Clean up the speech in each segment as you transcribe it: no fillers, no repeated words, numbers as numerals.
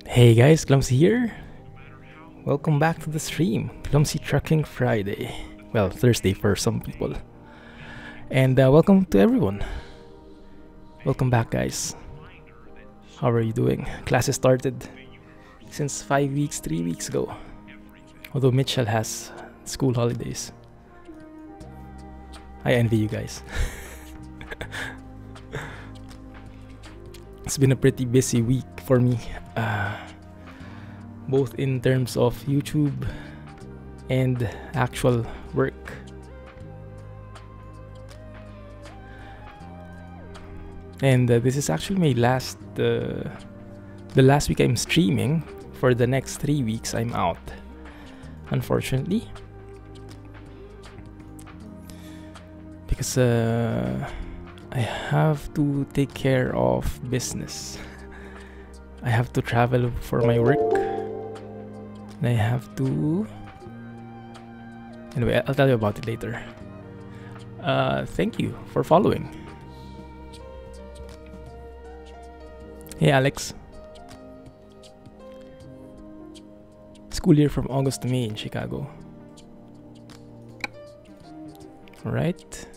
Hey guys, Clumsy here. Welcome back to the stream. Clumsy Trucking Friday. Well, Thursday for some people. And welcome to everyone. Welcome back, guys. How are you doing? Classes started since 5 weeks, 3 weeks ago. Although Mitchell has school holidays. I envy you guys. It's been a pretty busy week for me. Both in terms of YouTube and actual work. And this is actually my last, the last week I'm streaming. For the next 3 weeks I'm out, unfortunately. Because I have to take care of business. I have to travel for my work. I have to... Anyway, I'll tell you about it later. Thank you for following. Hey Alex. School year from August to May in Chicago. Alright.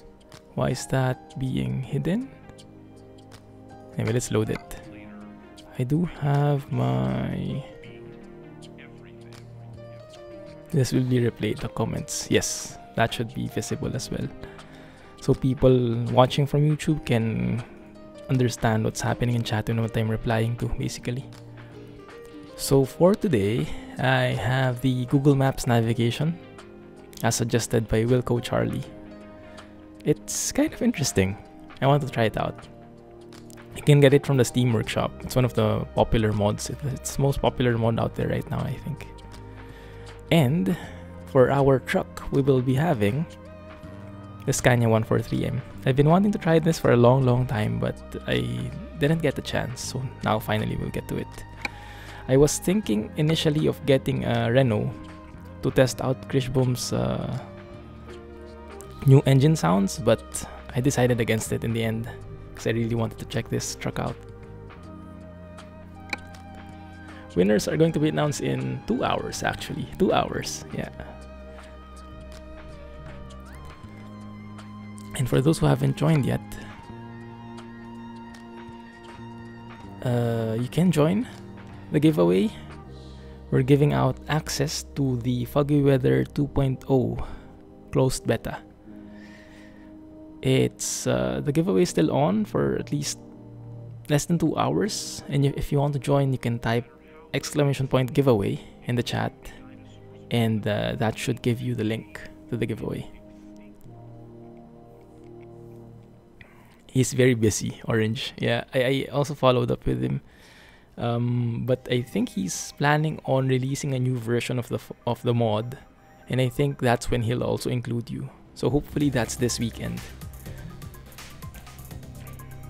Why is that being hidden? Anyway, let's load it. I do have my... This will be replayed, the comments. Yes, that should be visible as well. So people watching from YouTube can understand what's happening in chat and what I'm replying to, basically. So for today, I have the Google Maps navigation as suggested by Wilco Charlie. It's kind of interesting. I want to try it out. You can get it from the Steam Workshop. It's one of the popular mods. It's the most popular mod out there right now, I think. And for our truck, we will be having the Scania 143m. I've been wanting to try this for a long time, but I didn't get the chance. So now finally we'll get to it. I was thinking initially of getting a Renault to test out Krishboom's new engine sounds, but I decided against it in the end because I really wanted to check this truck out. Winners are going to be announced in 2 hours, actually. 2 hours, yeah. And for those who haven't joined yet, you can join the giveaway. We're giving out access to the Foggy Weather 2.0 closed beta. It's the giveaway is still on for at least less than 2 hours, and if you want to join, you can type !giveaway in the chat, and that should give you the link to the giveaway. He's very busy, Orange. Yeah, I also followed up with him, but I think he's planning on releasing a new version of the mod, and I think that's when he'll also include you. So hopefully that's this weekend.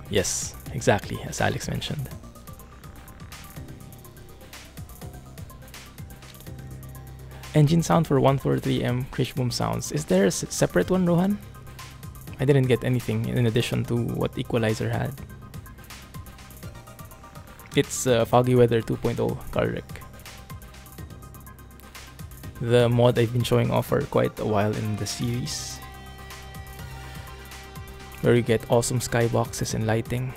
Yes, exactly, as Alex mentioned. Engine sound for 143m Krishboom sounds. Is there a separate one, Rohan? I didn't get anything in addition to what Equalizer had. It's Foggy Weather 2.0 Carrick. The mod I've been showing off for quite a while in the series, where you get awesome skyboxes and lighting.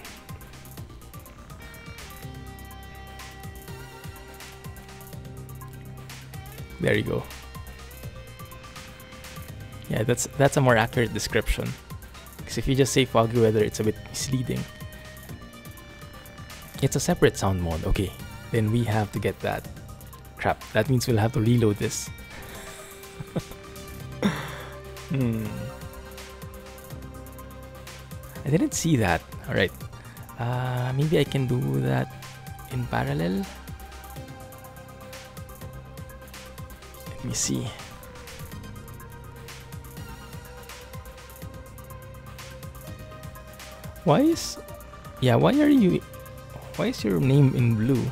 There you go. Yeah, that's a more accurate description. Because if you just say Foggy Weather, it's a bit misleading. It's a separate sound mod. Okay, then we have to get that. Crap, that means we'll have to reload this. I didn't see that. Alright. Maybe I can do that in parallel. Let me see. Why is your name in blue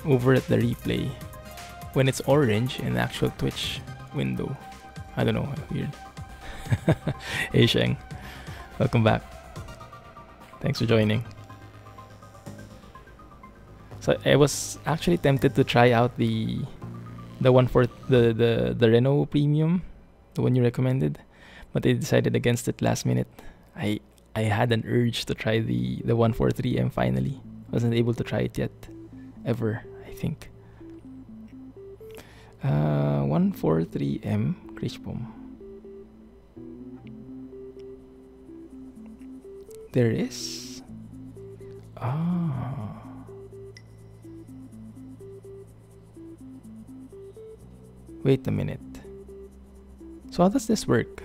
over at the replay when it's orange in the actual Twitch window? I don't know, weird. Hey Sheng, welcome back. Thanks for joining. So I was actually tempted to try out the one for the Renault Premium, the one you recommended, but I decided against it last minute. I had an urge to try the 143M finally. Wasn't able to try it yet, ever, I think. 143M Krishpom. There is. Ah. Wait a minute. So how does this work?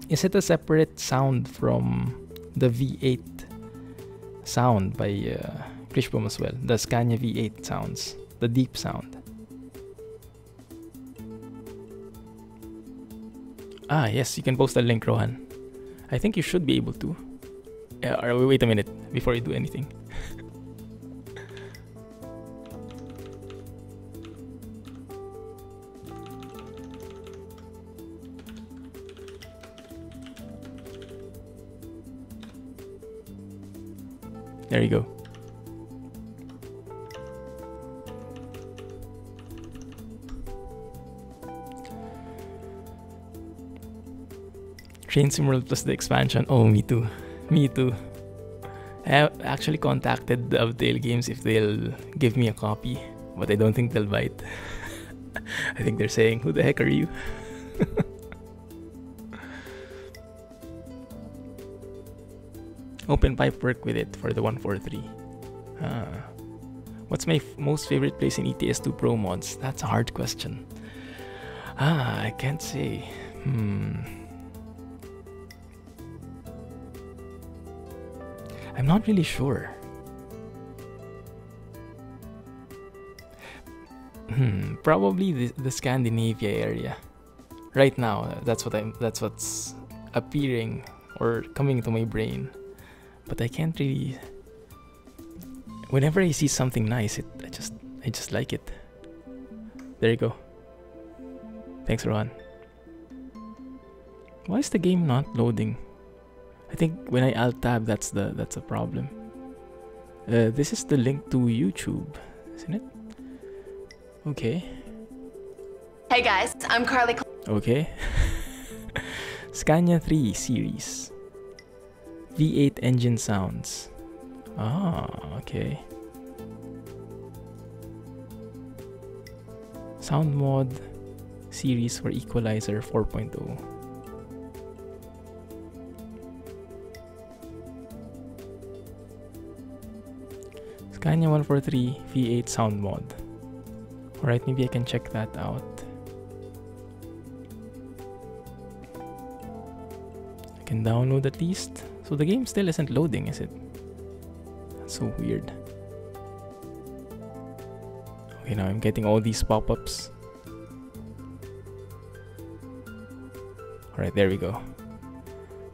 Is it a separate sound from the V8 sound by Krishpom as well? The Scania V8 sounds, the deep sound. Ah, yes, you can post a link, Rohan. I think you should be able to. Or wait a minute before you do anything. There you go. Train Sim World plus the expansion. Oh, me too. Me too. I actually contacted the Updale Games if they'll give me a copy, but I don't think they'll bite. I think they're saying, who the heck are you? Open pipe work with it for the 143. What's my most favorite place in ETS2 ProMods? That's a hard question. I can't say. I'm not really sure. Probably the Scandinavia area. Right now, that's what's appearing or coming to my brain. But I can't really. Whenever I see something nice, I just like it. There you go. Thanks, Rohan. Why is the game not loading? I think when I alt tab, that's a problem. This is the link to YouTube, isn't it? Okay. Hey guys, I'm Carly. Okay. Scania 3 series. V8 engine sounds. Ah, okay. Sound mod series for Equalizer 4.0. Scania 143 V8 sound mod. Alright, maybe I can check that out. I can download at least. So the game still isn't loading, is it? That's so weird. Okay, now I'm getting all these pop-ups. Alright, there we go.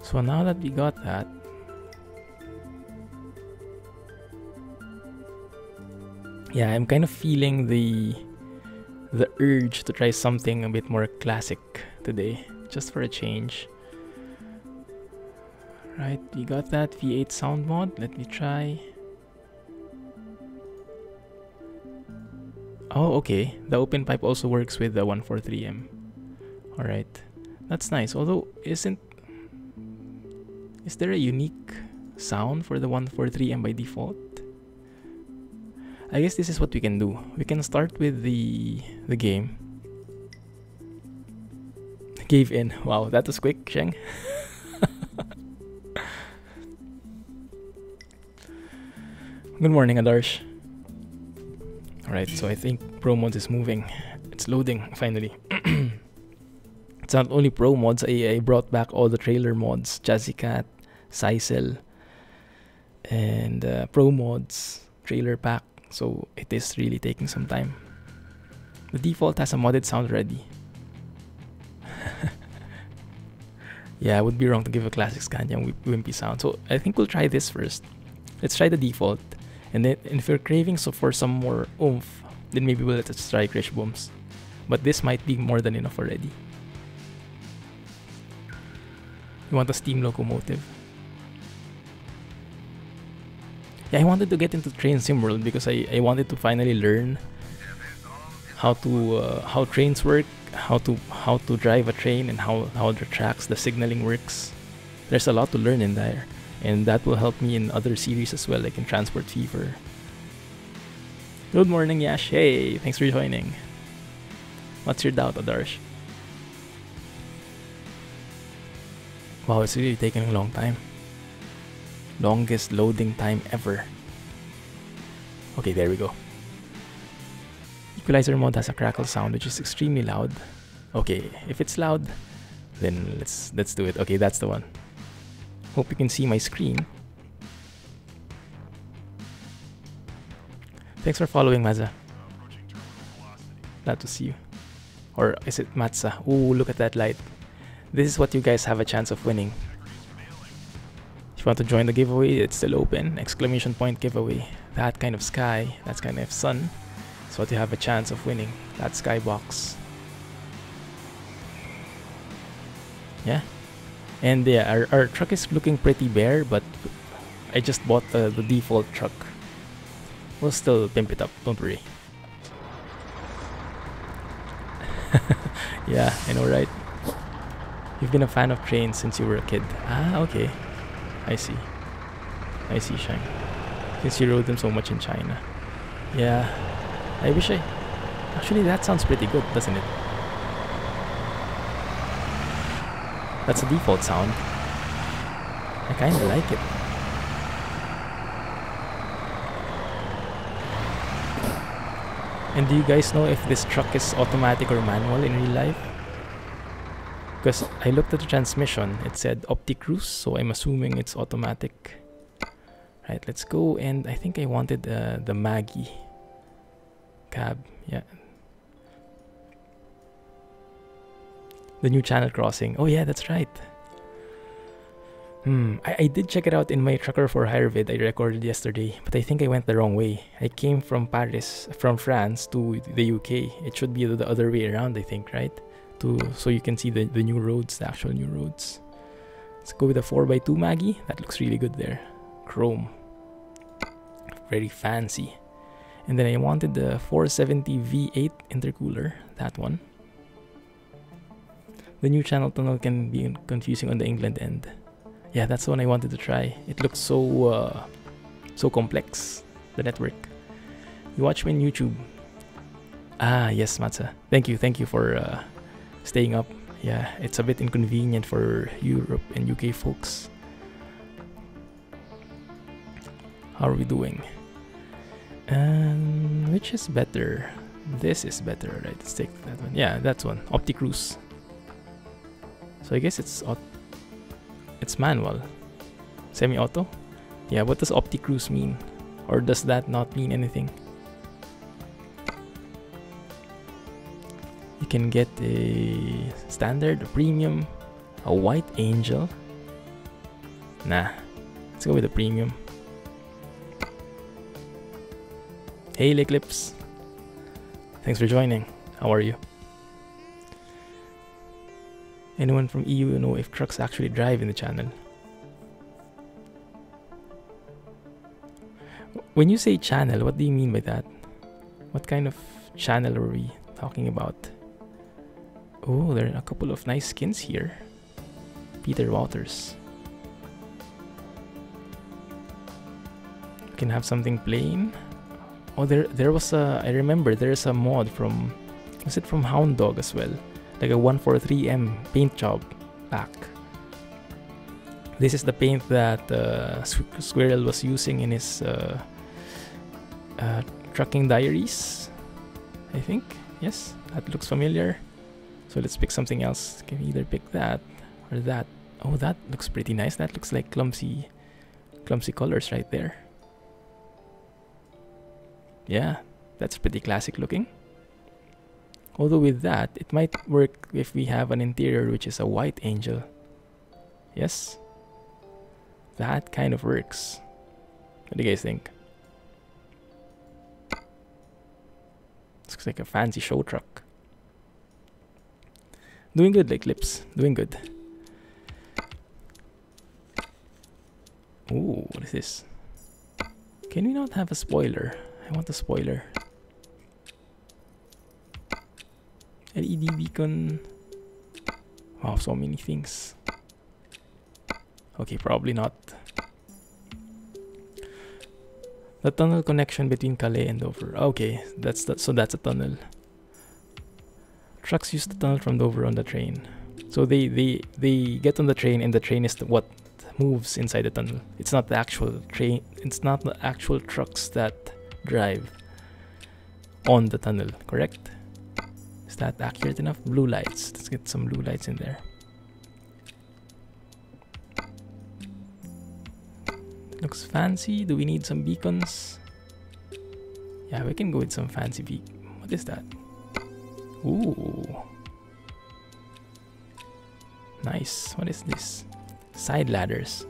So now that we got that, yeah, I'm kind of feeling the urge to try something a bit more classic today, just for a change. Right, we got that V8 sound mod. Let me try. Oh, okay. The open pipe also works with the 143M. Alright, that's nice. Although, is there a unique sound for the 143M by default? I guess this is what we can do. We can start with the game. Gave in. Wow, that was quick, Sheng. Good morning, Adarsh. Alright, so I think ProMods is moving. It's loading, finally. It's not only ProMods. I brought back all the trailer mods. Jazzycat, Sisel, and ProMods trailer pack. So it is really taking some time. The default has a modded sound ready. Yeah, I would be wrong to give a classic Scania wimpy sound. So I think we'll try this first. Let's try the default. And then if you're craving for some more oomph, then maybe we'll let's try Krishpom's. But this might be more than enough already. You want a steam locomotive? Yeah, I wanted to get into Train Sim World because I wanted to finally learn how trains work, how to drive a train, and how the tracks, the signaling works. There's a lot to learn in there, and that will help me in other series as well, like in Transport Fever. Good morning, Yash. Hey, thanks for joining. What's your doubt, Adarsh? Wow, it's really taking a long time. Longest loading time ever. Okay, there we go. Equalizer mod has a crackle sound which is extremely loud. Okay, if it's loud, then let's do it. Okay, that's the one. Hope you can see my screen. Thanks for following, Mazza. Glad to see you. Or is it Matza? Ooh, look at that light. This is what you guys have a chance of winning. If you want to join the giveaway, it's still open. Exclamation point giveaway. That kind of sky, that kind of sun. That's what you have a chance of winning. That skybox. Yeah. And yeah, our truck is looking pretty bare, but I just bought the default truck. We'll still pimp it up, don't worry. Yeah, I know, right? You've been a fan of trains since you were a kid. Ah, okay. I see. I see, Shine. Since you rode them so much in China. Yeah. I wish I... Actually, that sounds pretty good, doesn't it? That's a default sound. I kinda like it. And do you guys know if this truck is automatic or manual in real life? Because I looked at the transmission, it said OptiCruise, so I'm assuming it's automatic. Right, let's go, and I think I wanted the Maggie cab, yeah. The new channel crossing, oh yeah, that's right. I did check it out in my Trucker for Hire vid I recorded yesterday, but I think I went the wrong way. I came from France to the UK. It should be the other way around, I think, right? So you can see the new roads, the actual new roads. Let's go with the 4x2 Maggie. That looks really good there. Chrome. Very fancy. And then I wanted the 470 V8 intercooler. That one. The new channel tunnel can be confusing on the England end. Yeah, that's the one I wanted to try. It looks so complex, the network. You watch me on YouTube. Ah, yes, Matza. Thank you for staying up. Yeah, it's a bit inconvenient for Europe and UK folks. How are we doing? Which is better? This is better, right? Let's take that one. Yeah, that's one. OptiCruise. So I guess it's manual. Semi-auto? Yeah, what does OptiCruise mean? Or does that not mean anything? You can get a standard, a premium, a white angel. Nah, let's go with the premium. Hey Eclipse, thanks for joining. How are you? Anyone from EU know if trucks actually drive in the channel? When you say channel, what do you mean by that? What kind of channel are we talking about? Oh, there are a couple of nice skins here. Peter Waters. We can have something plain. Oh, there was a... I remember there's a mod from... Was it from Hound Dog as well? Like a 143m paint job pack. This is the paint that Squirrel was using in his trucking diaries, I think. Yes, that looks familiar. So let's pick something else. Can we either pick that or that? Oh, that looks pretty nice. That looks like clumsy colors right there. Yeah, that's pretty classic looking. Although with that, it might work if we have an interior which is a white angel. Yes? That kind of works. What do you guys think? Looks like a fancy show truck. Doing good, like Lips. Doing good. Ooh, what is this? Can we not have a spoiler? I want a spoiler. LED beacon. Wow, so many things. Okay, probably not. The tunnel connection between Calais and Dover. Okay, so that's a tunnel. Trucks use the tunnel from Dover on the train. So they get on the train, and the train is what moves inside the tunnel. It's not the actual train. It's not the actual trucks that drive on the tunnel. Correct? Is that accurate enough? Blue lights. Let's get some blue lights in there. Looks fancy. Do we need some beacons? Yeah, we can go with some fancy beacon. What is that? Ooh. Nice. What is this? Side ladders.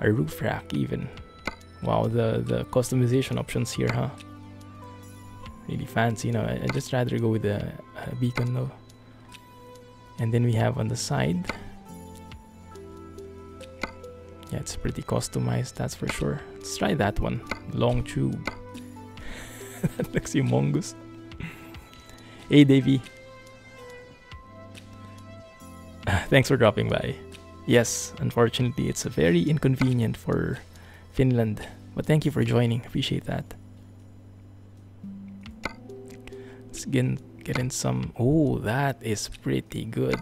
A roof rack even. Wow, the customization options here, huh? Really fancy. No, I just rather go with a beacon though. And then we have on the side. Yeah, it's pretty customized, that's for sure. Let's try that one. Long tube. That looks humongous. Hey, Davey. Thanks for dropping by. Yes, unfortunately, it's very inconvenient for Finland. But thank you for joining. Appreciate that. Let's get in some... Oh, that is pretty good.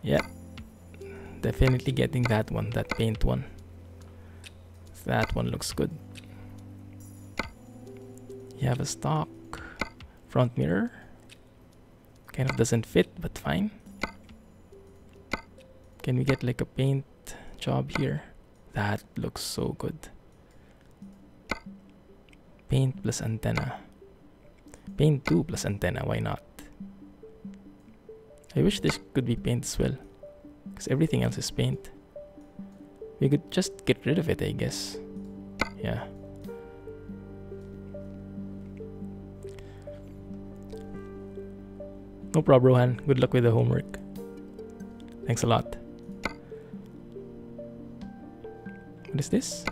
Yeah. Definitely getting that one, that paint one. That one looks good. You have a stock front mirror. Kind of doesn't fit, but fine. Can we get like a paint job here? That looks so good. Paint plus antenna. Paint 2 plus antenna, why not? I wish this could be paint as well, because everything else is paint. We could just get rid of it, I guess. Yeah. No problem, Rohan. Good luck with the homework. Thanks a lot. What is this?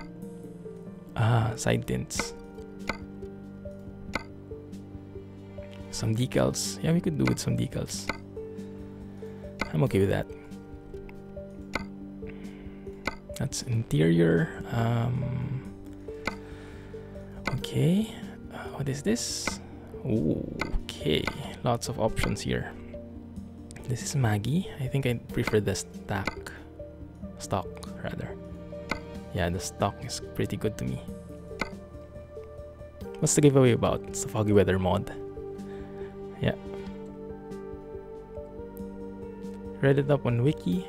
Ah, side tints. Some decals. Yeah, we could do with some decals. I'm okay with that. That's interior. Okay. What is this? Okay. Lots of options here. This is Maggie. I think I prefer the stock rather. Yeah, the stock is pretty good to me. What's the giveaway about? It's the Foggy Weather mod. Yeah. Read it up on Wiki.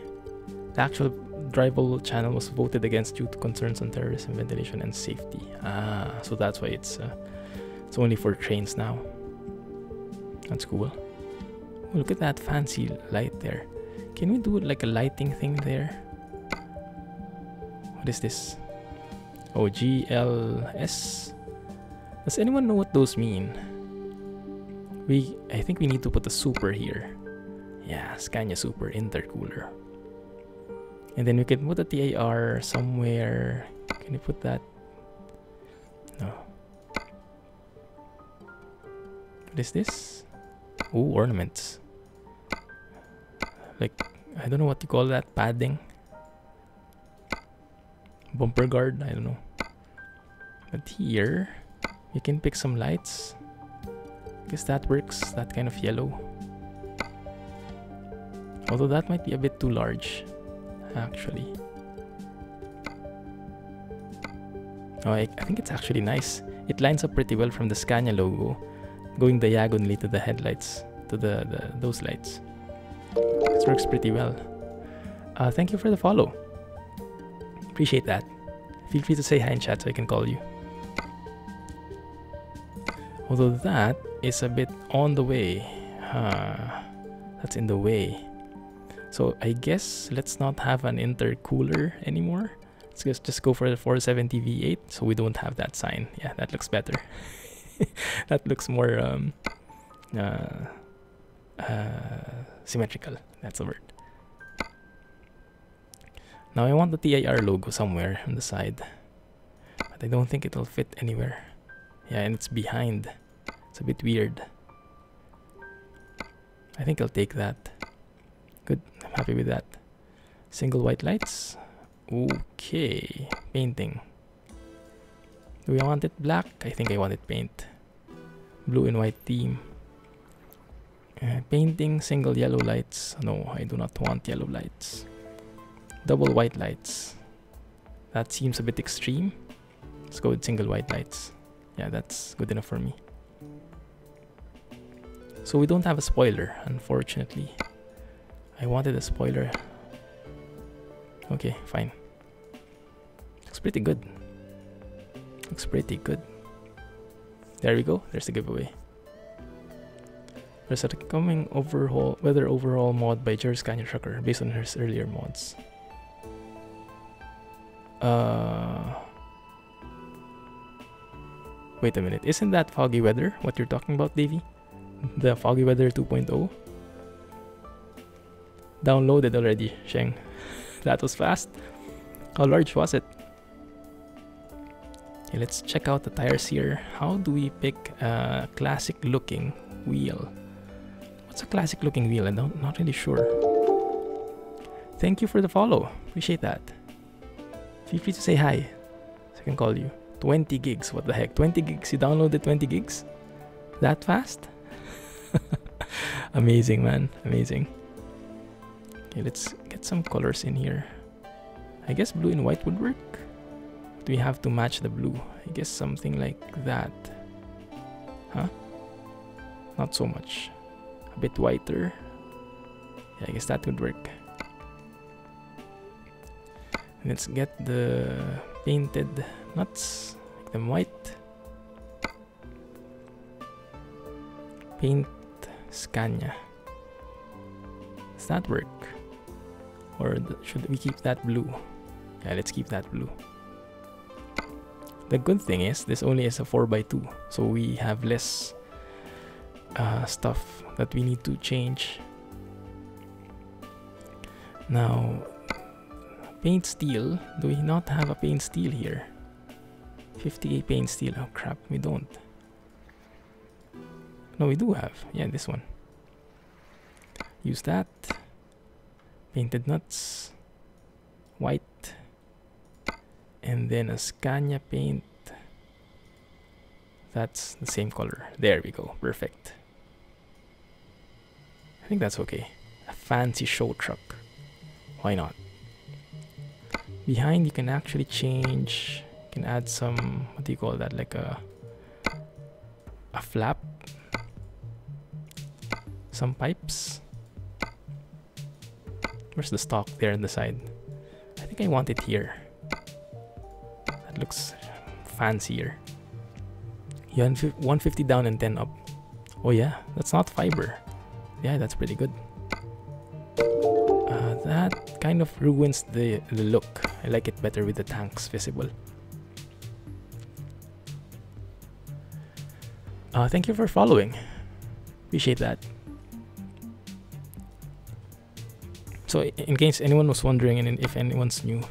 The actual drivable channel was voted against due to concerns on terrorism, ventilation, and safety. Ah, so that's why it's only for trains now. That's cool. Oh, look at that fancy light there. Can we do like a lighting thing there? What is this? Oh, GLS. Does anyone know what those mean? I think we need to put a super here. Yeah, Scania Super intercooler. And then we can put a TAR somewhere. Can you put that? No. What is this? Oh, ornaments. Like, I don't know what you call that. Padding. Bumper guard. I don't know. But here, we can pick some lights. I guess that works. That kind of yellow. Although that might be a bit too large, actually. Oh, I think it's actually nice. It lines up pretty well from the Scania logo, going diagonally to the headlights, to those lights. This works pretty well. Thank you for the follow. Appreciate that. Feel free to say hi in chat so I can call you. Although that is a bit on the way. That's in the way. So I guess let's not have an intercooler anymore. Let's just go for the 470 V8 so we don't have that sign. Yeah, that looks better. That looks more symmetrical. That's the word. Now I want the TIR logo somewhere on the side. but I don't think it'll fit anywhere. Yeah, and it's behind. It's a bit weird. I think I'll take that. Good, I'm happy with that. Single white lights. Okay, painting. Do we want it black? I think I want it paint. Blue and white theme. Painting single yellow lights. No, I do not want yellow lights. Double white lights. That seems a bit extreme. Let's go with single white lights. Yeah, that's good enough for me. So we don't have a spoiler, unfortunately. I wanted a spoiler. Okay, fine. Looks pretty good. Looks pretty good. There we go. There's the giveaway. There's a coming weather overhaul mod by Scania Trucker based on his earlier mods. Wait a minute. Isn't that Foggy Weather what you're talking about, Davey? The Foggy Weather 2.0? Downloaded already, Sheng. That was fast. How large was it? Okay, let's check out the tires here. How do we pick a classic looking wheel? What's a classic looking wheel? I'm not really sure. Thank you for the follow. Appreciate that. Feel free to say hi so I can call you. 20 gigs, what the heck? 20 gigs? You downloaded 20 gigs? That fast? Amazing, man. Amazing. Okay, let's get some colors in here. I guess blue and white would work. Do we have to match the blue? I guess something like that. Huh? Not so much. A bit whiter. Yeah, I guess that would work. Let's get the painted nuts. Make them white. Paint Scania. Does that work? Or should we keep that blue? Yeah, let's keep that blue. The good thing is this only is a 4x2, so we have less stuff that we need to change. Now, paint steel. Do we not have a paint steel here? 50A paint steel. Oh crap, we don't. No, we do have. Yeah, this one. Use that. Painted nuts. White. And then a Scania paint. That's the same color. There we go. Perfect. I think that's okay. A fancy show truck. Why not? Behind you can actually change. You can add some, what do you call that? Like a flap. Some pipes. Where's the stock? There on the side. I think I want it here. That looks fancier. You have 150 down and 10 up. Oh yeah, that's not fiber. Yeah, that's pretty good. That kind of ruins the look. I like it better with the tanks visible. Thank you for following. Appreciate that. So in case anyone was wondering, and if anyone's new,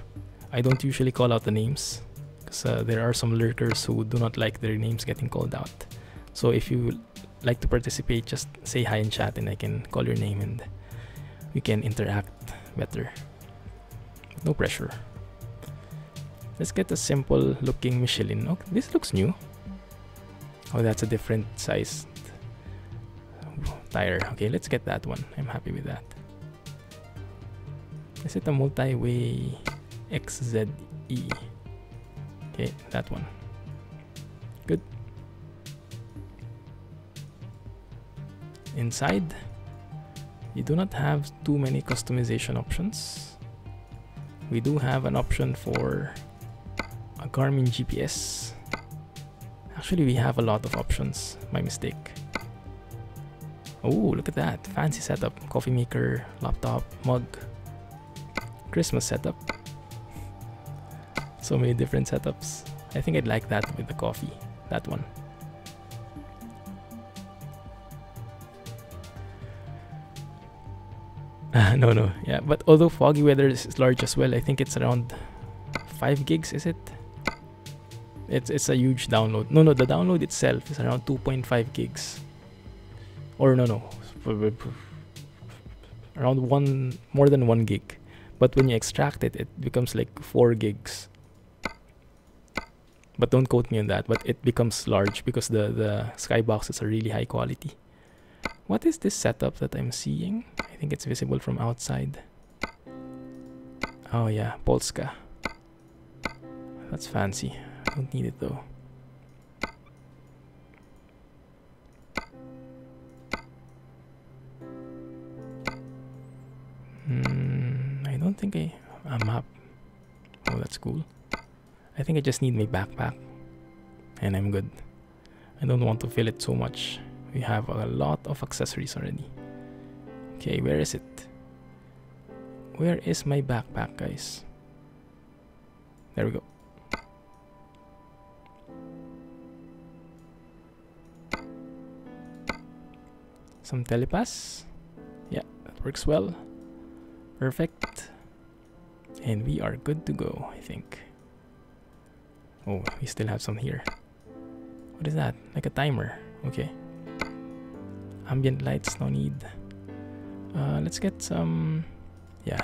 I don't usually call out the names because there are some lurkers who do not like their names getting called out. So if you like to participate, just say hi in chat and I can call your name and we can interact better. No pressure. Let's get a simple looking Michelin. Oh, this looks new. Oh, that's a different sized tire. Okay, let's get that one. I'm happy with that. Is it a multi-way XZE? Okay, that one. Good. Inside, you do not have too many customization options. We do have an option for a Garmin GPS. Actually, we have a lot of options. My mistake. Oh, look at that. Fancy setup. Coffee maker, laptop, mug. Christmas setup. So many different setups. I think I'd like that with the coffee. That one. No. Yeah, but although Foggy Weather is large as well, I think it's around 5 gigs, is it? It's a huge download. No, the download itself is around 2.5 gigs. Or no. Around more than 1 gig. But when you extract it, it becomes like 4 gigs. But don't quote me on that. But it becomes large because the skyboxes are really high quality. What is this setup that I'm seeing? I think it's visible from outside. Oh yeah, Polska. That's fancy. Don't need it though. I don't think a map. Oh, that's cool. I think I just need my backpack and I'm good. I don't want to fill it so much. We have a lot of accessories already. Okay, where is it? Where is my backpack, guys? There we go. Some telepass. Yeah, that works well. Perfect. And we are good to go, I think. Oh, we still have some here. What is that? Like a timer. Okay. Ambient lights, no need. Let's get some... Yeah.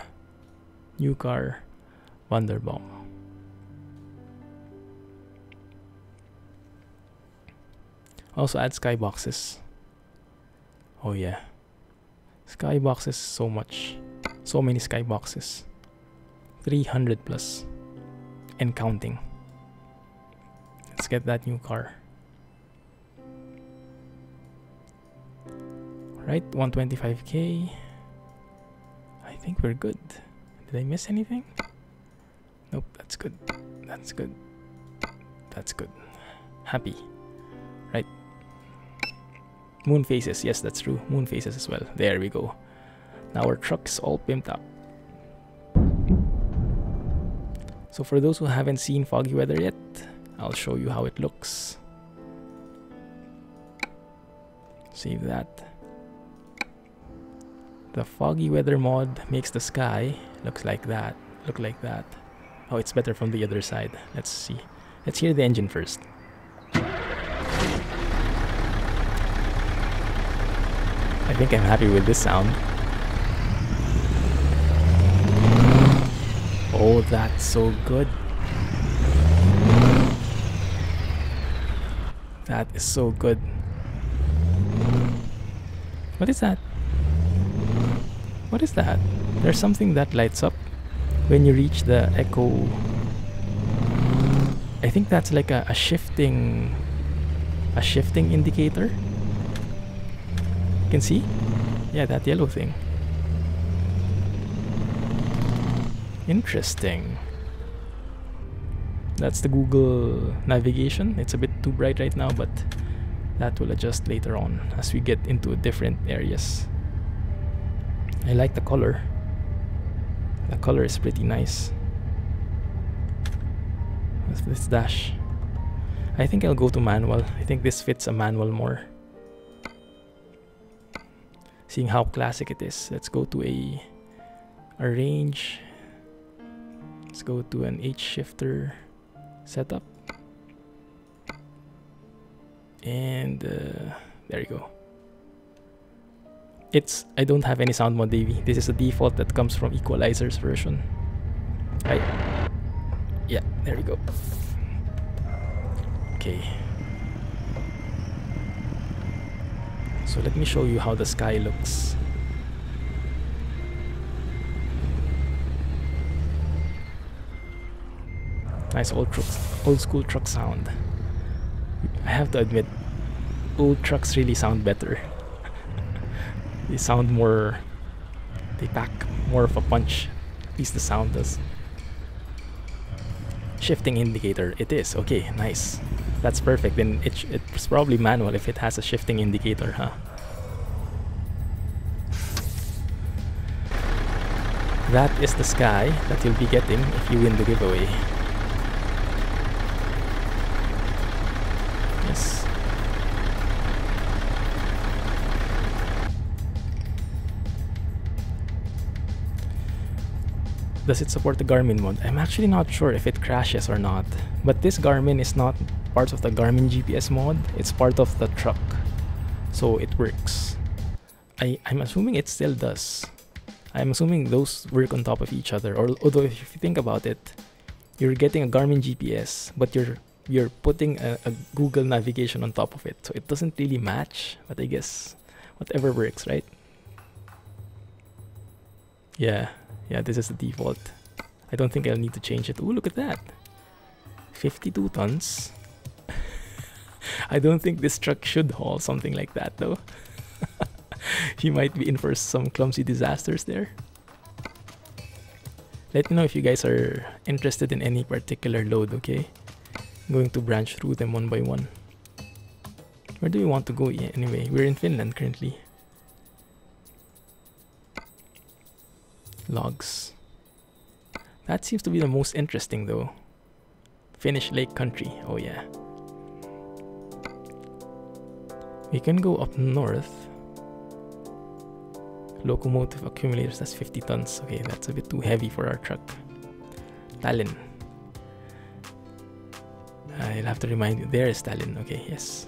New car. Wonderbomb. Also add skyboxes. Oh yeah. Skyboxes, so much. So many skyboxes. 300 plus. And counting. Let's get that new car. Right, 125k. I think we're good. Did I miss anything? Nope, that's good. That's good. That's good. Happy. Right. Moon faces. Yes, that's true. Moon faces as well. There we go. Now our truck's all pimped up. So for those who haven't seen Foggy Weather yet, I'll show you how it looks. Save that. The Foggy Weather mod makes the sky look like that. Oh, it's better from the other side. Let's see. Let's hear the engine first. I think I'm happy with this sound. Oh, that's so good. That is so good. What is that? What is that? There's something that lights up when you reach the echo. I think that's like a shifting indicator. You can see? Yeah, that yellow thing. Interesting. That's the Google navigation. It's a bit too bright right now, but that will adjust later on as we get into different areas. I like the color. The color is pretty nice. This dash. I think I'll go to manual. I think this fits a manual more. Seeing how classic it is. Let's go to a range. Let's go to an H shifter setup. And there you go. I don't have any sound mod AV. This is a default that comes from Equalizer's version. Right? Yeah, there we go. Okay. So let me show you how the sky looks. Nice old school truck sound. I have to admit, old trucks really sound better. They sound more, they pack more of a punch. At least the sound does. Shifting indicator, it is. Okay, nice. That's perfect. Then it's probably manual if it has a shifting indicator, huh? That is the sky that you'll be getting if you win the giveaway. Yes. Does it support the Garmin mod? I'm actually not sure if it crashes or not. But this Garmin is not part of the Garmin GPS mod. It's part of the truck. So it works. I'm assuming it still does. I'm assuming those work on top of each other. Although if you think about it, you're getting a Garmin GPS, but you're putting a Google navigation on top of it. So it doesn't really match, but I guess whatever works, right? Yeah, this is the default. I don't think I'll need to change it. Ooh, look at that. 52 tons. I don't think this truck should haul something like that though. He might be in for some clumsy disasters there. Let me know if you guys are interested in any particular load, okay? I'm going to branch through them one by one. Where do we want to go anyway? We're in Finland currently. Logs. That seems to be the most interesting though. Finnish Lake Country. Oh yeah. We can go up north. Locomotive accumulators, that's 50 tons. Okay, that's a bit too heavy for our truck. Tallinn. I'll have to remind you, there is Tallinn. Okay, yes.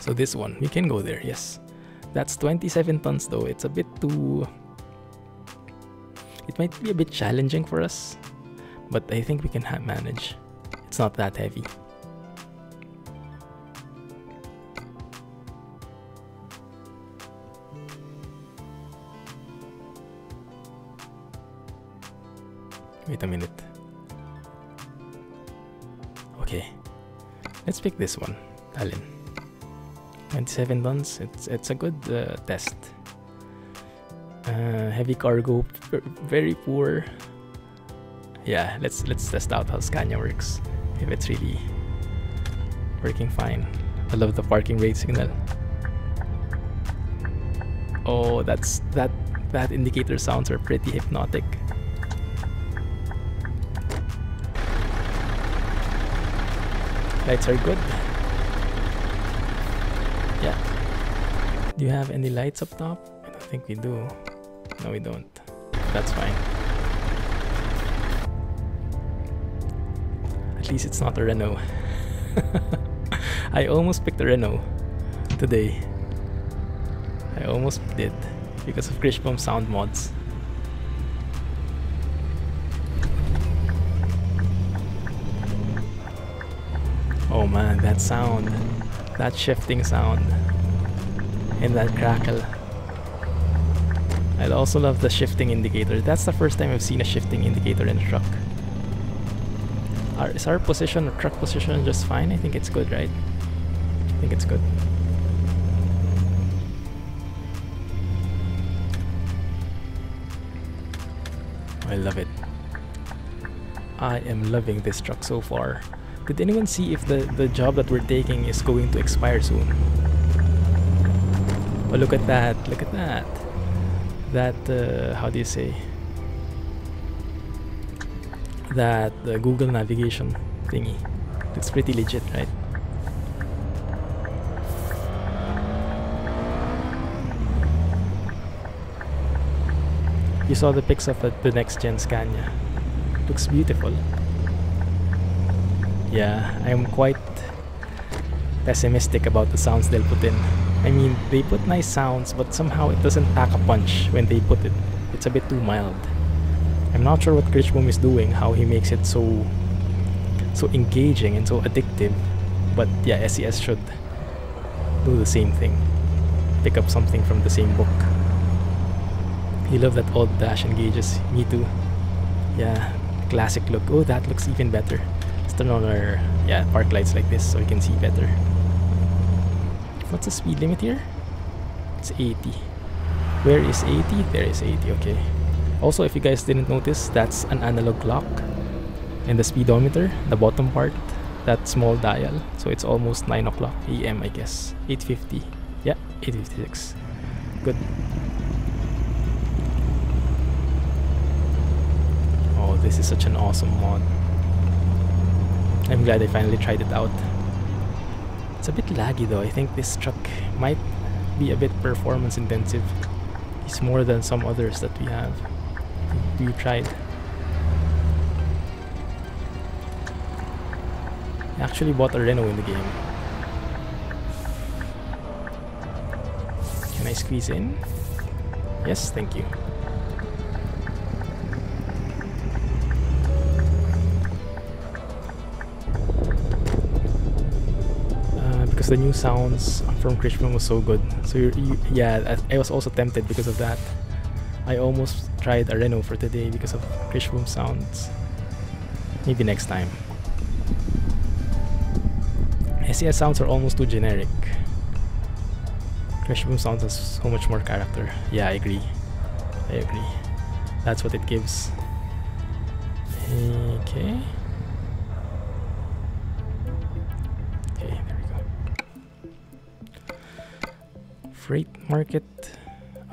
So this one, we can go there, yes. That's 27 tons though. It's a bit too... It might be a bit challenging for us, but I think we can manage. It's not that heavy. Wait a minute. Okay, let's pick this one, Tallinn. 27 tons. It's a good test. Heavy cargo, very poor. Yeah, let's test out how Scania works. If it's really working fine. I love the parking brake signal. Oh, that indicator sounds are pretty hypnotic. Lights are good. Yeah. Do you have any lights up top? I don't think we do. No, we don't. That's fine. At least it's not a Renault. I almost picked a Renault today. I almost did because of Grishbomb sound mods. Oh man, that sound, that shifting sound, and that crackle. I also love the shifting indicator. That's the first time I've seen a shifting indicator in a truck. Is our position, or truck position, just fine? I think it's good, right? I think it's good. I love it. I am loving this truck so far. Did anyone see if the job that we're taking is going to expire soon? Oh, look at that, look at that. That, how do you say? That Google navigation thingy. Looks pretty legit, right? You saw the pics of the next gen Scania. Looks beautiful. Yeah, I'm quite pessimistic about the sounds they'll put in. I mean, they put nice sounds, but somehow it doesn't pack a punch when they put it. It's a bit too mild. I'm not sure what Grishbomb is doing, how he makes it so engaging and so addictive. But yeah, SES should do the same thing. Pick up something from the same book. You love that old dash engages. Me too. Yeah, classic look. Oh, that looks even better. Let's turn on our park lights like this so we can see better. What's the speed limit here? It's 80. Where is 80? There is 80, okay. Also, if you guys didn't notice, that's an analog clock. And the speedometer, the bottom part, that small dial. So it's almost 9 o'clock AM, I guess. 8:50. Yeah, 8:56. Good. Oh, this is such an awesome mod. I'm glad I finally tried it out. It's a bit laggy though. I think this truck might be a bit performance intensive. It's more than some others that we have. You tried. I actually bought a Renault in the game. Can I squeeze in? Yes, thank you. Because the new sounds from Krishman was so good. So yeah, I was also tempted because of that. I almost tried a Renault for today because of Krishman sounds. Maybe next time. SES sounds are almost too generic. Krishman sounds has so much more character. Yeah, I agree. I agree. That's what it gives. Okay. Freight market.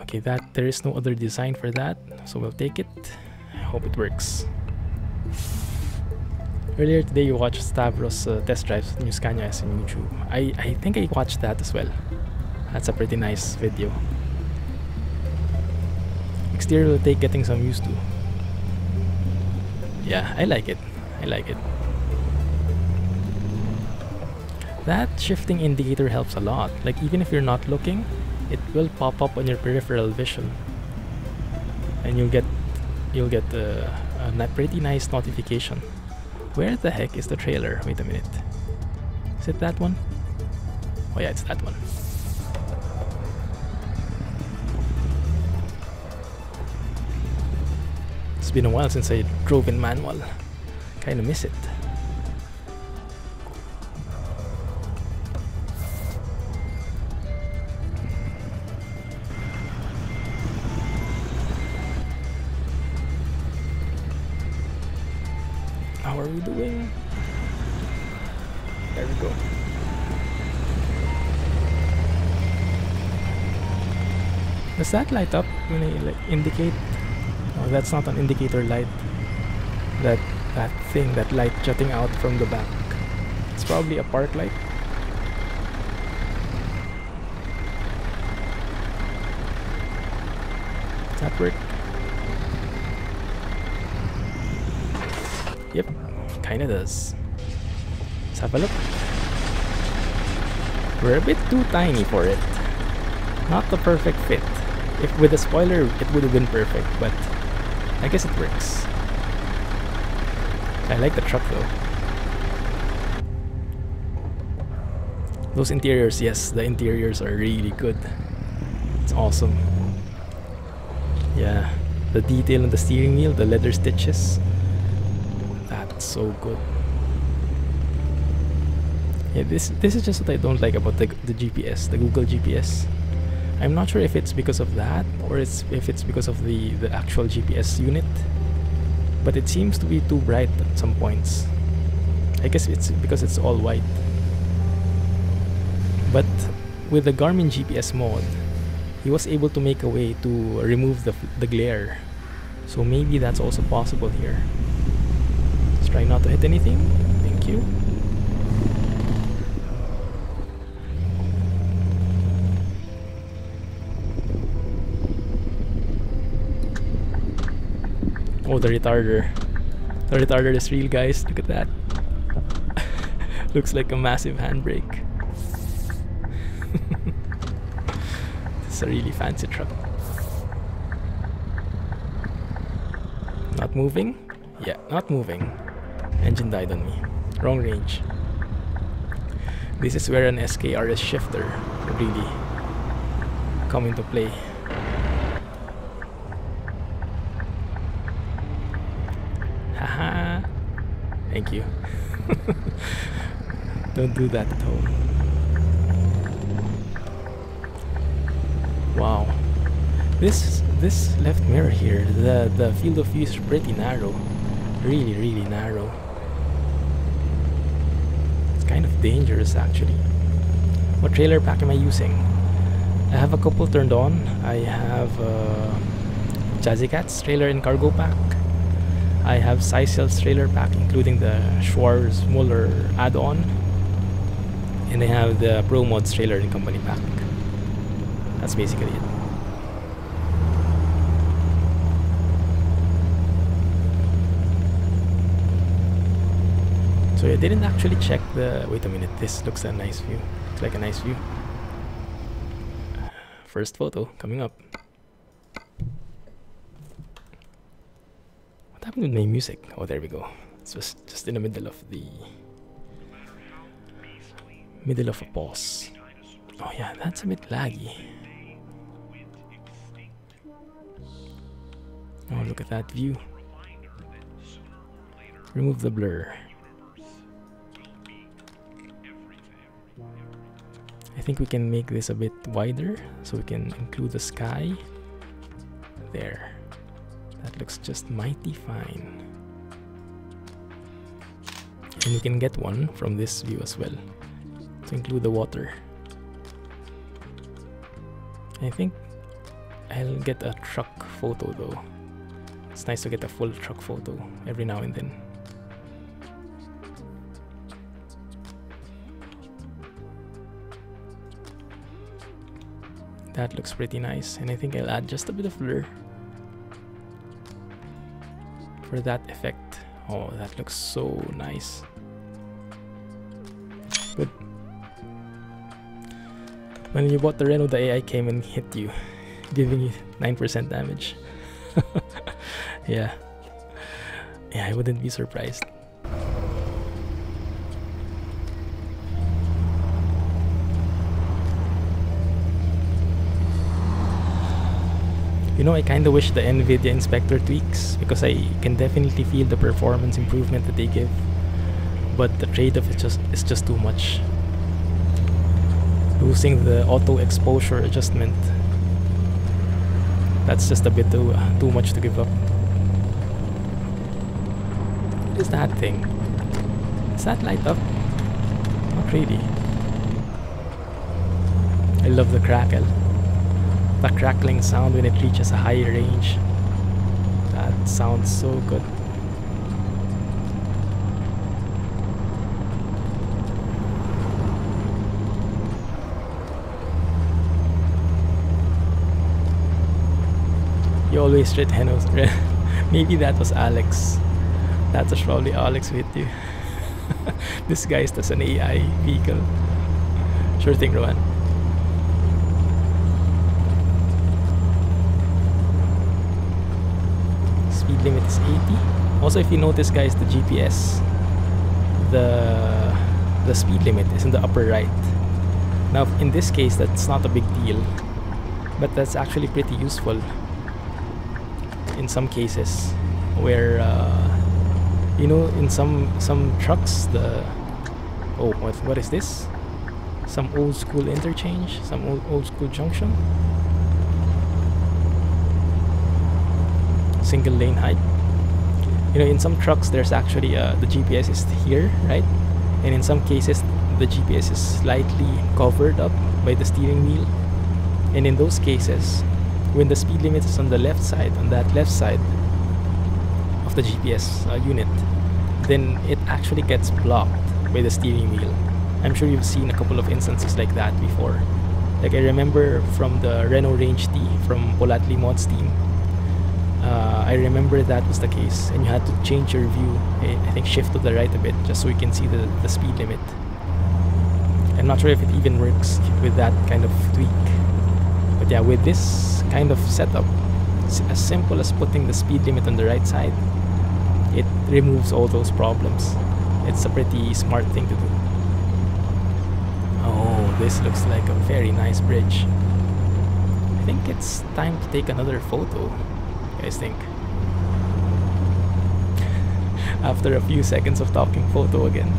Okay, that there is no other design for that, so we'll take it. I hope it works. Earlier today you watched Stavros test drives new Scania S on YouTube. I think I watched that as well. That's a pretty nice video. Exterior will take getting some used to. Yeah, I like it. I like it. That shifting indicator helps a lot. Like even if you're not looking, it will pop up on your peripheral vision, and you'll get a pretty nice notification. Where the heck is the trailer? Wait a minute. Is it that one? Oh yeah, it's that one. It's been a while since I drove in manual. Kinda miss it. How are we doing? There we go. Does that light up when I like indicate? Oh, that's not an indicator light. That thing, that light jutting out from the back. It's probably a park light. Does that work? Yep, kinda does. Let's have a look. We're a bit too tiny for it. Not the perfect fit. If with a spoiler, it would have been perfect, but I guess it works. I like the truck though. Those interiors, yes, the interiors are really good. It's awesome. Yeah, the detail on the steering wheel, the leather stitches. That's so good. Yeah, this is just what I don't like about the GPS, the Google GPS. I'm not sure if it's because of that or if it's because of the actual GPS unit, but it seems to be too bright at some points. I guess it's because it's all white. But with the Garmin GPS mode, he was able to make a way to remove the glare. So maybe that's also possible here. Let's try not to hit anything. Thank you. Oh, the retarder. The retarder is real, guys. Look at that. Looks like a massive handbrake. It's a really fancy truck. Not moving? Yeah, not moving. Engine died on me. Wrong range. This is where an SKRS shifter would really come into play. Haha. Thank you. Don't do that at home. Wow. This left mirror here, the field of view is pretty narrow. Really narrow. It's kind of dangerous actually. What trailer pack am I using? I have a couple turned on. I have Jazzy Cat's trailer and cargo pack. I have Seisel's trailer pack, including the Schwarz Muller add-on, and I have the ProMods trailer and company pack. That's basically it. So I didn't actually check the... Wait a minute, this looks a nice view. Looks like a nice view. First photo coming up. What happened with my music? Oh, there we go. It's just in the middle of the... middle of a pause. Oh yeah, that's a bit laggy. Oh, look at that view. Remove the blur. I think we can make this a bit wider so we can include the sky. There. That looks just mighty fine. And we can get one from this view as well to include the water. I think I'll get a truck photo though. It's nice to get a full truck photo every now and then. That looks pretty nice, and I think I'll add just a bit of blur for that effect. Oh, that looks so nice. Good. When you bought the Renault, the AI came and hit you, giving you 9% damage. Yeah. Yeah, I wouldn't be surprised. You know, I kinda wish the NVIDIA inspector tweaks, because I can definitely feel the performance improvement that they give. But the trade-off is just too much. Losing the auto exposure adjustment, that's just a bit too much to give up. What is that thing? Is that light up? Not really. I love the crackle. The crackling sound when it reaches a higher range. That sounds so good. You always treat Henos. Maybe that was Alex. That was probably Alex who hit you. Disguised as an AI vehicle. Sure thing, Rowan. Speed limit is 80. Also, if you notice, guys, the GPS, the speed limit is in the upper right. Now, in this case, that's not a big deal, but that's actually pretty useful in some cases where you know, in some trucks, the what is this? Some old school interchange, some old school junction, single lane height. You know, in some trucks there's actually the GPS is here, right? And in some cases the GPS is slightly covered up by the steering wheel, and in those cases, when the speed limit is on the left side, on that left side of the GPS unit, then it actually gets blocked by the steering wheel. I'm sure you've seen a couple of instances like that before. Like, I remember from the Renault Range T from Polatli Mods team, I remember that was the case, and you had to change your view, I think shift to the right a bit, just so you can see the speed limit. I'm not sure if it even works with that kind of tweak. But yeah, with this kind of setup, it's as simple as putting the speed limit on the right side. It removes all those problems. It's a pretty smart thing to do. Oh, this looks like a very nice bridge. I think it's time to take another photo. What do you guys think? After a few seconds of talking photo again.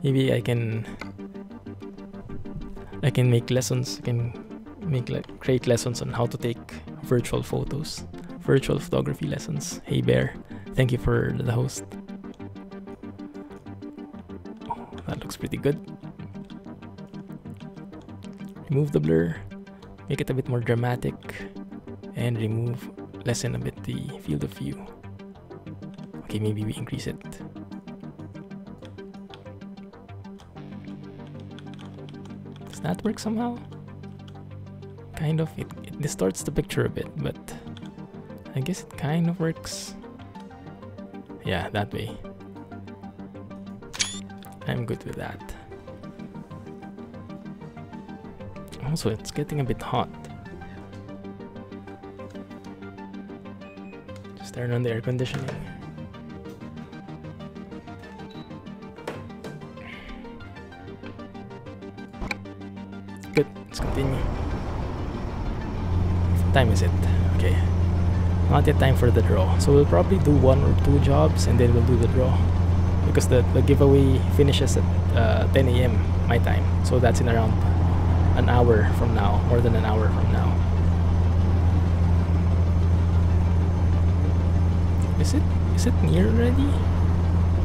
Maybe I can make lessons. I can make create lessons on how to take virtual photos, virtual photography lessons. Hey Bear, thank you for the host. Oh, that looks pretty good. Remove the blur, make it a bit more dramatic, and lessen a bit the field of view. Okay, maybe we increase it. That work somehow? Kind of. It distorts the picture a bit, but I guess it kind of works. Yeah, that way. I'm good with that. Also, it's getting a bit hot. Just turn on the air conditioning. Good, let's continue. What time is it? Okay. Not yet time for the draw. So we'll probably do 1 or 2 jobs and then we'll do the draw. Because the giveaway finishes at 10 AM my time. So that's in around an hour from now. More than an hour from now. Is it near already?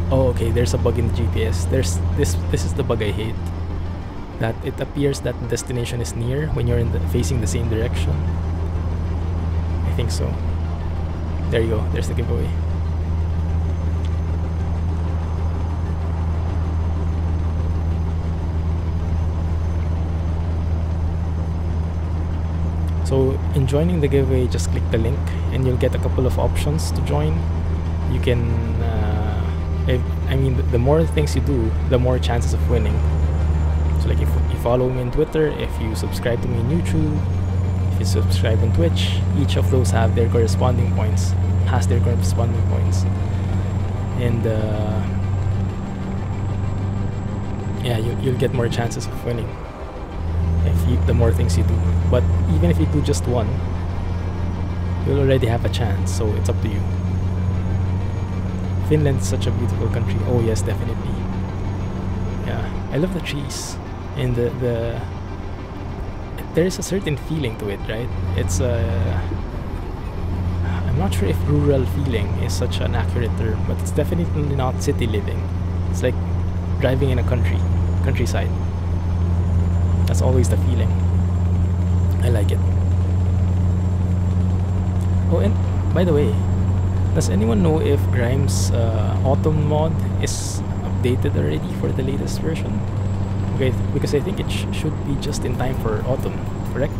Oh, okay, there's a bug in the GPS. This is the bug I hate. That it appears that the destination is near when you're facing the same direction. I think so. There you go, there's the giveaway. So in joining the giveaway, just click the link and you'll get a couple of options to join. You can, the more things you do, the more chances of winning. So like if you follow me on Twitter, if you subscribe to me on YouTube, if you subscribe on Twitch, each of those have their corresponding points, and yeah, you'll get more chances of winning if the more things you do. But even if you do just one, you'll already have a chance, so it's up to you. Finland's such a beautiful country. Oh yes, definitely. Yeah, I love the trees. And there is a certain feeling to it, right? It's I'm not sure if rural feeling is such an accurate term, but it's definitely not city living. It's like driving in a countryside. That's always the feeling. I like it. Oh, and by the way, does anyone know if Grime's autumn mod is updated already for the latest version? Okay, because I think it should be just in time for autumn, correct?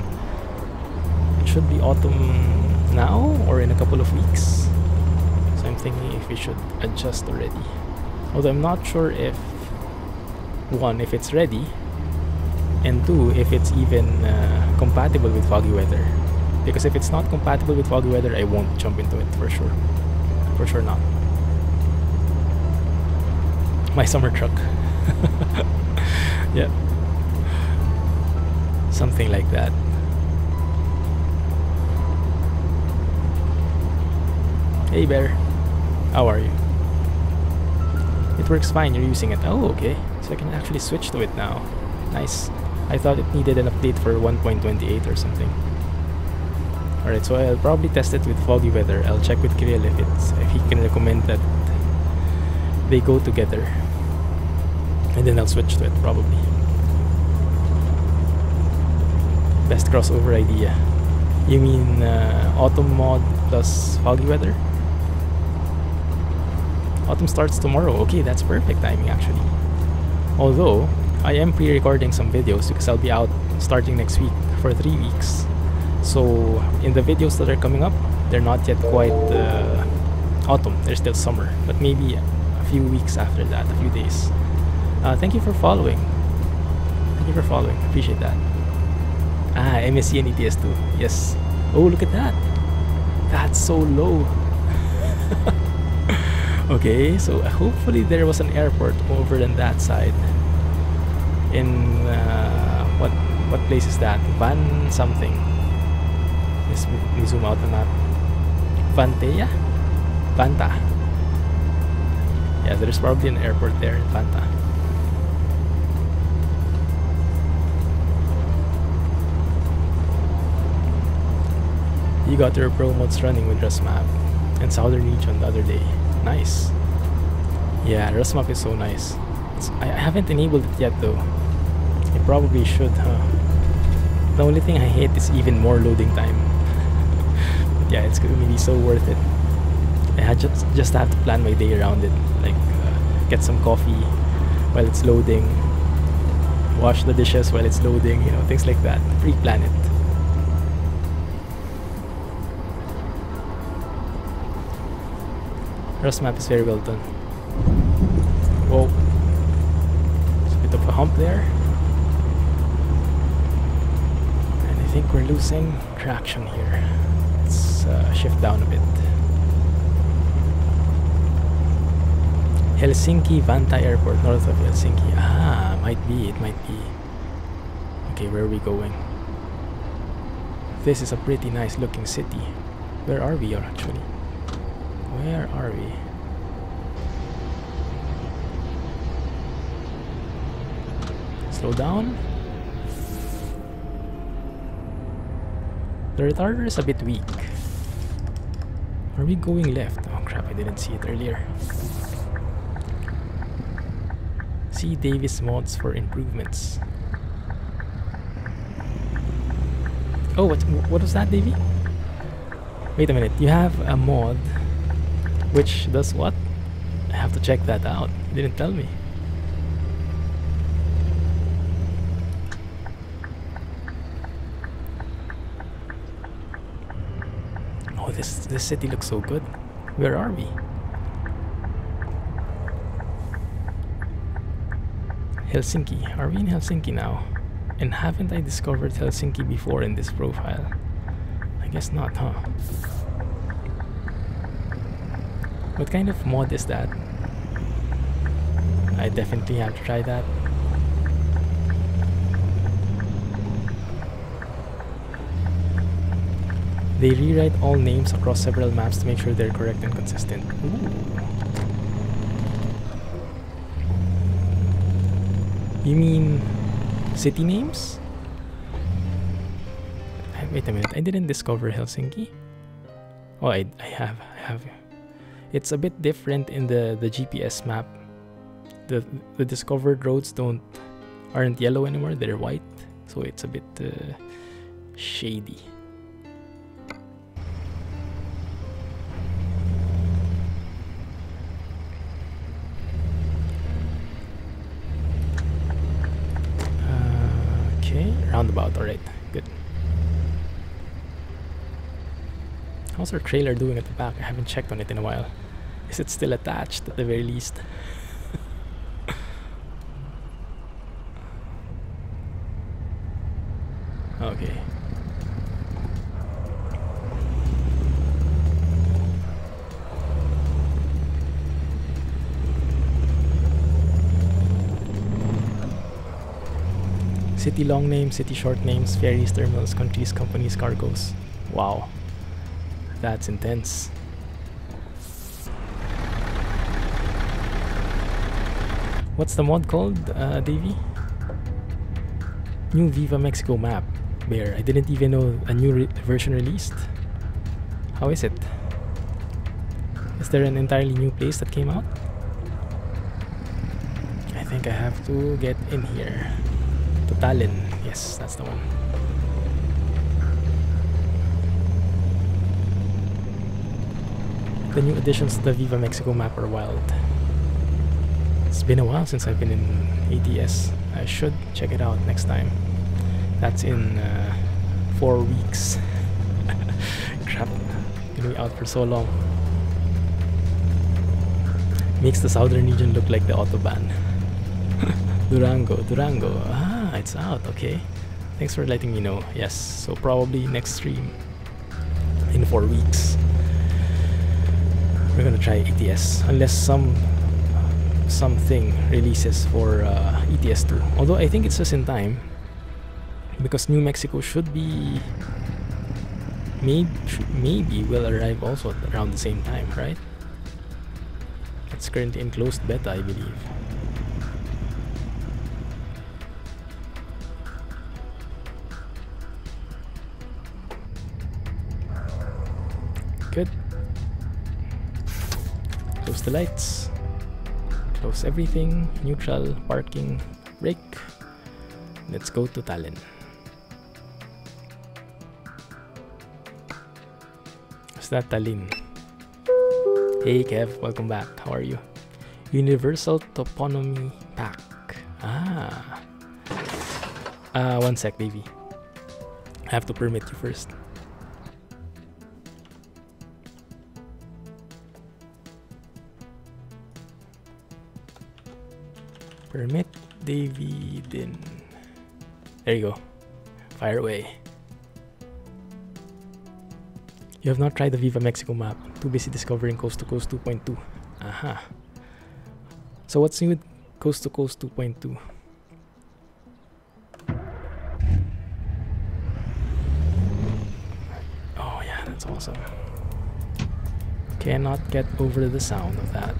It should be autumn now or in a couple of weeks. So I'm thinking if we should adjust already. Although I'm not sure if, 1, if it's ready, and 2, if it's even compatible with Foggy Weather. Because if it's not compatible with Foggy Weather, I won't jump into it for sure. For sure not. My summer truck. Yeah. Something like that. Hey Bear, how are you? It works fine, you're using it. Oh, okay. So I can actually switch to it now. Nice. I thought it needed an update for 1.28 or something. Alright, so I'll probably test it with Foggy Weather. I'll check with Kirill if he can recommend that they go together. And then I'll switch to it probably. Best crossover idea. You mean autumn mod plus Foggy Weather? Autumn starts tomorrow. Okay, that's perfect timing actually. Although, I am pre-recording some videos because I'll be out starting next week for 3 weeks. So, in the videos that are coming up, they're not yet quite autumn. They're still summer. But maybe a few weeks after that, a few days. Thank you for following. Thank you for following. Appreciate that. Ah, MSC and ETS2. Yes. Oh, look at that. That's so low. Okay, so hopefully there was an airport over on that side. In what place is that? Van something. Let me zoom out on that. Vantea? Vanta. Yeah, there's probably an airport there in Vanta. You got your ProMods running with RusMap and Southern Region the other day. Nice. Yeah, RusMap is so nice. I haven't enabled it yet though. I probably should, huh? The only thing I hate is even more loading time. But yeah, it's gonna be so worth it. I just have to plan my day around it. Like, get some coffee while it's loading, wash the dishes while it's loading, you know, things like that. Pre-plan it. Rust map is very well done. Whoa. There's a bit of a hump there. And I think we're losing traction here. Let's shift down a bit. Helsinki, Vantaa Airport, north of Helsinki. Ah, might be, it might be. Okay, where are we going? This is a pretty nice looking city. Where are we actually? Where are we? Slow down. The retarder is a bit weak. Are we going left? Oh crap, I didn't see it earlier. See Davis mods for improvements. Oh, what was that, Davey? Wait a minute, you have a mod which does what? I have to check that out. You didn't tell me. Oh, this city looks so good. Where are we? Helsinki. Are we in Helsinki now? And haven't I discovered Helsinki before in this profile? I guess not, huh? What kind of mod is that? I definitely have to try that. They rewrite all names across several maps to make sure they're correct and consistent. Ooh. You mean city names? Wait a minute, I didn't discover Helsinki. Oh, I have. It's a bit different in the GPS map. The discovered roads aren't yellow anymore, they're white. So it's a bit shady. Okay, roundabout, alright, good. How's our trailer doing at the back? I haven't checked on it in a while. Is it still attached at the very least? Okay. City long names, city short names, ferries, terminals, countries, companies, cargoes. Wow. That's intense. What's the mod called, Davey? New Viva Mexico map. Where? I didn't even know a new version released. How is it? Is there an entirely new place that came out? I think I have to get in here. To Tallinn. Yes, that's the one. The new additions to the Viva Mexico map are wild. It's been a while since I've been in ATS. I should check it out next time. That's in 4 weeks. Crap, gonna be out for so long. Makes the southern region look like the Autobahn. Durango. Ah, it's out, okay. Thanks for letting me know. Yes, so probably next stream in 4 weeks. We're gonna try ETS unless something releases for ETS2. Although I think it's just in time because New Mexico should be maybe will arrive also around the same time, right? It's currently in closed beta, I believe. Good. Close the lights. Close everything. Neutral, parking, brake. Let's go to Tallinn. Is that Tallinn? Hey Kev, welcome back. How are you? Universal Toponymy Pack. Ah. One sec, baby. I have to permit you first. Permit Davidin. There you go. Fire away. You have not tried the Viva Mexico map. Too busy discovering Coast to Coast 2.2. Aha. So what's new with Coast to Coast 2.2? Oh yeah, that's awesome. Cannot get over the sound of that.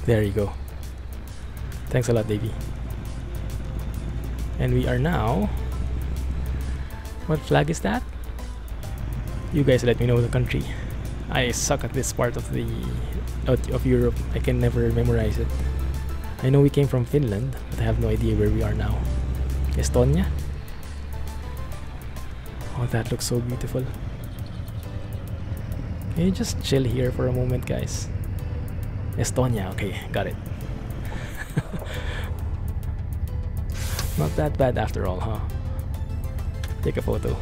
There you go. Thanks a lot, Davey. And we are now... What flag is that? You guys let me know the country. I suck at this part of the... of Europe. I can never memorize it. I know we came from Finland, but I have no idea where we are now. Estonia? Oh, that looks so beautiful. Can you just chill here for a moment, guys? Estonia, okay, got it. Not that bad after all, huh? Take a photo.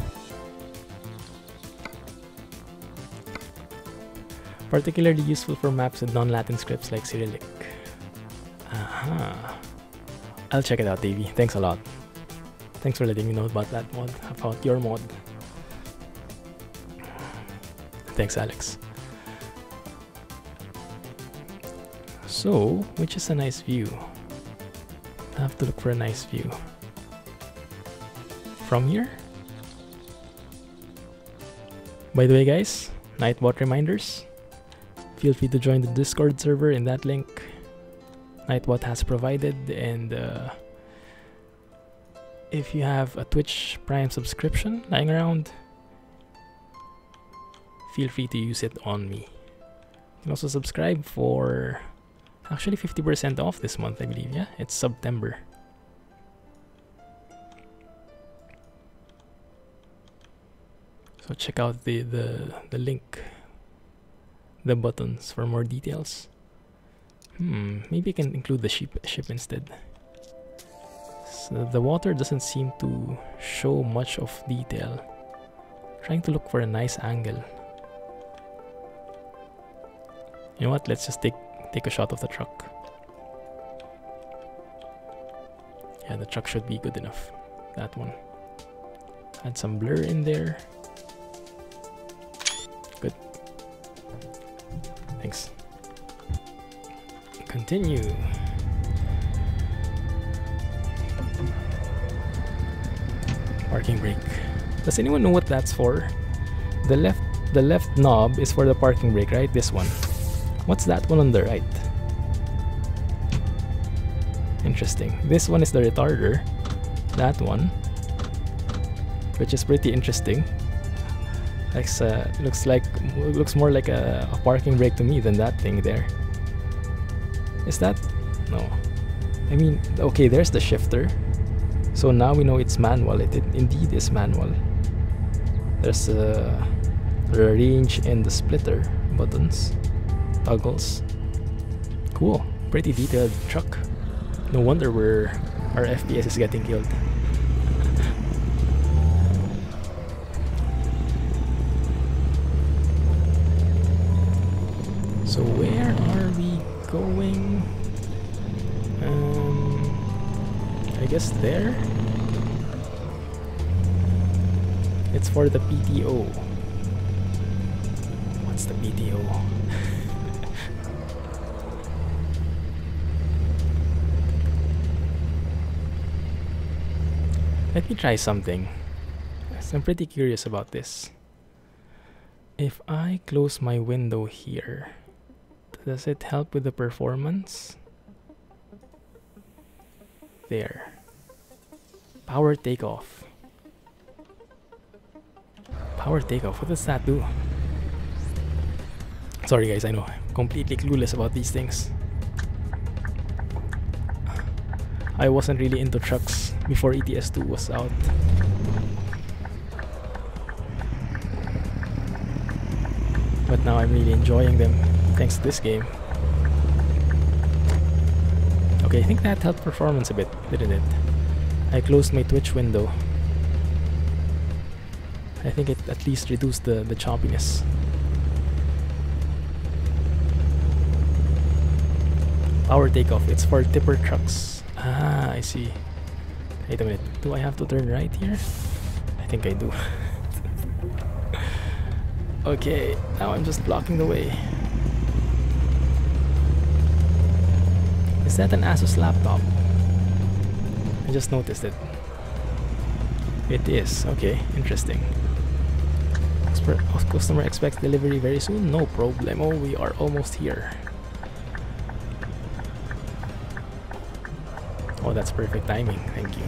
Particularly useful for maps with non-Latin scripts like Cyrillic. Aha. I'll check it out, Davey. Thanks a lot. Thanks for letting me know about that mod, about your mod. Thanks, Alex. So, which is a nice view? I have to look for a nice view. From here? By the way, guys, Nightbot reminders. Feel free to join the Discord server in that link Nightbot has provided, and if you have a Twitch Prime subscription lying around, feel free to use it on me. You can also subscribe for actually 50% off this month, I believe. Yeah, it's September. So check out the link, the buttons for more details. Maybe I can include the ship instead. So the water doesn't seem to show much of detail. Trying to look for a nice angle. You know what? Let's just take a shot of the truck. Yeah, the truck should be good enough. That one. Add some blur in there. Good. Thanks. Continue. Parking brake. Does anyone know what that's for? The left knob is for the parking brake, right? This one. What's that one on the right? Interesting. This one is the retarder. That one, which is pretty interesting. Looks more like a parking brake to me than that thing there. Is that? No. I mean, okay, there's the shifter. So now we know it's manual. It indeed is manual. There's the range and the splitter buttons. Toggles. Cool. Pretty detailed truck. No wonder our FPS is getting killed. So where are we going? I guess there? It's for the PTO. What's the PTO? Let me try something. I'm pretty curious about this. If I close my window here, does it help with the performance? There. Power takeoff. Power takeoff, what does that do? Sorry guys, I know, I'm completely clueless about these things. I wasn't really into trucks before ETS2 was out. But now I'm really enjoying them thanks to this game. Okay, I think that helped performance a bit, didn't it? I closed my Twitch window. I think it at least reduced the choppiness. Power takeoff, it's for tipper trucks. Ah, I see. Wait a minute, do I have to turn right here? I think I do. Okay, now I'm just blocking the way. Is that an Asus laptop? I just noticed it. It is, okay, interesting. Customer expects delivery very soon? No problem. Oh, we are almost here. Oh, that's perfect timing. Thank you.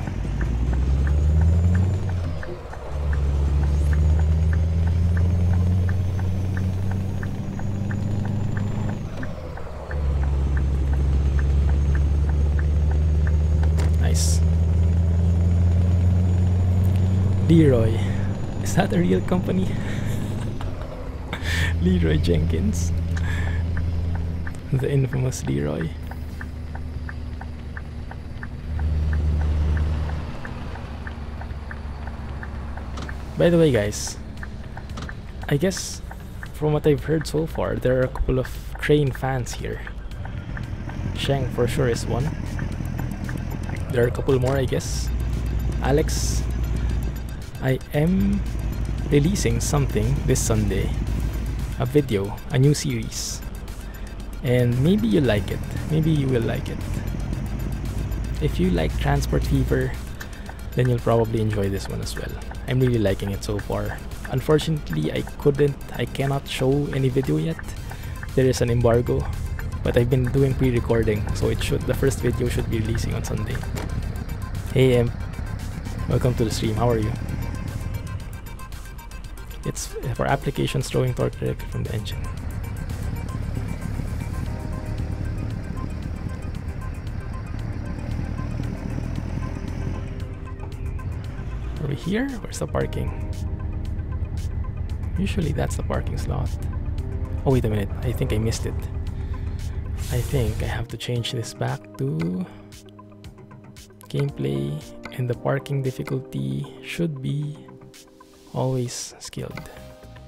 Nice. Leroy. Is that a real company? Leroy Jenkins. The infamous Leroy. By the way, guys, I guess from what I've heard so far, there are a couple of train fans here. Sheng for sure is one. There are a couple more, I guess. Alex, I am releasing something this Sunday. A video, a new series. And maybe you like it. Maybe you will like it. If you like Transport Fever, then you'll probably enjoy this one as well. I'm really liking it so far. Unfortunately, I cannot show any video yet. There is an embargo, but I've been doing pre-recording, so the first video should be releasing on Sunday. Hey Em, welcome to the stream. How are you? It's for applications drawing torque directly from the engine. Are we here? Where's the parking? Usually that's the parking slot. Oh, wait a minute. I think I missed it. I think I have to change this back to gameplay, and the parking difficulty should be always skilled,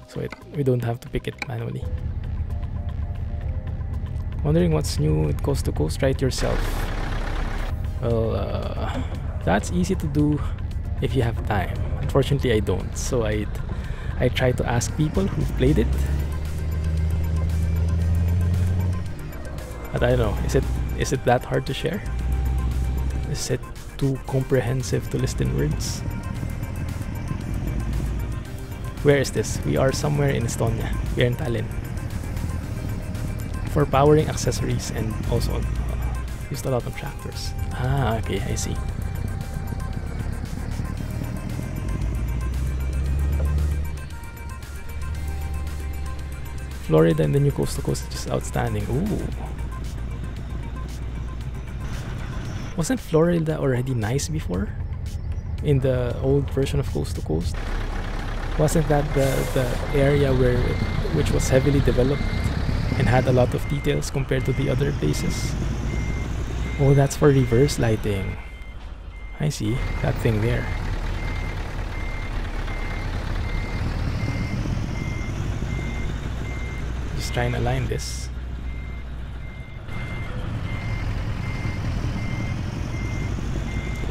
so we don't have to pick it manually. Wondering what's new with Coast to Coast? Try it yourself. Well, that's easy to do if you have time. Unfortunately, I don't, so I try to ask people who've played it. But I don't know, is it that hard to share? Is it too comprehensive to list in words? Where is this? We are somewhere in Estonia. We are in Tallinn. For powering accessories and also used a lot of tractors. Ah, okay, I see. Florida and the new Coast to Coast is just outstanding. Ooh. Wasn't Florida already nice before? In the old version of Coast to Coast? Wasn't that the area which was heavily developed and had a lot of details compared to the other places? Oh, that's for reverse lighting. I see, that thing there. Just try and align this.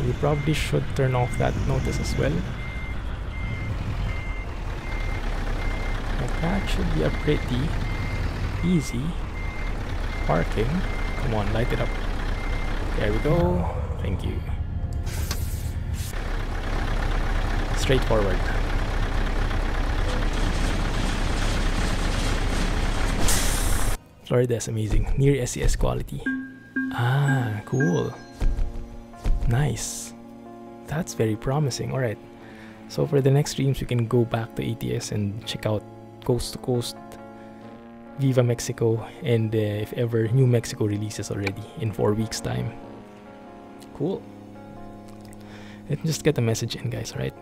We probably should turn off that notice as well. But that should be a pretty easy parking. Come on, light it up. There we go. Thank you. Straightforward. Florida is amazing. Near SES quality. Ah, cool. Nice. That's very promising. Alright. So for the next streams, we can go back to ATS and check out Coast to Coast, Viva Mexico, and if ever New Mexico releases already in 4 weeks time. Cool. Let's just get the message in, guys, right?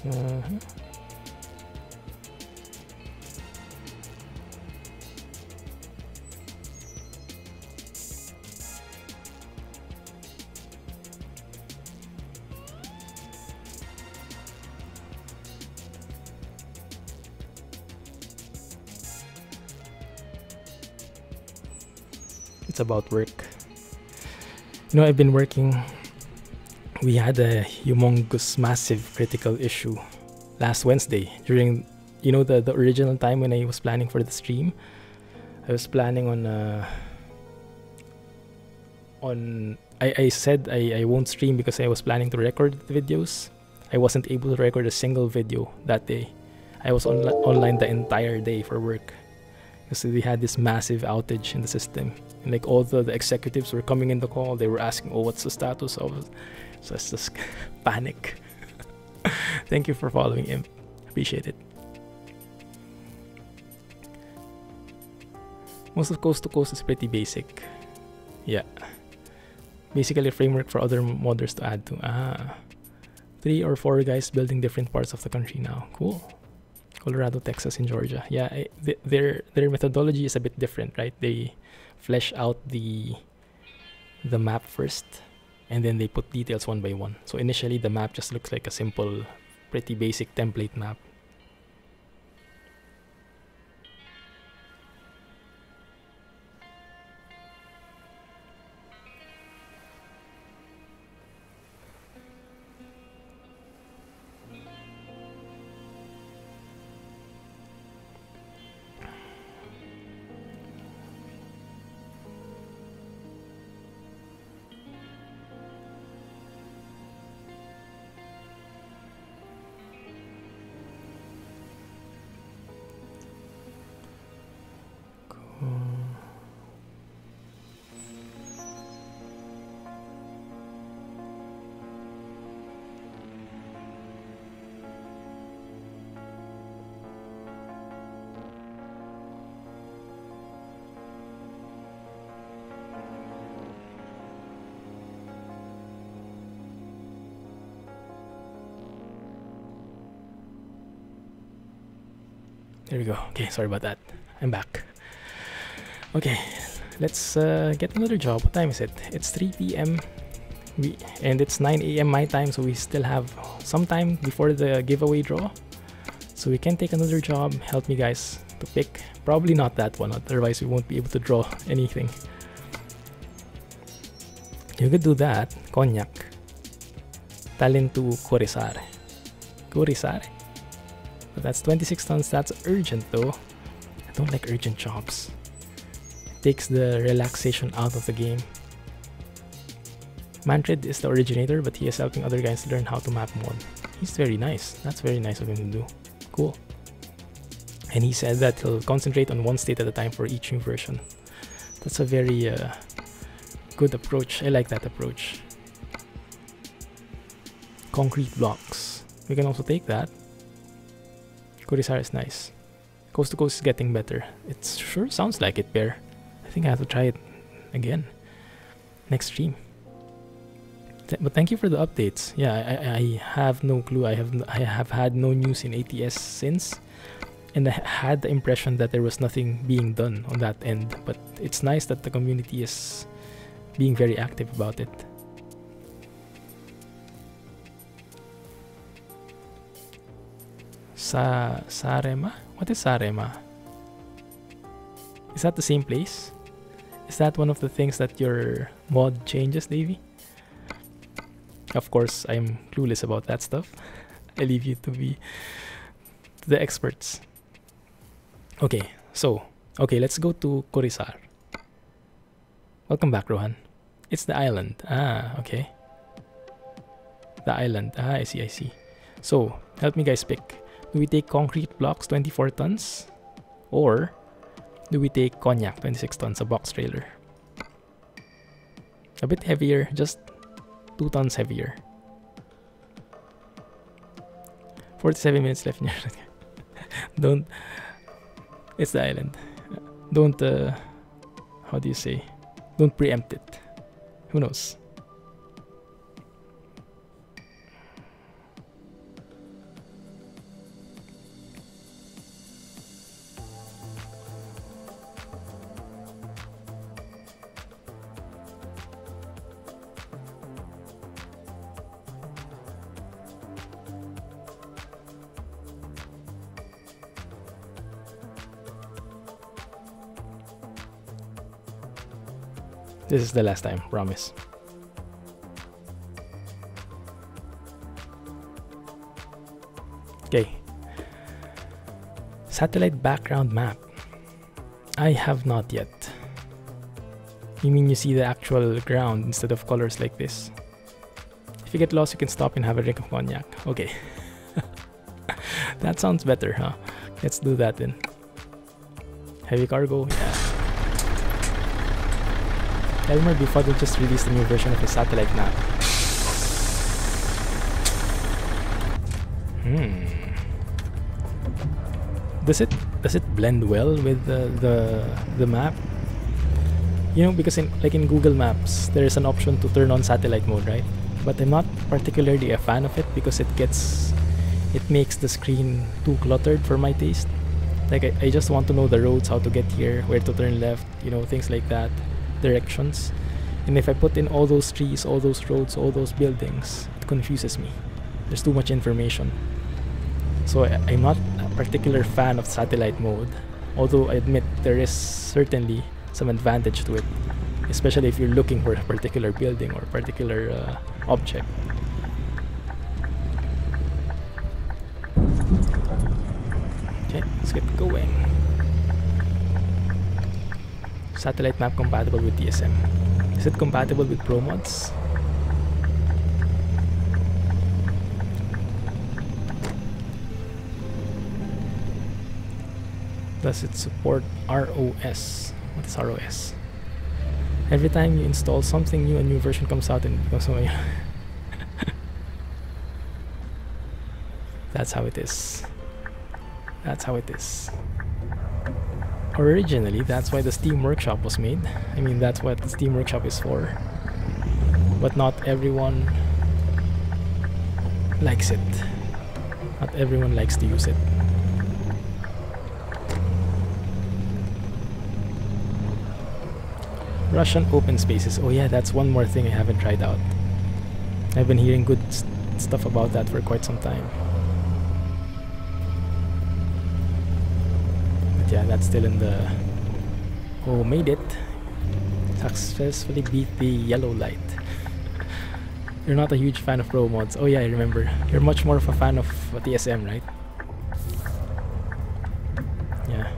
Uh-huh. It's about work. You know, I've been working. We had a humongous, massive critical issue last Wednesday during, you know, the original time when I was planning for the stream. I was planning I said I won't stream because I was planning to record the videos. I wasn't able to record a single video that day. I was online the entire day for work because they had this massive outage in the system. And like all the executives were coming in the call, they were asking, oh, what's the status of it? So it's just panic. Thank you for following him. Appreciate it. Most of Coast to Coast is pretty basic. Yeah. Basically a framework for other modders to add to. 3 or 4 guys building different parts of the country now. Cool. Colorado, Texas, and Georgia. Yeah, their methodology is a bit different, right? They flesh out the map first, and then they put details one by one. So initially the map just looks like a simple, pretty basic template map. There we go. Okay, sorry about that. I'm back. Okay, let's get another job. What time is it? It's 3 p.m. and it's 9 a.m. my time, so we still have some time before the giveaway draw. So we can take another job. Help me, guys, to pick. Probably not that one, otherwise we won't be able to draw anything. You could do that. Cognac. Talentu Corisare. Corisare? But that's 26 tons. That's urgent though. I don't like urgent jobs. It takes the relaxation out of the game. Mantrid is the originator, but he is helping other guys learn how to map mod. He's very nice. That's very nice of him to do. Cool. And he said that he'll concentrate on one state at a time for each new version. That's a very good approach. I like that approach. Concrete blocks. We can also take that. Corisar is nice. Coast to Coast is getting better. It sure sounds like it, Bear. I think I have to try it again next stream. But thank you for the updates. Yeah, I have no clue. I have had no news in ATS since, and I had the impression that there was nothing being done on that end. But it's nice that the community is being very active about it. Sarema? What is Sarema? Is that the same place? Is that one of the things that your mod changes, Davey? Of course, I'm clueless about that stuff. I leave you to be the experts. Okay, let's go to Corisar. Welcome back, Rohan. It's the island. Ah, okay. The island. Ah, I see. So, help me guys pick. Do we take concrete blocks 24 tons? Or do we take cognac 26 tons, a box trailer? A bit heavier, just 2 tons heavier. 47 minutes left. Don't. It's the island. Don't. How do you say? Don't preempt it. Who knows? This is the last time, promise. Okay. Satellite background map. I have not yet. You mean you see the actual ground instead of colors like this? If you get lost, you can stop and have a drink of cognac. Okay. That sounds better, huh? Let's do that then. Heavy cargo, yeah. Elmer before they just released a new version of his satellite map. Does it blend well with the map? You know, because in Google Maps, there is an option to turn on satellite mode, right? But I'm not particularly a fan of it because it makes the screen too cluttered for my taste. Like I just want to know the roads, how to get here, where to turn left, you know, things like that, directions. And if I put in all those trees, all those roads, all those buildings, it confuses me. There's too much information. So I'm not a particular fan of satellite mode, although I admit there is certainly some advantage to it, especially if you're looking for a particular building or a particular object. Okay, let's get going. Satellite map compatible with DSM. Is it compatible with ProMods? Does it support ROS? What is ROS? Every time you install something new, a new version comes out and it becomes so That's how it is. That's how it is. Originally, that's why the Steam Workshop was made. I mean, that's what the Steam Workshop is for. But not everyone likes it. Not everyone likes to use it. Russian open spaces. Oh yeah, that's one more thing I haven't tried out. I've been hearing good stuff about that for quite some time. But yeah, that's still in the... Oh, made it. Successfully beat the yellow light. You're not a huge fan of ProMods. Oh yeah, I remember. You're much more of a fan of TSM, right? Yeah.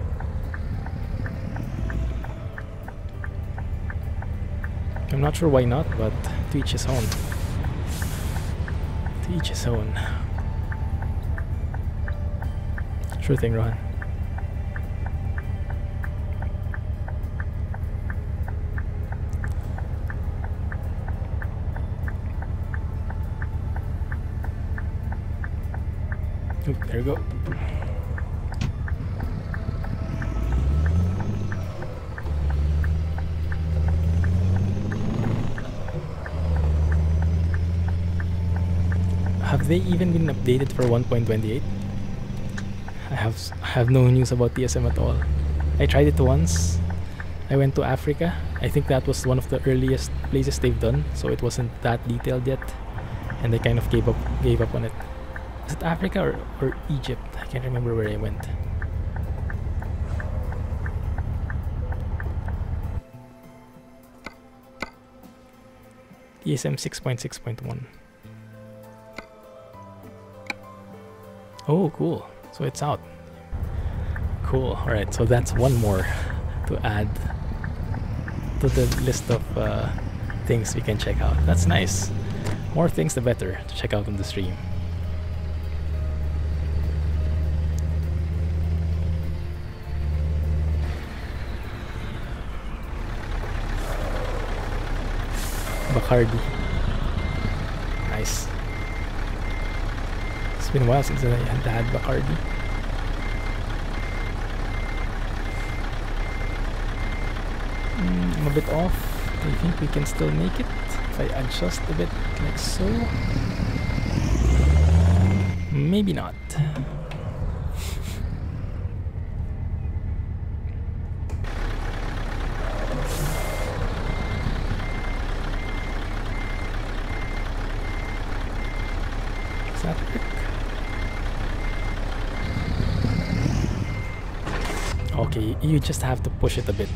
I'm not sure why not, but to each his own. To each his own. Sure thing, Rohan. Oop, there we go. Have they even been updated for 1.28? I have no news about TSM at all. I tried it once. I went to Africa. I think that was one of the earliest places they've done, so it wasn't that detailed yet, and I kind of gave up on it. Is it Africa or Egypt? I can't remember where I went. TSM 6.6.1. Oh, cool. So it's out. Cool. Alright, so that's one more to add to the list of things we can check out. That's nice. More things the better to check out on the stream. Bacardi. Nice. It's been a while since I had Bacardi. I'm a bit off. I think we can still make it if I adjust a bit like so. Maybe not. That work? Okay, you just have to push it a bit.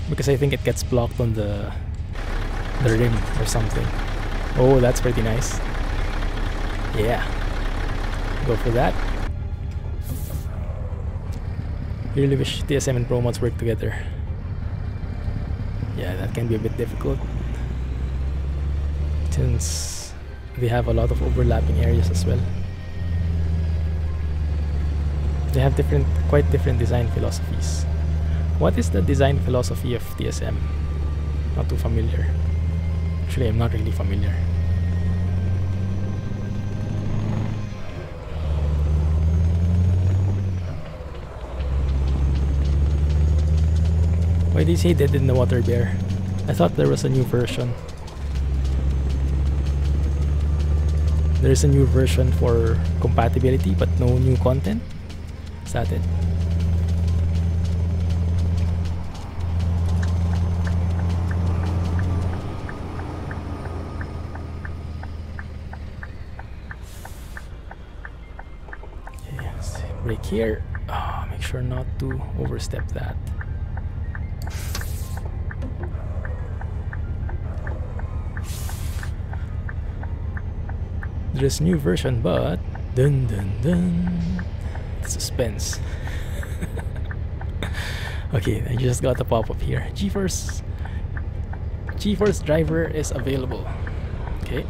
because I think it gets blocked on the rim or something. Oh, that's pretty nice. Yeah, go for that. Really wish TSM and ProMods work together. Yeah, that can be a bit difficult since they have a lot of overlapping areas as well. They have quite different design philosophies. What is the design philosophy of TSM? Not too familiar. Actually, I'm not really familiar. Why did you say Dead in the Water Bear? I thought there was a new version. There is a new version for compatibility, but no new content. Is that it? Yes. Brake here. Oh, make sure not to overstep that. There's a new version, but dun dun dun. Suspense. Okay, I just got a pop-up here. GeForce driver is available. Okay.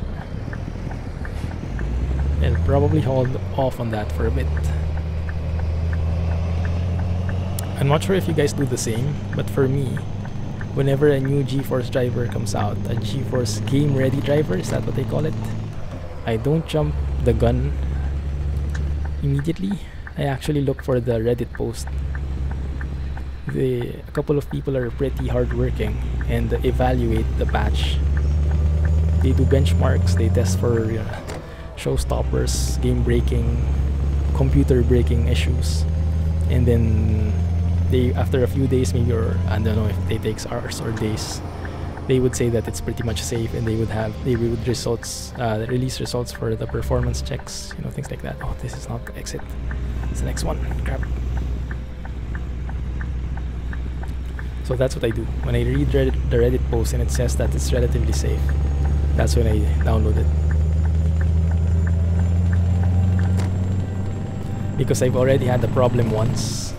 I'll probably hold off on that for a bit. I'm not sure if you guys do the same, but for me, whenever a new GeForce driver comes out, a GeForce Game Ready driver, is that what they call it? I don't jump the gun immediately. I actually look for the Reddit post. A couple of people are pretty hardworking and evaluate the patch. They do benchmarks, they test for showstoppers, game breaking, computer breaking issues, and then they, after a few days, maybe, or I don't know if it takes hours or days, they would say that it's pretty much safe, and they would release results for the performance checks, things like that. Oh, this is not the exit. It's the next one. Crap. So that's what I do. When I read the Reddit post and it says that it's relatively safe, that's when I download it. Because I've already had the problem once.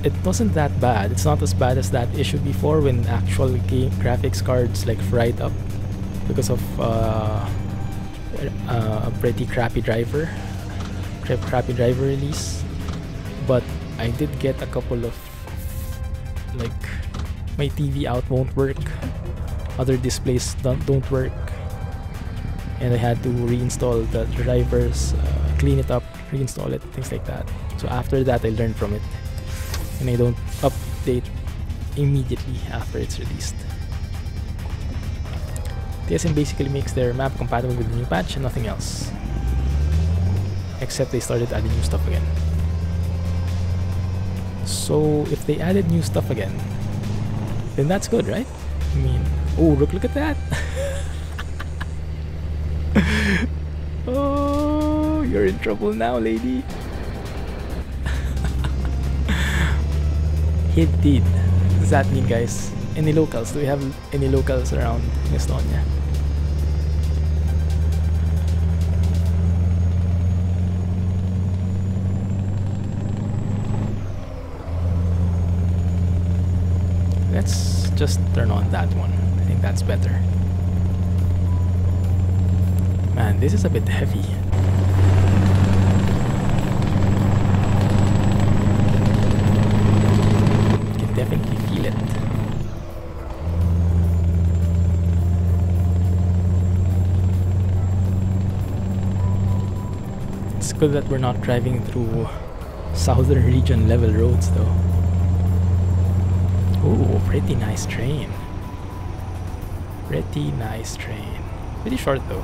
It wasn't that bad. It's not as bad as that issue before when actual game graphics cards like fried up because of a pretty crappy driver release. But I did get a couple of, like, my TV out won't work, other displays don't work, and I had to reinstall the drivers, clean it up, reinstall it, things like that. So after that I learned from it, and I don't update immediately after it's released. TSM basically makes their map compatible with the new patch and nothing else, except they started adding new stuff again. So if they added new stuff again, then that's good, right? I mean, oh, look at that. Oh, you're in trouble now, lady. Indeed. What does that mean, guys? Any locals? Do we have any locals around Estonia? Let's just turn on that one. I think that's better. Man, this is a bit heavy. You can definitely feel it. It's good that we're not driving through southern region level roads though. Ooh, pretty nice train. Pretty nice train. Pretty short though.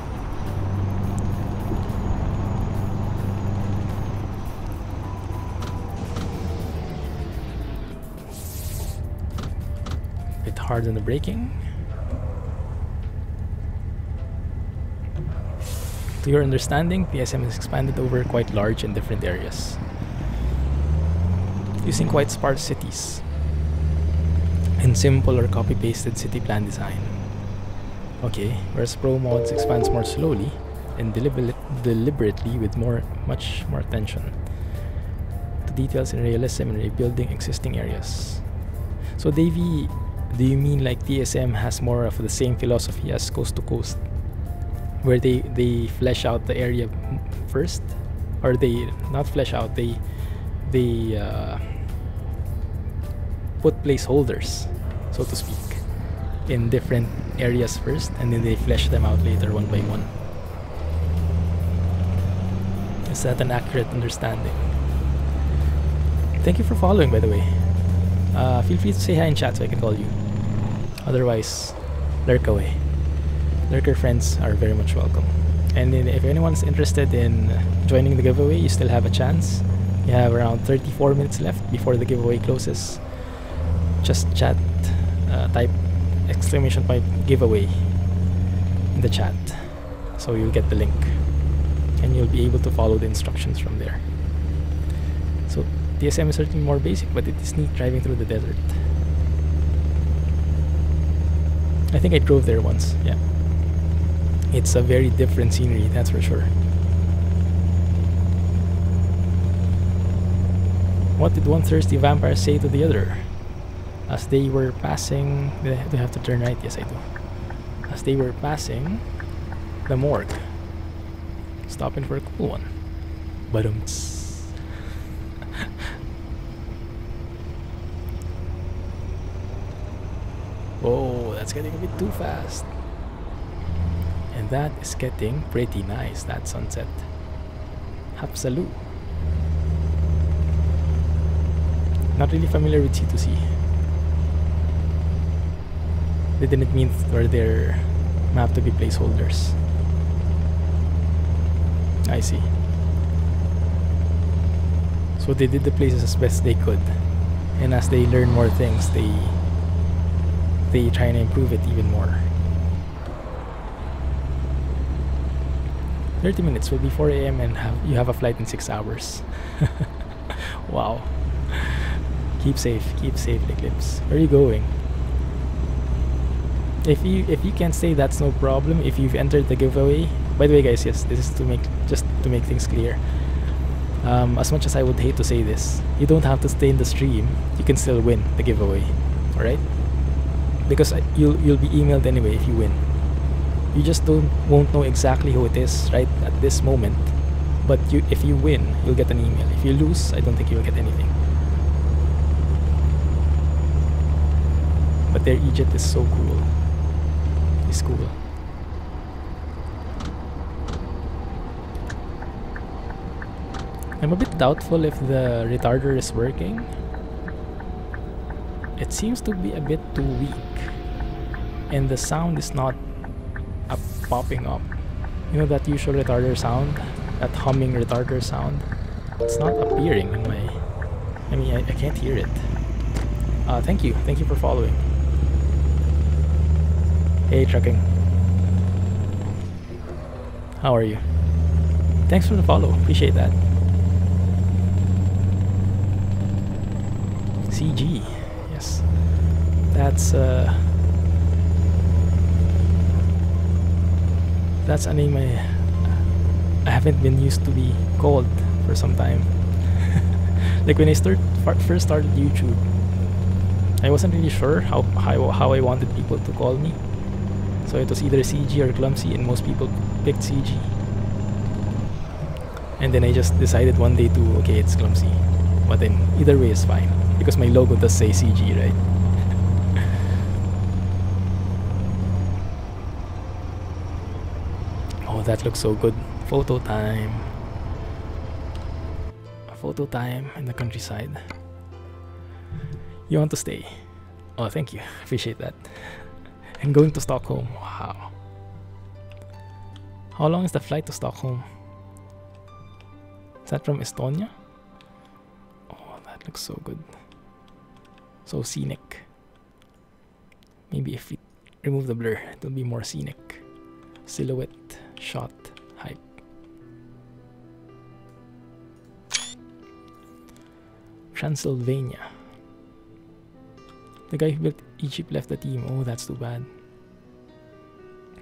Bit hard on the braking. To your understanding, PSM is expanded over quite large and different areas, using quite sparse cities. and simple or copy-pasted city plan design. Okay, whereas ProMods expands more slowly and deliberately with much more attention to details and realism in rebuilding existing areas. So Davey, do you mean like TSM has more of the same philosophy as Coast to Coast, where they flesh out the area first, or they not flesh out, they put placeholders, so to speak, in different areas first, and then they flesh them out later one by one? Is that an accurate understanding? Thank you for following, by the way. Feel free to say hi in chat so I can call you. Otherwise, lurk away. Lurker friends are very much welcome. And then if anyone's interested in joining the giveaway, you still have a chance. You have around 34 minutes left before the giveaway closes. Just chat, type exclamation point giveaway in the chat, so you'll get the link and you'll be able to follow the instructions from there. So TSM is certainly more basic, but it is neat driving through the desert. I think I drove there once. Yeah, it's a very different scenery, that's for sure. What did one thirsty vampire say to the other? As they were passing... Do I have to turn right? Yes, I do. As they were passing the morgue. Stopping for a cool one. Badumts. Whoa, that's getting a bit too fast. And that is getting pretty nice, that sunset. Hapsalu. Not really familiar with C2C. They didn't mean for their map to be placeholders. I see. So they did the places as best they could, and as they learn more things, they try and improve it even more. 30 minutes will be 4 AM and you have a flight in 6 hours. Wow. Keep safe, Eclipse. Where are you going? If you can't say, that's no problem. If you've entered the giveaway, by the way, guys, yes, this is to make things clear. As much as I would hate to say this, you don't have to stay in the stream. You can still win the giveaway, all right? Because you'll be emailed anyway if you win. You just won't know exactly who it is right at this moment. But if you win, you'll get an email. If you lose, I don't think you'll get anything. But their Egypt is so cool. It's cool. I'm a bit doubtful if the retarder is working. It seems to be a bit too weak, and the sound is not popping up. You know that usual retarder sound, that humming retarder sound? It's not appearing in my... I mean, I can't hear it. Thank you for following. Hey, trucking. How are you? Thanks for the follow, appreciate that. CG, yes. That's a name I haven't been used to be called for some time. Like when I first started YouTube, I wasn't really sure how I wanted people to call me. So it was either CG or Clumsy, and most people picked CG. And then I just decided one day to, okay, it's Clumsy. But then either way is fine, because my logo does say CG, right? Oh, that looks so good. Photo time. Photo time in the countryside. You want to stay? Oh, thank you. Appreciate that. And going to Stockholm. Wow. How long is the flight to Stockholm? Is that from Estonia? Oh, that looks so good. So scenic. Maybe if we remove the blur, it will be more scenic. Silhouette, shot, hype. Transylvania. The guy who built Egypt left the team. Oh, that's too bad.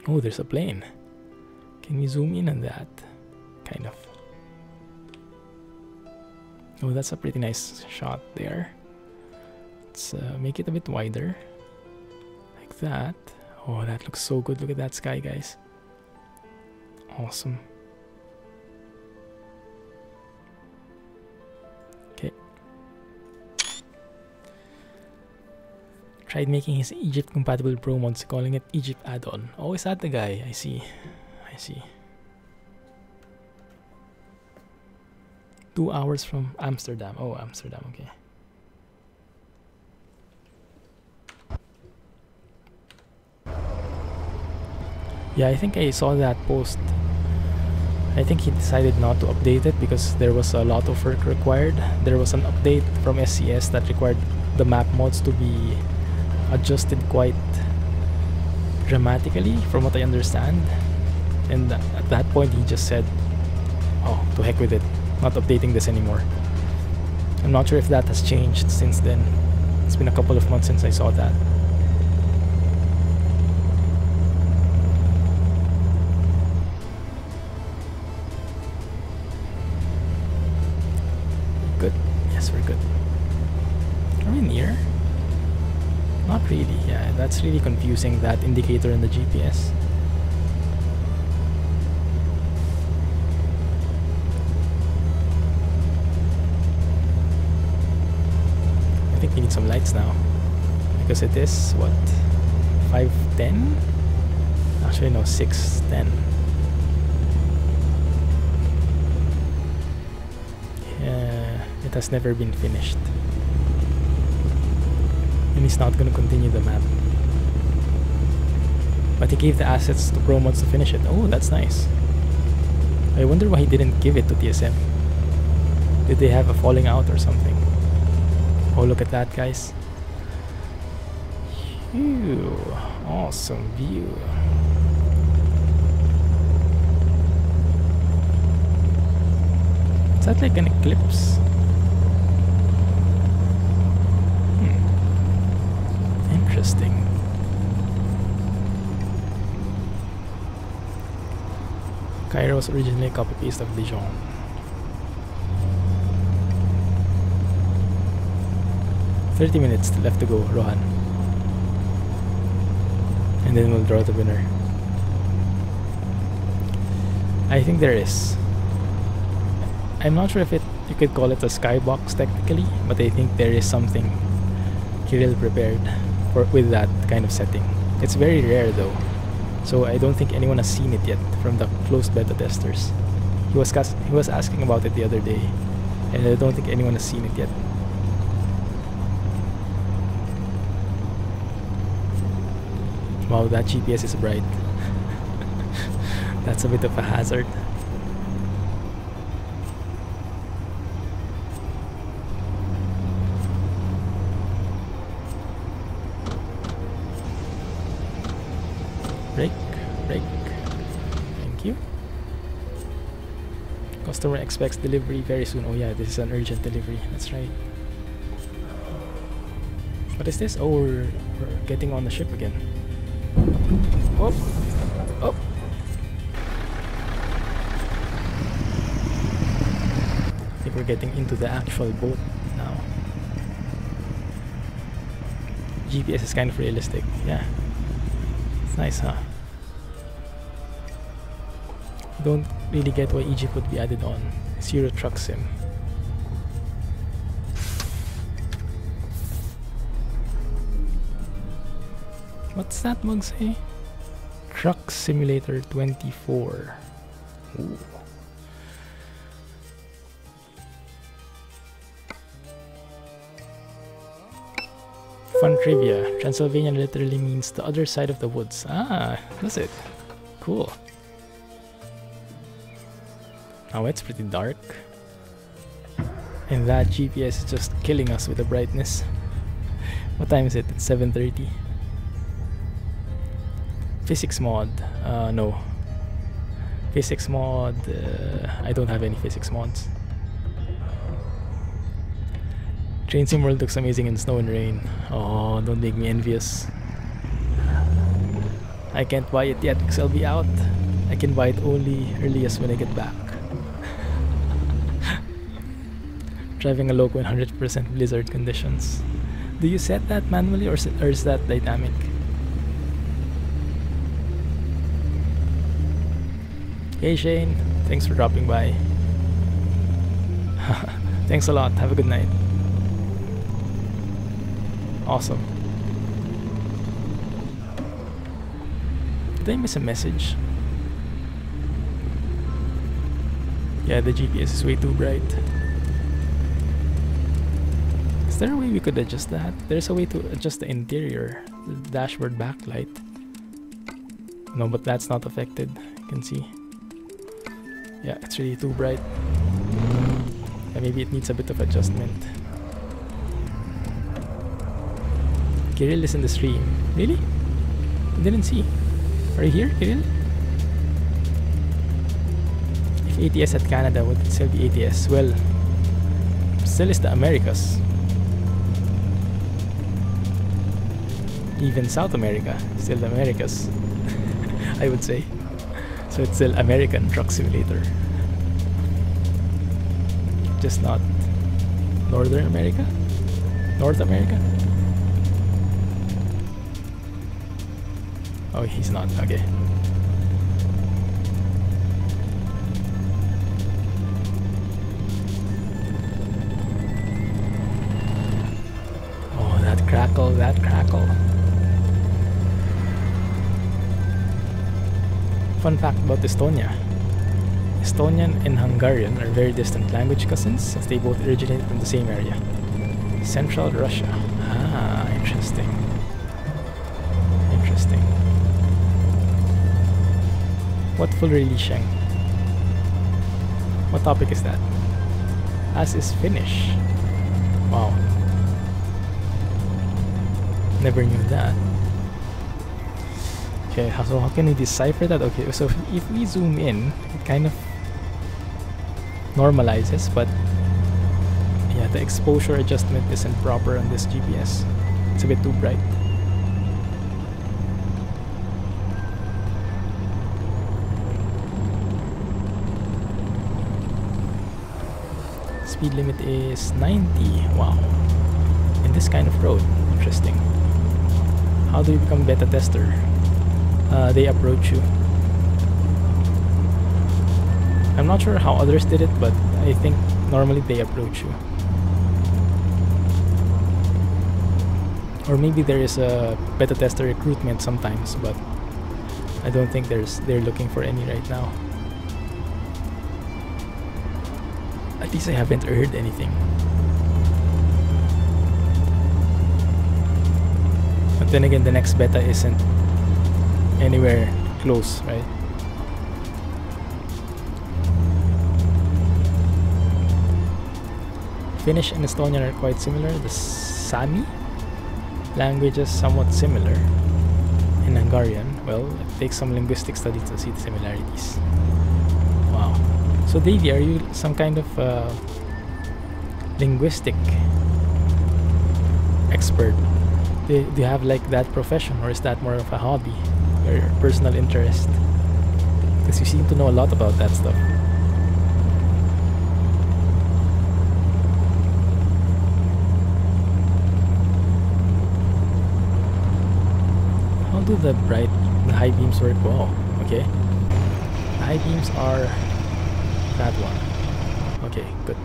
Oh, there's a plane. Can we zoom in on that? Kind of. Oh, that's a pretty nice shot there. Let's make it a bit wider. Like that. Oh, that looks so good. Look at that sky, guys. Awesome. Okay. Tried making his Egypt compatible Pro mods, calling it Egypt add-on. Oh, is that the guy? I see. I see. 2 hours from Amsterdam. Oh, Amsterdam, okay. Yeah, I think I saw that post. I think he decided not to update it because there was a lot of work required. There was an update from SCS that required the map mods to be adjusted quite dramatically, from what I understand. And at that point, he just said, oh, to heck with it. Not updating this anymore. I'm not sure if that has changed since then. It's been a couple of months since I saw that. Good. Yes, we're good. Are we near? Not really. Yeah, that's really confusing, that indicator in the GPS. I think we need some lights now because it is what, 5:10? Actually no, 6:10. Yeah, it has never been finished, and he's not gonna continue the map. But he gave the assets to ProMods to finish it. Oh, that's nice. I wonder why he didn't give it to TSM. Did they have a falling out or something? Oh, look at that, guys. Phew, awesome view. Is that like an eclipse? Interesting. Cairo was originally a copy-paste of Dijon. "30 minutes left to go, Rohan. And then we'll draw the winner." I think there is. I'm not sure if you could call it a skybox technically, but I think there is something Kirill prepared with that kind of setting. It's very rare though, so I don't think anyone has seen it yet from the closed beta testers. He was asking about it the other day, and I don't think anyone has seen it yet. Wow, that GPS is bright. That's a bit of a hazard. Break. Thank you. Customer expects delivery very soon. Oh yeah, this is an urgent delivery. That's right. What is this? Oh, we're getting on the ship again. Oh. I think we're getting into the actual boat now. GPS is kind of realistic. Yeah. It's nice, huh? Don't really get why Egypt would be added on. It's Euro Truck Sim. What's that mug say? Truck Simulator 24. Ooh. Fun trivia. Transylvania literally means the other side of the woods. Ah, does it? Cool. Now it's pretty dark. And that GPS is just killing us with the brightness. What time is it? It's 7:30. Physics mod. No. Physics mod. I don't have any physics mods. Train Sim World looks amazing in snow and rain. Oh, don't make me envious. I can't buy it yet because I'll be out. I can buy it only earliest when I get back. Driving a loco in 100% blizzard conditions. Do you set that manually or is that dynamic? Hey Shane, thanks for dropping by. Thanks a lot, have a good night. Awesome. Did I miss a message? Yeah, the GPS is way too bright. Is there a way we could adjust that? There's a way to adjust the interior, the dashboard backlight. No, but that's not affected. You can see. Yeah, it's really too bright. Yeah, maybe it needs a bit of adjustment. Kirill is in the stream. Really? I didn't see. Are you here, Kirill? If ATS at Canada, would it still be ATS? Well, still is the Americas. Even South America, still the Americas. I would say. So it's still American Truck Simulator. Just not Northern America? North America? Oh, he's not. Okay. Oh, that crackle, that crackle. Fun fact about Estonia. Estonian and Hungarian are very distant language cousins since they both originate from the same area. Central Russia. Ah, interesting. Interesting. What full release? What topic is that? As is Finnish. Wow. Never knew that. Okay, so how can we decipher that? Okay, so if we zoom in, it kind of normalizes, but yeah, the exposure adjustment isn't proper on this GPS. It's a bit too bright. Speed limit is 90. Wow. In this kind of road. Interesting. How do you become beta tester? They approach you. I'm not sure how others did it, but I think normally they approach you. Or maybe there is a beta tester recruitment sometimes, but I don't think they're looking for any right now. At least I haven't heard anything. But then again, the next beta isn't anywhere close, right? Finnish and Estonian are quite similar. The Sami language is somewhat similar. In Hungarian, well, it takes some linguistic studies to see the similarities. Wow. So Davey, are you some kind of linguistic expert? Do you have like that profession, or is that more of a hobby or personal interest? Because you seem to know a lot about that stuff. How do the high beams work? Wow, okay. The high beams are that one. Okay, good.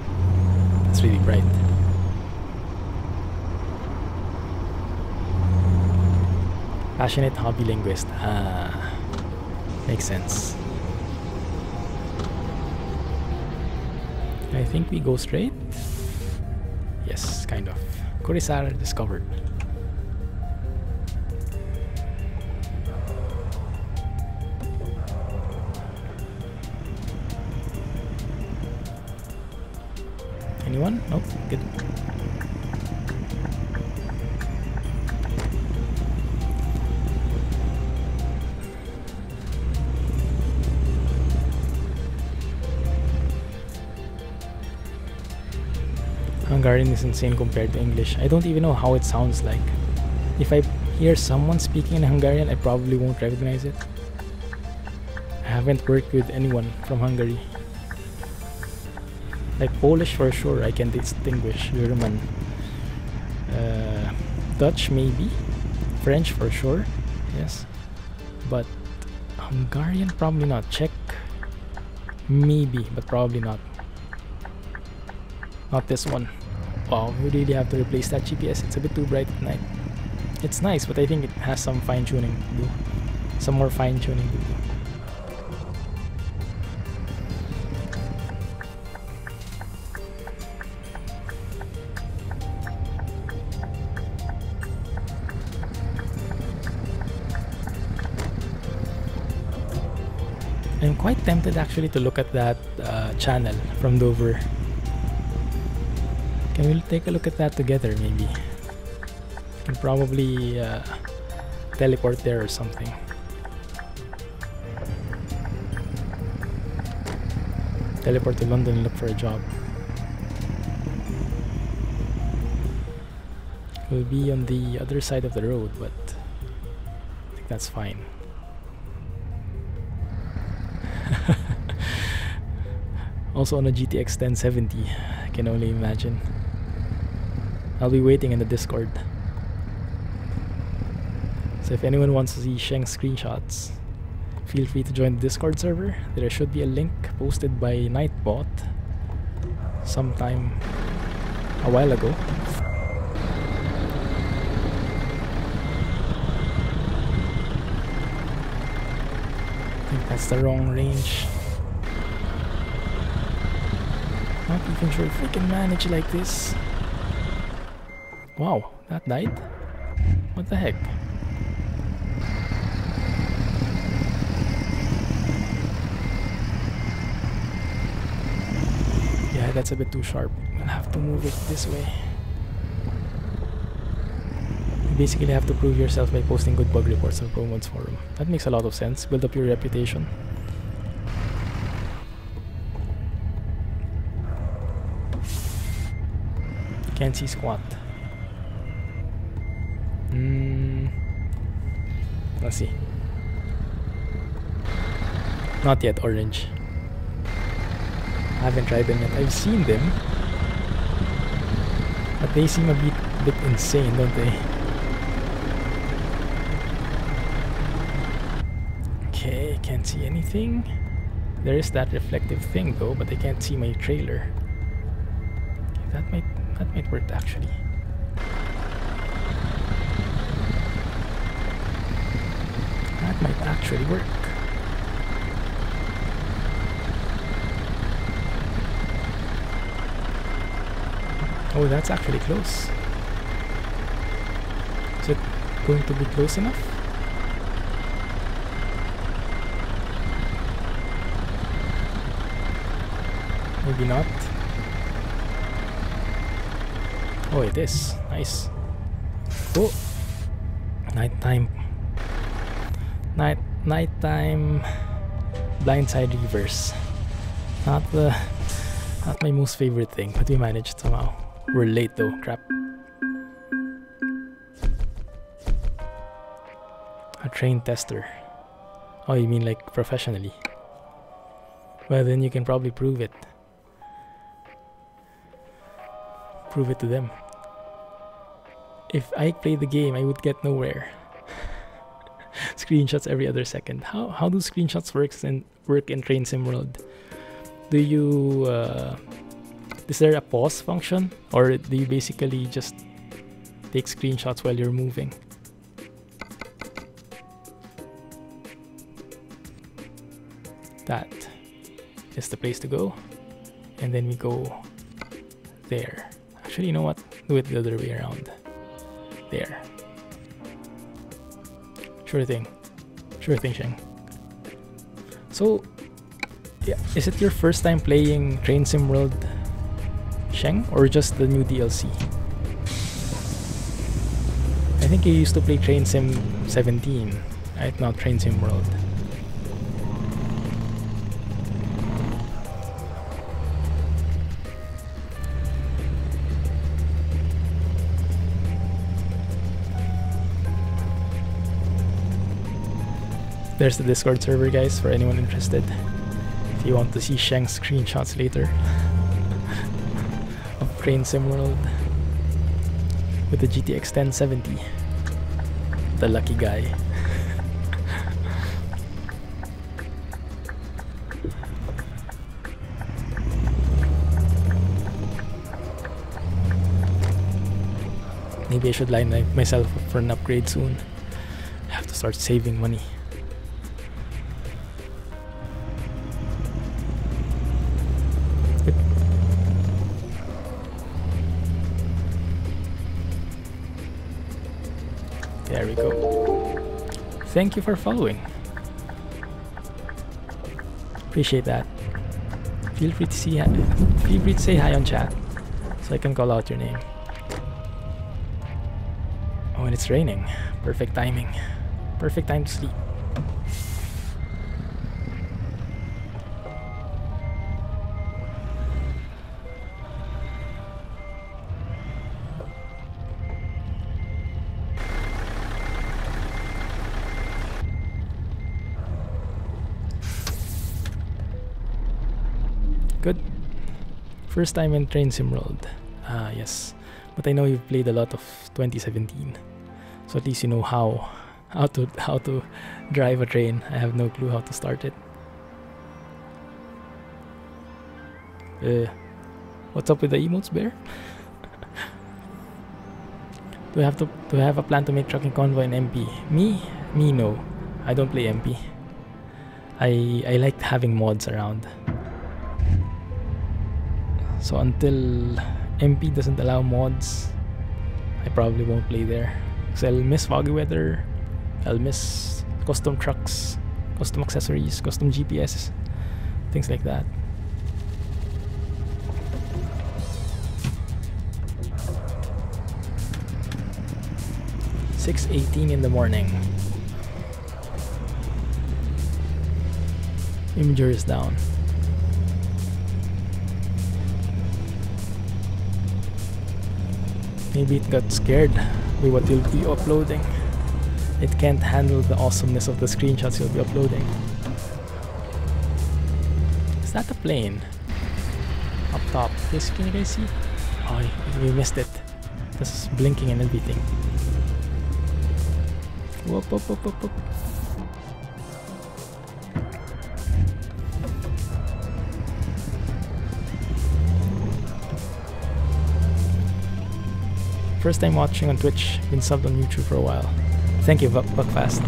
It's really bright. Passionate hobby linguist. Ah, makes sense. I think we go straight. Yes, kind of. Kurisar discovered. Anyone? Nope. Good. Hungarian is insane compared to English. I don't even know how it sounds like. If I hear someone speaking in Hungarian, I probably won't recognize it. I haven't worked with anyone from Hungary. Like Polish for sure, I can distinguish. German. Dutch maybe. French for sure. Yes. But Hungarian probably not. Czech maybe, but probably not. Not this one. Wow, we really have to replace that GPS. It's a bit too bright at night. It's nice, but I think it has some fine-tuning to do. Some more fine-tuning to do. I'm quite tempted actually to look at that channel from Dover. Can we take a look at that together maybe? Can probably teleport there or something. Teleport to London and look for a job. We'll be on the other side of the road, but I think that's fine. Also on a GTX 1070, I can only imagine. I'll be waiting in the Discord. So if anyone wants to see Sheng's screenshots, feel free to join the Discord server. There should be a link posted by Nightbot sometime a while ago. I think that's the wrong range. Not even sure if we can manage like this. Wow, that died? What the heck? Yeah, that's a bit too sharp. I'll have to move it this way. You basically have to prove yourself by posting good bug reports on ProMods forum. That makes a lot of sense. Build up your reputation. Can't see squat. Let's see. Not yet orange. I haven't tried them yet. I've seen them, but they seem a bit insane, don't they? Okay, can't see anything. There is that reflective thing though, but I can't see my trailer. Okay, that might work actually. That might actually work. Oh, that's actually close. Is it going to be close enough? Maybe not. Oh, it is. Nice. Oh! Nighttime. Nighttime blindside reverse. Not my most favorite thing, but we managed somehow. We're late though, crap. A trained tester. Oh, you mean like professionally? Well, then you can probably prove it. Prove it to them. If I played the game, I would get nowhere. Screenshots every other second. How do screenshots work in Train Sim World? Do you is there a pause function, or do you basically just take screenshots while you're moving? That is the place to go, and then we go there. Actually, you know what? Do it the other way around. There. Sure thing. Sure thing, Sheng. So, yeah, is it your first time playing Train Sim World, Sheng, or just the new DLC? I think you used to play Train Sim 17, right? Not Train Sim World. There's the Discord server, guys, for anyone interested. If you want to see Sheng's screenshots later of Train Sim World with the GTX 1070. The lucky guy. Maybe I should line myself up for an upgrade soon. I have to start saving money. There we go. Thank you for following. Appreciate that. Feel free to say hi on chat so I can call out your name. Oh, and it's raining. Perfect timing. Perfect time to sleep. Good. First time in Train Sim World. Ah, yes. But I know you've played a lot of 2017. So at least you know how to drive a train. I have no clue how to start it. What's up with the emotes, Bear? Do I have a plan to make Trucking Convoy in MP? Me no. I don't play MP. I like having mods around. So until MP doesn't allow mods, I probably won't play there. Because I'll miss Foggy Weather, I'll miss custom trucks, custom accessories, custom GPS, things like that. "6:18 in the morning. Imager is down. Maybe it got scared with what you'll be uploading. It can't handle the awesomeness of the screenshots you'll be uploading. Is that a plane? Up top. Yes, can you guys see? Oh, we missed it. This is blinking and everything. Whoop, whoop, whoop, whoop, whoop. First time watching on Twitch, been subbed on YouTube for a while. Thank you, Buckfast.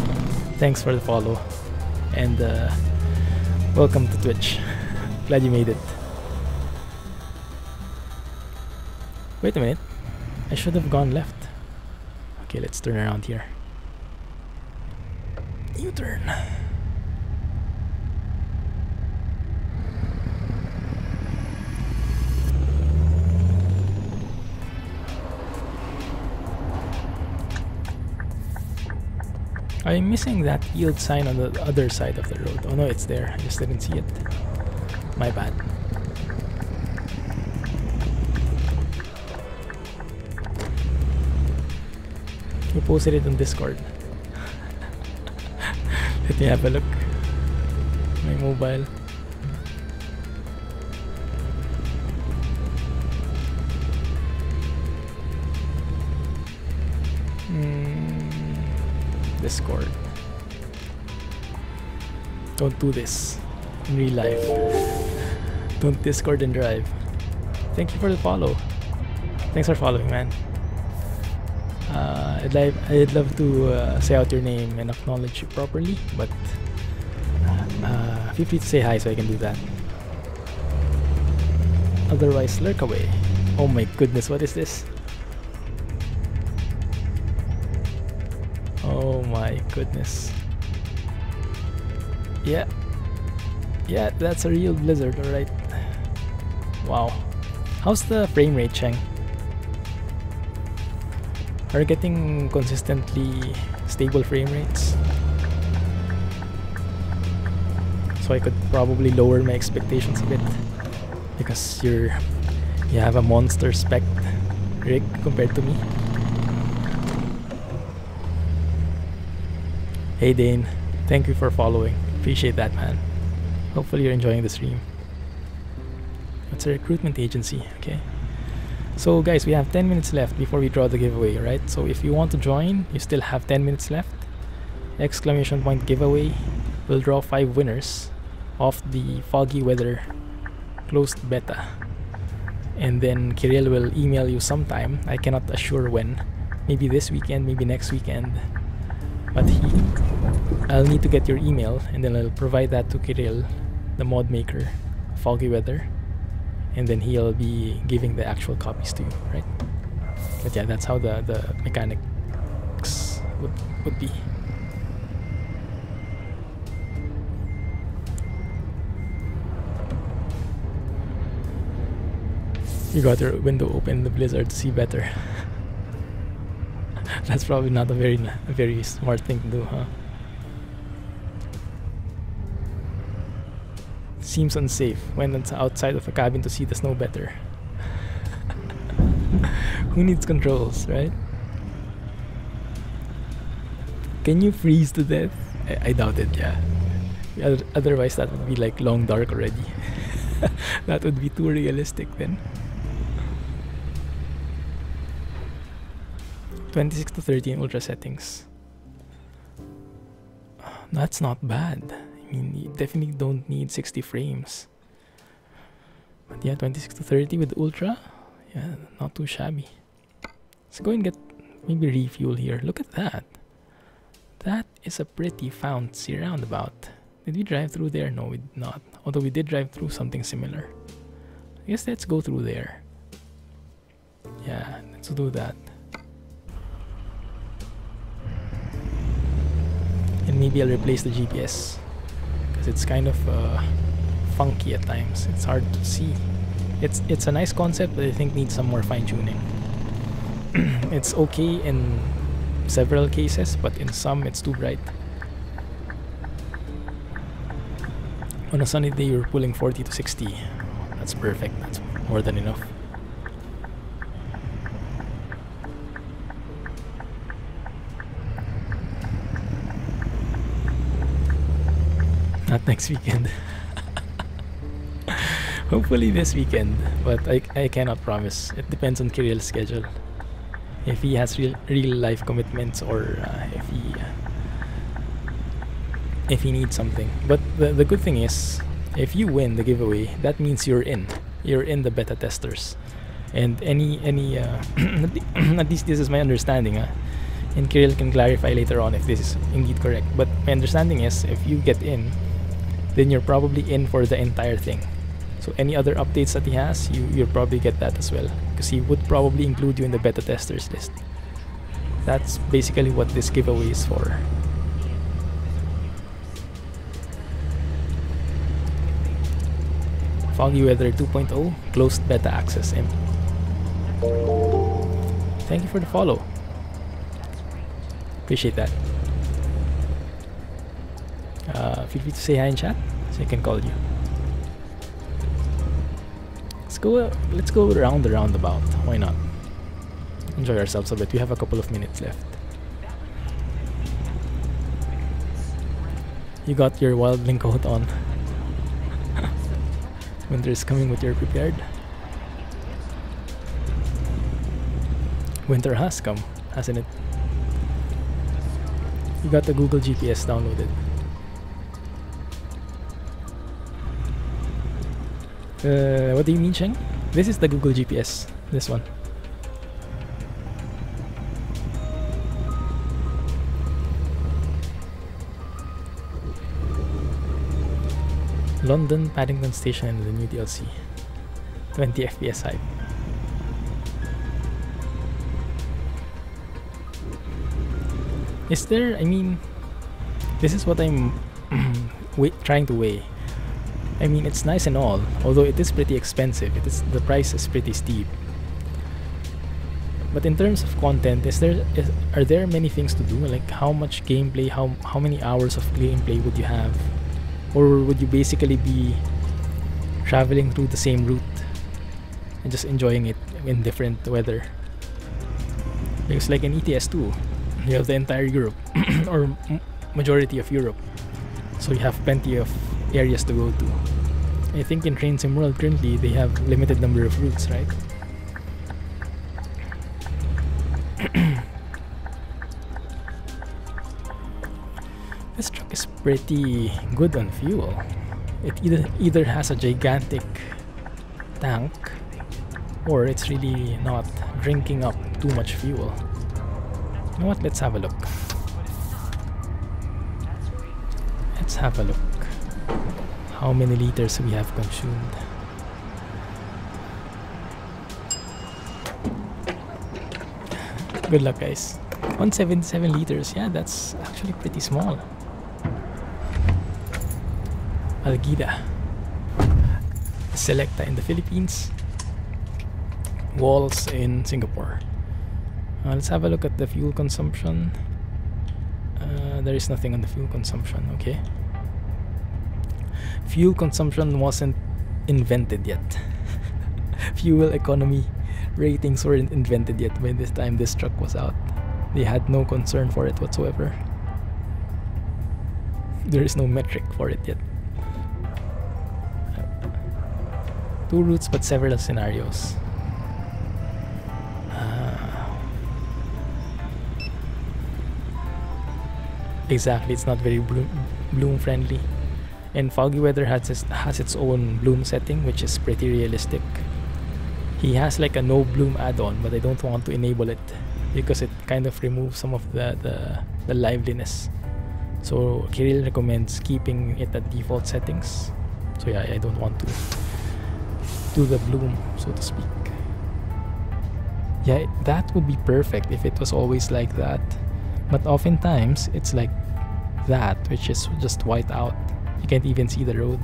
Thanks for the follow. And welcome to Twitch. Glad you made it. Wait a minute. I should have gone left. Okay, let's turn around here. U-turn. I'm missing that yield sign on the other side of the road. Oh no, it's there. I just didn't see it. My bad. You posted it on Discord. Let me have a look. My mobile. Discord. Don't do this in real life. Don't Discord and drive. Thank you for the follow. Thanks for following, man. I'd love to say out your name and acknowledge you properly, but feel free to say hi so I can do that. Otherwise, lurk away. Oh my goodness, what is this? Oh my goodness. Yeah, that's a real blizzard, alright. Wow. How's the frame rate, Cheng? Are you getting consistently stable frame rates? So I could probably lower my expectations a bit, because you have a monster spec rig compared to me. Hey Dane, Thank you for following. Appreciate that, man. Hopefully you're enjoying the stream. It's a recruitment agency, okay? So guys, we have 10 minutes left before we draw the giveaway, right? So if you want to join, you still have 10 minutes left. Exclamation point giveaway. We'll draw 5 winners of the Foggy Weather closed beta. And then Kirill will email you sometime. I cannot assure when. Maybe this weekend, maybe next weekend. But I'll need to get your email, and then I'll provide that to Kirill, the mod maker, Foggy Weather. And then he'll be giving the actual copies to you, right? But yeah, that's how the mechanics would be. You got your window open in the blizzard to see better. That's probably not a very smart thing to do, huh? Seems unsafe when it's outside of a cabin to see the snow better. Who needs controls, right? Can you freeze to death? I doubt it, yeah. Otherwise that would be like long dark already. That would be too realistic then. 26 to 30 in ultra settings. That's not bad. I mean, you definitely don't need 60 frames. But yeah, 26 to 30 with ultra, yeah, not too shabby. Let's go and get maybe refuel here. Look at that. That is a pretty fancy roundabout. Did we drive through there? No, we did not. Although we did drive through something similar. I guess let's go through there. Yeah, let's do that. And maybe I'll replace the GPS, because it's kind of funky at times. It's hard to see. It's a nice concept, but I think needs some more fine-tuning. It's okay in several cases, but in some it's too bright. On a sunny day, you're pulling 40 to 60. That's perfect. That's more than enough. Not next weekend. Hopefully this weekend, but I cannot promise. It depends on Kirill's schedule. If he has real life commitments, or if he needs something. But the good thing is, if you win the giveaway, that means you're in the beta testers. And at least this is my understanding, and Kirill can clarify later on if this is indeed correct. But my understanding is, if you get in, then you're probably in for the entire thing. So any other updates that he has, you'll probably get that as well, because he would probably include you in the beta testers list. That's basically what this giveaway is for. Foggy Weather 2.0 closed beta access. Thank you for the follow. Appreciate that. Feel free to say hi in chat so I can call you. Let's go around the roundabout. Why not? Enjoy ourselves a bit. We have a couple of minutes left. You got your wildling coat on. Winter is coming, but you're prepared. Winter has come, hasn't it? You got the Google GPS downloaded. What do you mean, Cheng? This is the Google GPS. This one. London Paddington Station and the new DLC. 20 FPS hype. Is there, I mean, this is what I'm trying to weigh. I mean, it's nice and all, although it is pretty expensive. The price is pretty steep. But in terms of content, are there many things to do? Like how much gameplay, how many hours of gameplay would you have? Or would you basically be traveling through the same route and just enjoying it in different weather? Because like in ETS2, you have the entire Europe or majority of Europe so you have plenty of areas to go to. I think in Train Sim World currently they have limited number of routes, right? This truck is pretty good on fuel. It either has a gigantic tank or it's really not drinking up too much fuel. You know what? Let's have a look. Let's have a look. How many liters we have consumed. Good luck, guys. 177 liters. Yeah, that's actually pretty small. Algida. Selecta in the Philippines. Walls in Singapore. Let's have a look at the fuel consumption. There is nothing on the fuel consumption, okay. Fuel consumption wasn't invented yet. Fuel economy ratings weren't invented yet by this time this truck was out. They had no concern for it whatsoever. There is no metric for it yet. 2 routes but several scenarios. Exactly, it's not very bloom friendly. And Foggy Weather has its own bloom setting, which is pretty realistic. He has like a no bloom add-on, but I don't want to enable it because it kind of removes some of the liveliness. So Kirill recommends keeping it at default settings. So yeah, I don't want to do the bloom, so to speak. Yeah, that would be perfect if it was always like that. But oftentimes it's like that, which is just white out. You can't even see the road.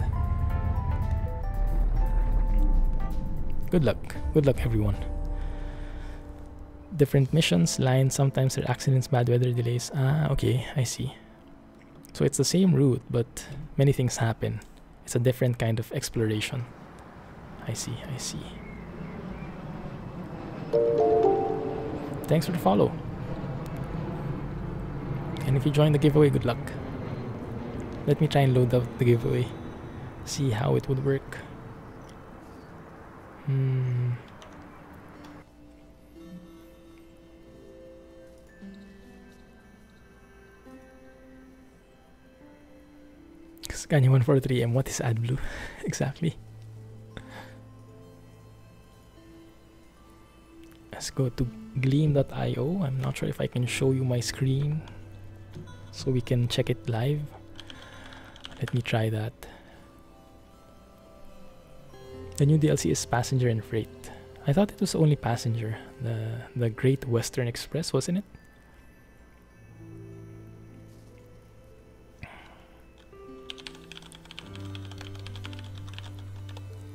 Good luck. Good luck, everyone. Different missions, lines, sometimes there are accidents, bad weather, delays. Ah, okay, I see. So it's the same route, but many things happen. It's a different kind of exploration. I see, I see. Thanks for the follow. And if you join the giveaway, good luck. Let me try and load up the giveaway. See how it would work. Scania 143m, what is AdBlue? Exactly. Let's go to gleam.io. I'm not sure if I can show you my screen so we can check it live. Let me try that. The new DLC is passenger and freight. I thought it was only passenger. The Great Western Express, wasn't it?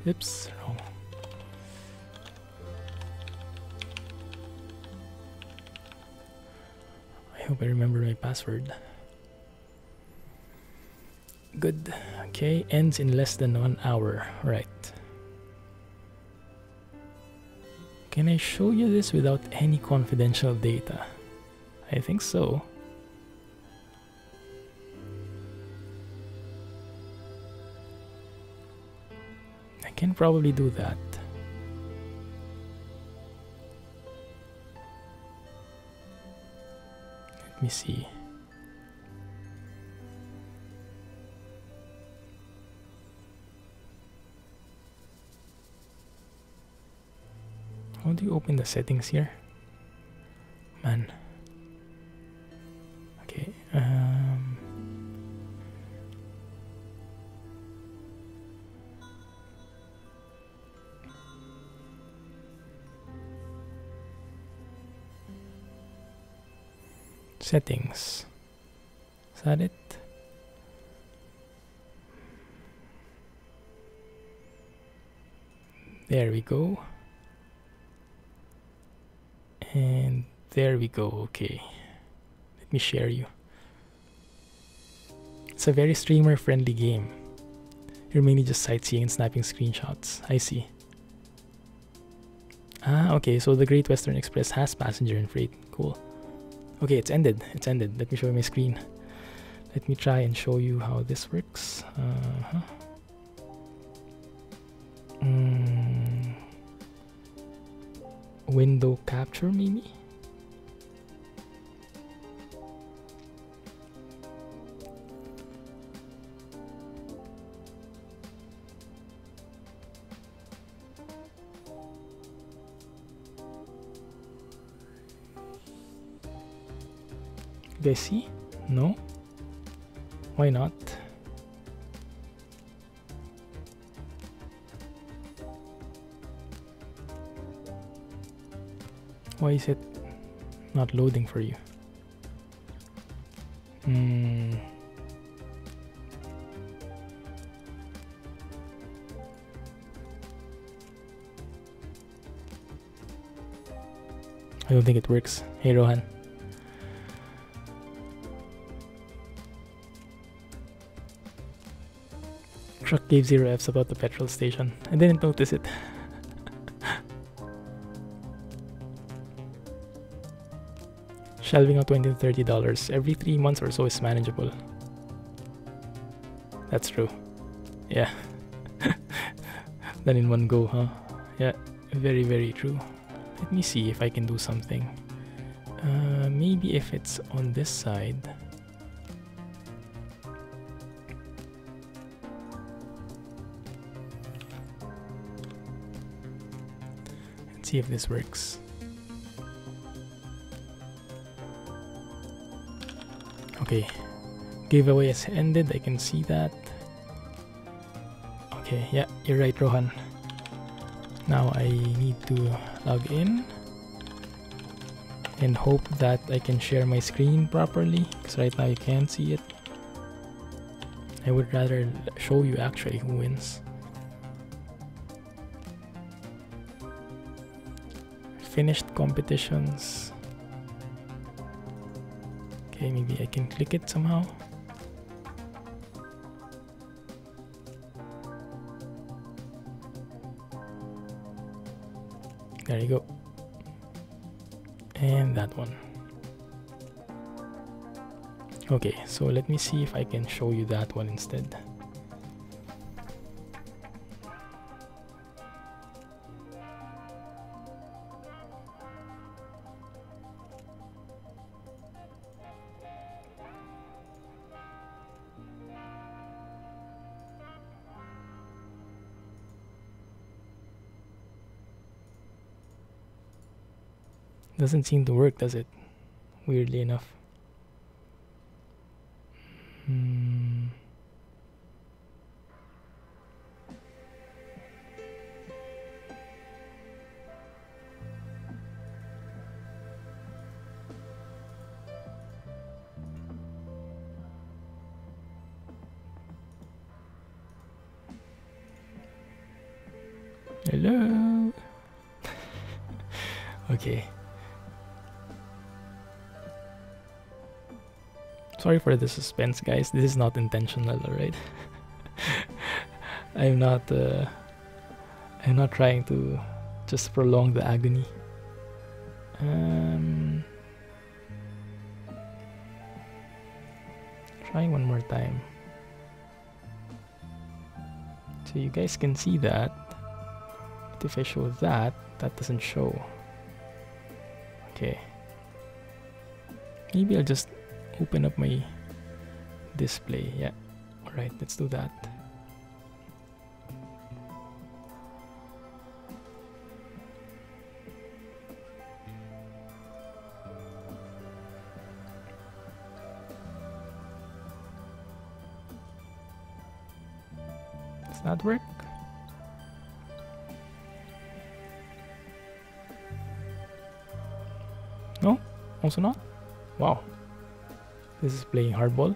Oops, wrong. I hope I remember my password. Good. Okay, ends in less than 1 hour. Right. Can I show you this without any confidential data? I think so. I can probably do that. Let me see. How do you open the settings here? Man. Okay. Settings. Is that it? There we go. And there we go. Okay, let me share you. It's a very streamer friendly game. You're mainly just sightseeing and snapping screenshots. I see. Ah, okay, so the Great Western Express has passenger and freight. Cool. Okay, it's ended. It's ended. Let me show you my screen. Let me try and show you how this works. Window capture, maybe? You guys see? No? Why not? Why is it not loading for you? I don't think it works. Hey Rohan. Truck gave 0 Fs about the petrol station. I didn't notice it. Shelving of $20 to $30 every 3 months or so is manageable. That's true. Yeah. Done in one go, huh? Yeah, very, very true. Let me see if I can do something. Maybe if it's on this side. Let's see if this works. Okay, giveaway has ended. I can see that. Okay, yeah, you're right, Rohan. Now I need to log in and hope that I can share my screen properly, because right now you can't see it. I would rather show you actually who wins. Finished competitions. Okay, maybe I can click it somehow. There you go. And that one. Okay, so let me see if I can show you that one instead. Doesn't seem to work, does it? Weirdly enough. Hello. Okay. Sorry for the suspense, guys. This is not intentional, alright? I'm not trying to just prolong the agony. Try one more time. So you guys can see that. But if I show that, that doesn't show. Okay. Maybe I'll just open up my display. Yeah, alright, let's do that. Does that work? No? Also not? Wow. This is playing hardball.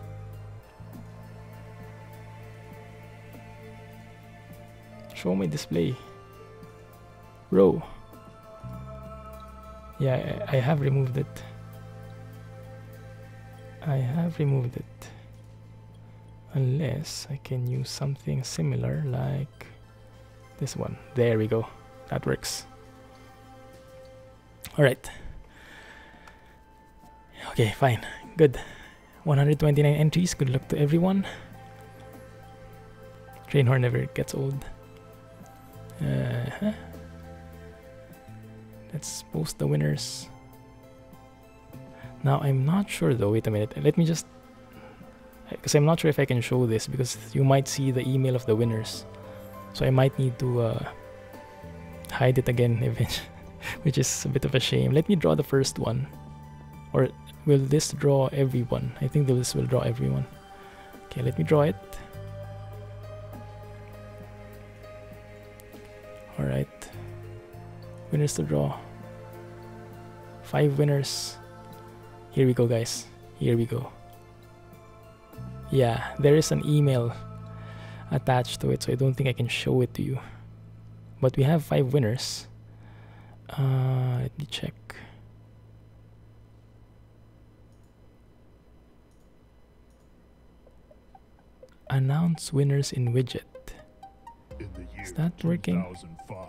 Show my display. Bro. Yeah, I have removed it. I have removed it. Unless I can use something similar like this one. There we go. That works. Alright. Okay, fine. Good. 129 entries. Good luck to everyone. Train horn never gets old. Let's post the winners. Now I'm not sure though. Wait a minute. Let me just, because I'm not sure if I can show this because you might see the email of the winners. So I might need to hide it again eventually, which is a bit of a shame. Let me draw the first one. Or will this draw everyone? I think this will draw everyone. Okay, let me draw it. Alright. Winners to draw. 5 winners. Here we go, guys. Here we go. Yeah, there is an email attached to it, so I don't think I can show it to you. But we have 5 winners. Let me check. Announce winners in widget. In the year Is that working? 2005,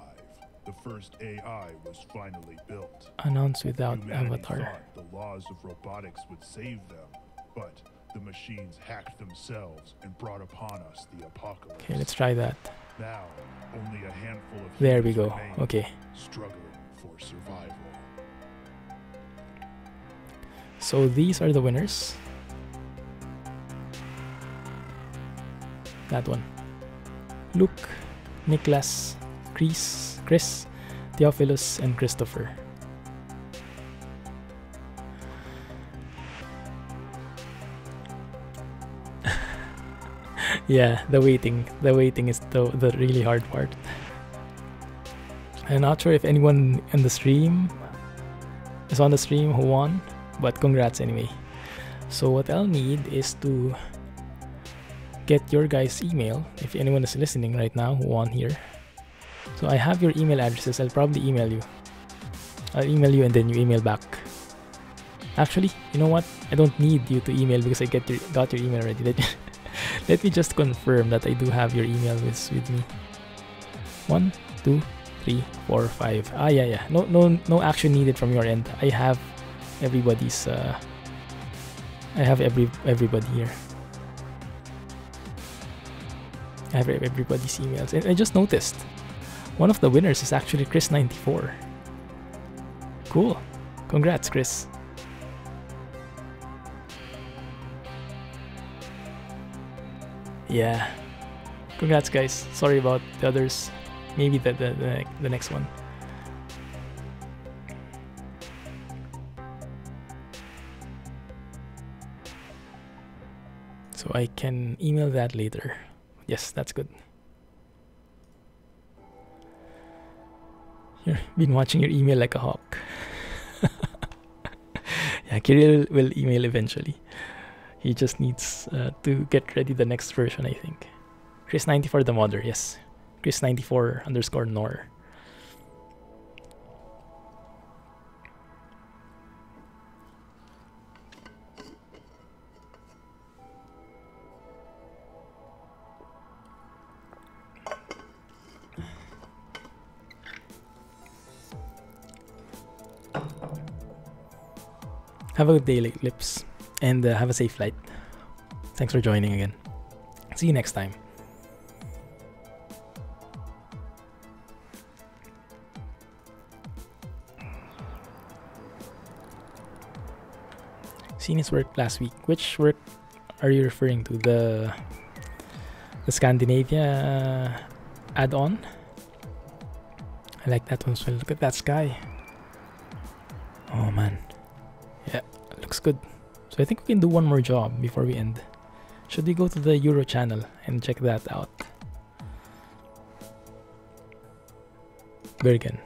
the first AI was finally built. Announce without Humanity avatar. thought the laws of robotics would save them, but the machines hacked themselves and brought upon us the apocalypse. Okay, let's try that. Now, only a handful of There we humans go. remain, Okay. struggling for survival. So these are the winners. That one. Luke, Niklas, Chris, Theophilus, and Christopher. Yeah, the waiting is the really hard part. I'm not sure if anyone in the stream is on the stream who won, but congrats anyway. So what I'll need is to get your guys' email, if anyone is listening right now who won here. So I have your email addresses. I'll probably email you. I'll email you and then you email back. Actually, you know what? I don't need you to email because I got your email already. Let me just confirm that I do have your email with me. 1, 2, 3, 4, 5. Ah, yeah. No action needed from your end. I have everybody's. I have everybody here. I have everybody's emails. And I just noticed one of the winners is actually Chris94. Cool. Congrats, Chris. Yeah. Congrats, guys. Sorry about the others. Maybe the next one. So I can email that later. Yes, that's good. You've been watching your email like a hawk. Yeah, Kirill will email eventually. He just needs to get ready the next version, I think. Chris94 the modder, yes. Chris94_Nor. Have a good day, Lips, and have a safe flight. Thanks for joining again. See you next time. Seen his work last week. Which work are you referring to? The Scandinavia add-on? I like that one as well. Look at that sky. Oh man. Yeah, looks good. So I think we can do one more job before we end. Should we go to the Euro channel and check that out? Bergen.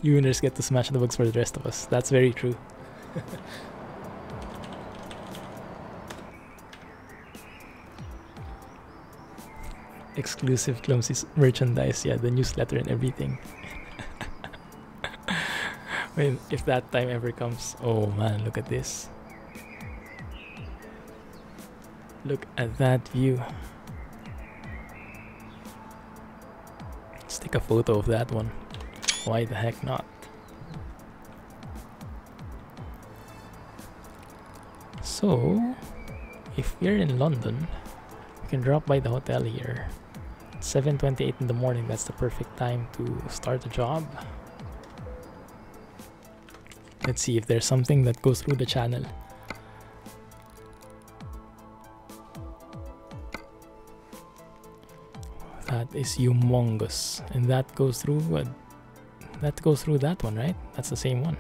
You winners get to smash the bugs for the rest of us. That's very true. Exclusive Clumsy merchandise. Yeah, the newsletter and everything. If that time ever comes. Oh man, look at this. Look at that view. Let's take a photo of that one. Why the heck not? So, if we're in London, we can drop by the hotel here. 7:28 in the morning, that's the perfect time to start the job. Let's see if there's something that goes through the channel. That is humongous, and that goes through that one, right? That's the same one.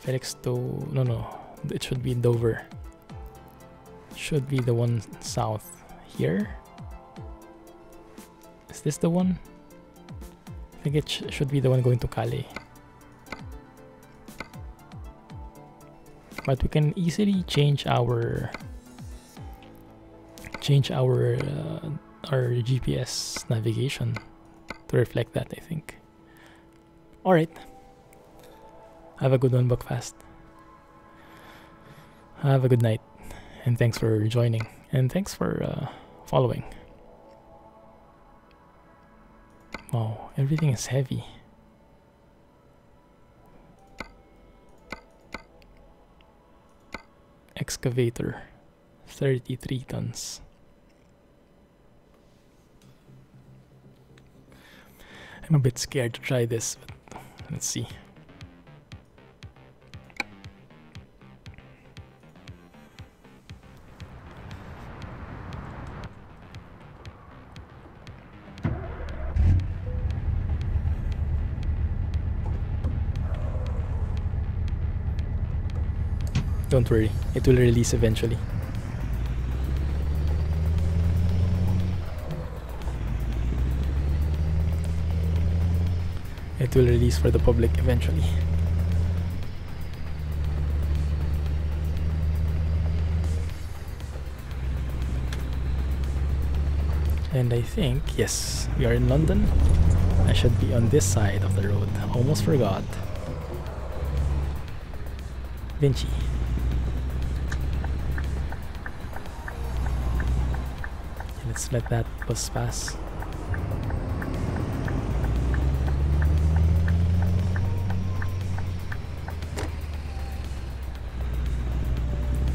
Felix to no, it should be Dover. Should be the one south here. Is this the one? I think it should be the one going to Calais. But we can easily change our GPS navigation to reflect that, I think. Alright. Have a good one, Buckfast. Have a good night. And thanks for joining. And thanks for following. Wow, everything is heavy. Excavator. 33 tons. I'm a bit scared to try this, but let's see. Don't worry, it will release eventually. It will release for the public eventually. And I think, yes, we are in London. I should be on this side of the road. Almost forgot. Vinci. Let's let that bus pass.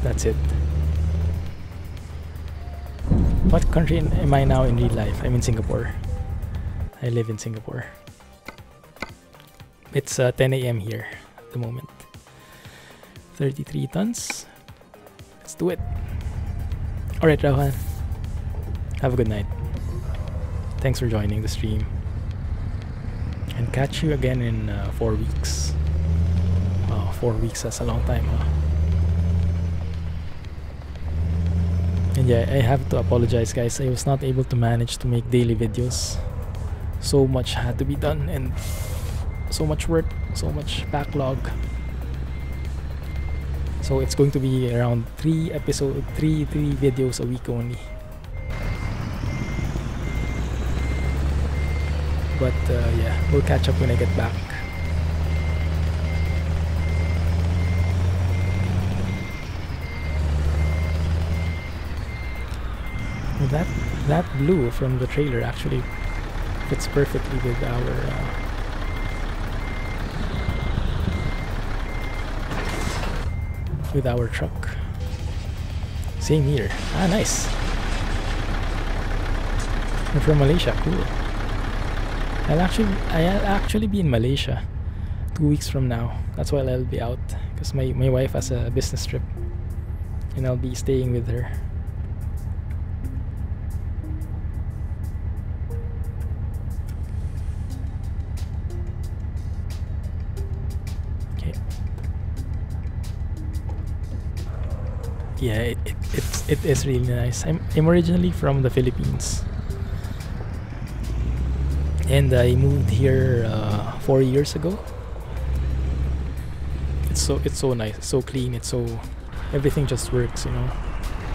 That's it. What country am I now in real life? I'm in Singapore. I live in Singapore. It's 10 AM here at the moment. 33 tons. Let's do it. Alright, Rauhan. Have a good night. Thanks for joining the stream. And catch you again in 4 weeks. Wow, 4 weeks, that's a long time, huh? And yeah, I have to apologize, guys. I was not able to manage to make daily videos. So much had to be done, and so much work, so much backlog. So it's going to be around 3 videos a week only. But yeah, we'll catch up when I get back. That blue from the trailer actually fits perfectly with our truck. Same here. Ah, nice. I'm from Malaysia. Cool. I'll actually be in Malaysia 2 weeks from now. That's why I'll be out, because my wife has a business trip and I'll be staying with her. Okay. Yeah, it is really nice. I'm originally from the Philippines. And I moved here 4 years ago. It's so nice, so clean. Everything just works, you know.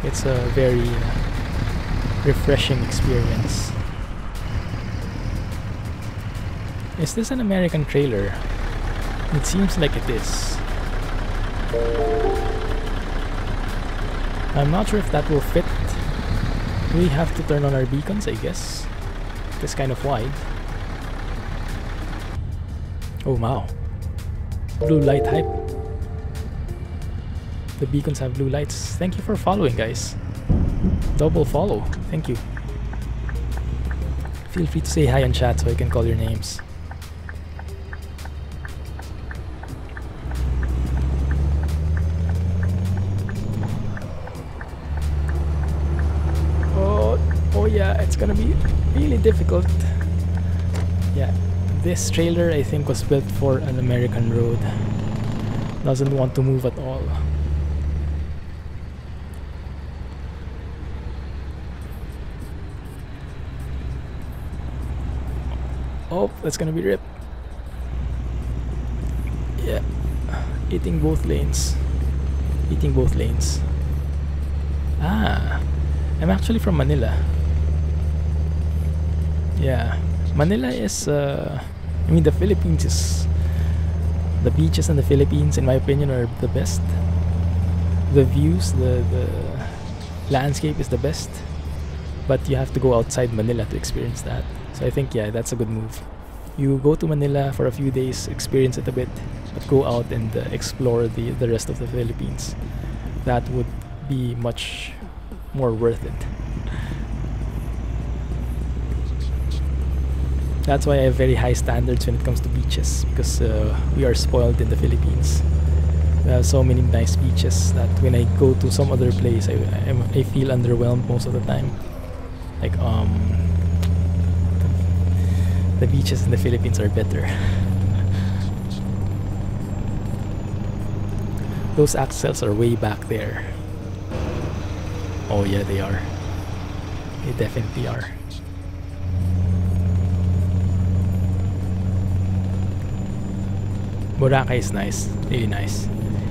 It's a very refreshing experience. Is this an American trailer? It seems like it is. I'm not sure if that will fit. We have to turn on our beacons, I guess. It's kind of wide. Oh wow. Blue light hype. The beacons have blue lights. Thank you for following, guys. Double follow. Thank you. Feel free to say hi in chat so I can call your names. Oh yeah, it's gonna be really difficult. Yeah, this trailer I think was built for an American road. Doesn't want to move at all. Oh, that's gonna be ripped. Yeah, eating both lanes. Eating both lanes. Ah, I'm actually from Manila. Yeah, Manila is, I mean, the Philippines is, the beaches in the Philippines, in my opinion, are the best. The views, the landscape is the best. But you have to go outside Manila to experience that. So I think, yeah, that's a good move. You go to Manila for a few days, experience it a bit, but go out and explore the rest of the Philippines. That would be much more worth it. That's why I have very high standards when it comes to beaches, because we are spoiled in the Philippines. We have so many nice beaches that when I go to some other place, I feel underwhelmed most of the time. Like the beaches in the Philippines are better. Those axles are way back there. Oh yeah, they are. They definitely are. Boracay is nice, really nice.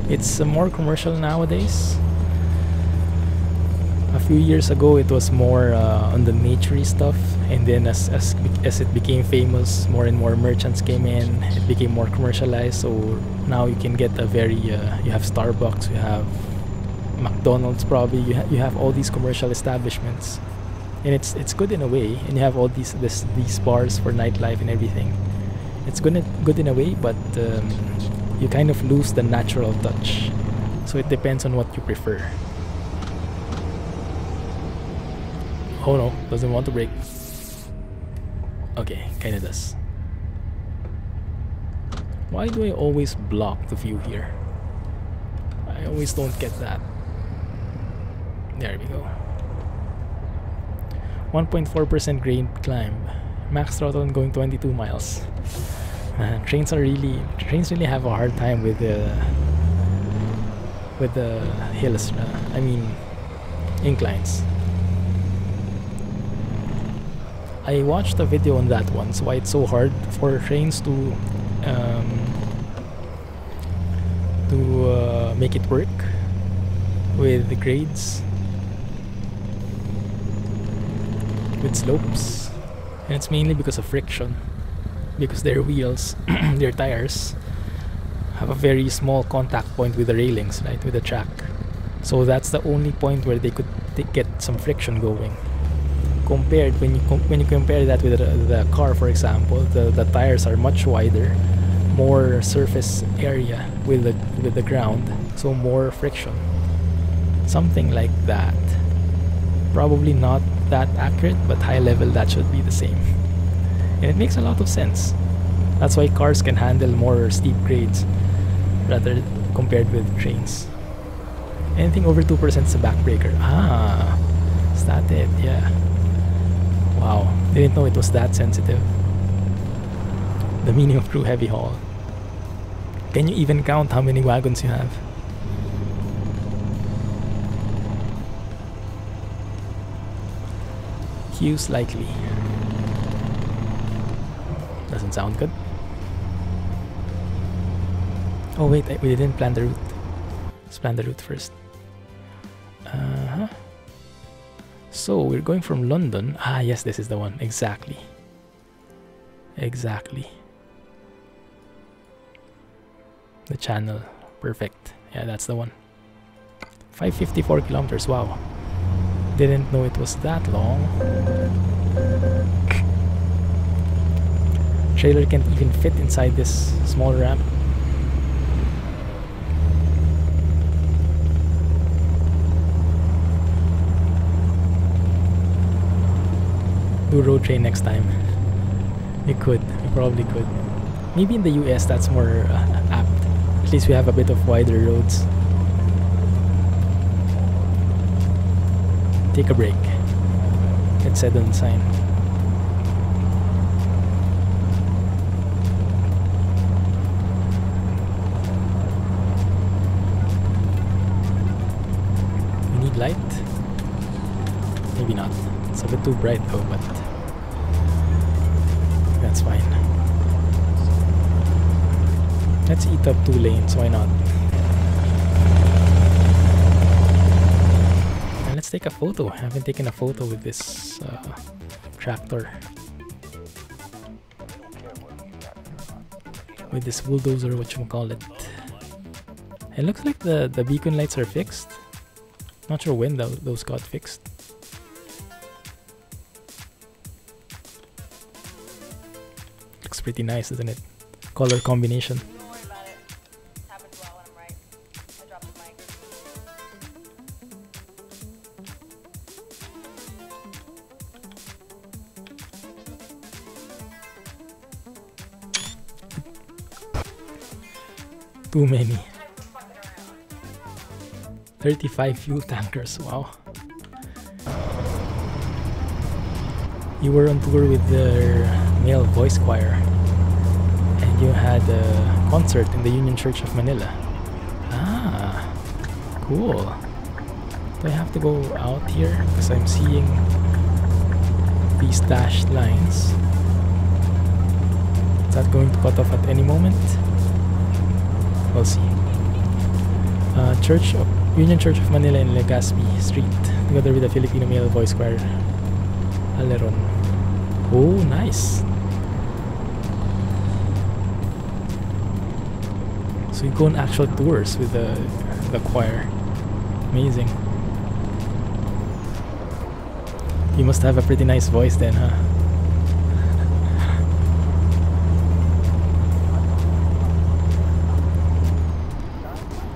It's more commercial nowadays. A few years ago, it was more on the naturey stuff, and then as it became famous, more and more merchants came in. It became more commercialized. So now you can get a very you have Starbucks, you have McDonald's, probably you have all these commercial establishments, and it's good in a way. And you have all these bars for nightlife and everything. It's good in a way, but you kind of lose the natural touch. So it depends on what you prefer. Oh no, doesn't want to brake. Okay, kinda does. Why do I always block the view here? I always don't get that. There we go. 1.4% grade climb. Max throttle and going 22 miles. Trains really have a hard time with the hills. I mean, inclines. I watched a video on that once, why it's so hard for trains to make it work with the grades, with slopes, and it's mainly because of friction, because their wheels, their tires, have a very small contact point with the railings, right, with the track. So that's the only point where they could get some friction going. Compared when you compare that with the car, for example, the tires are much wider, more surface area with the ground, so more friction. Something like that. Probably not that accurate, but high level that should be the same. And it makes a lot of sense. That's why cars can handle more steep grades rather compared with trains. Anything over 2% is a backbreaker. Ah, is that it? Yeah. Wow, didn't know it was that sensitive. The meaning of true heavy haul. Can you even count how many wagons you have? Queues likely. Doesn't sound good. Oh wait, we didn't plan the route. Let's plan the route first. So we're going from London. Ah yes, this is the one. Exactly. The channel. Perfect. Yeah, that's the one. 554 kilometers. Wow. Didn't know it was that long. Trailer can't even fit inside this small ramp. do road train next time. We could. We probably could. Maybe in the US that's more apt. At least we have a bit of wider roads. Take a break. It said on the sign. We need light? Maybe not. It's a bit too bright though, but that's fine. Let's eat up 2 lanes, why not? And let's take a photo. I haven't taken a photo with this tractor. With this bulldozer, whatchamacallit. It looks like the beacon lights are fixed. Not sure when those got fixed. Looks pretty nice, doesn't it? Color combination. Don't worry about it. It happens a lot when I'm right. I dropped the mic. Too many. 35 fuel tankers, wow. You were on tour with the male voice choir and you had a concert in the Union Church of Manila. Ah, cool. Do I have to go out here? Because I'm seeing these dashed lines. Is that going to cut off at any moment? We'll see. Union Church of Manila in Legazpi Street, together with the Filipino male voice choir. Aleron. Oh, nice. So you go on actual tours with the choir. Amazing. You must have a pretty nice voice then, huh?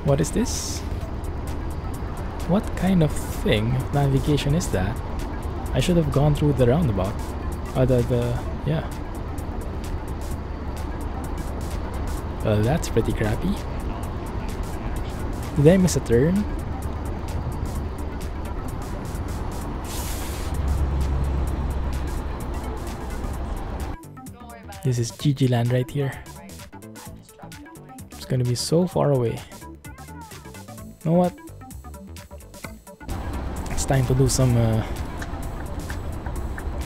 What is this? What kind of thing of navigation is that? I should have gone through the roundabout. Yeah. Well, that's pretty crappy. Did I miss a turn? This is GG land right here. It's gonna be so far away. You know what? It's time to do some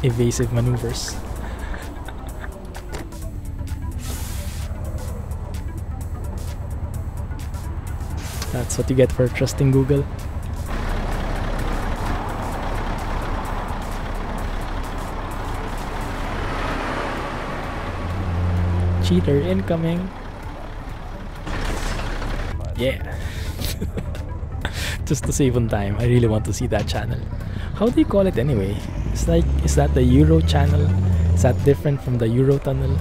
evasive maneuvers. That's what you get for trusting Google. Cheater incoming. Yeah. Just to save on time, I really want to see that channel. How do you call it anyway? It's like, is that the Euro channel? Is that different from the Euro tunnel?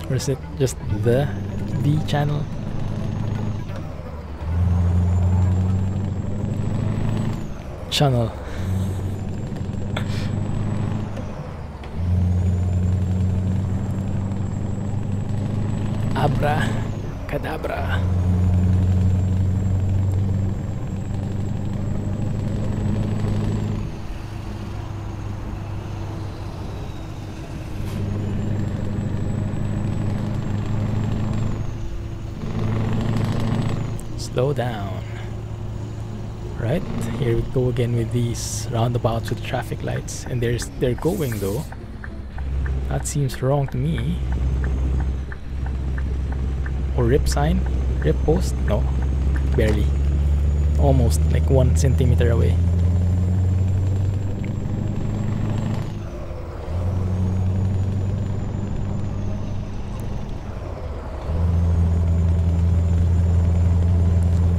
Or is it just the channel? Channel. Abra cadabra. Slow down. Right, here we go again with these roundabouts with traffic lights, and they're going though. That seems wrong to me. Or rip sign? Rip post? No, barely. Almost like 1 centimeter away.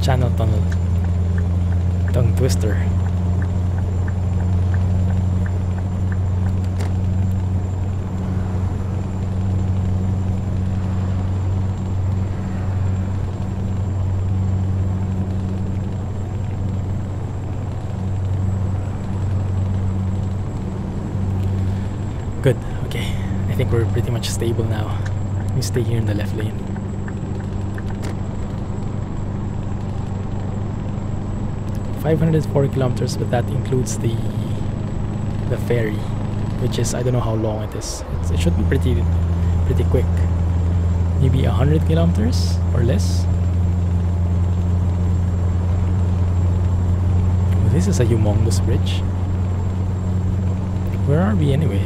Channel tunnel. Tongue twister. Good, okay. I think we're pretty much stable now. We stay here in the left lane. $504 kilometers, but that includes the ferry, which is, I don't know how long it is. It should be pretty quick. Maybe 100 kilometers or less. Oh, this is a humongous bridge. Where are we anyway?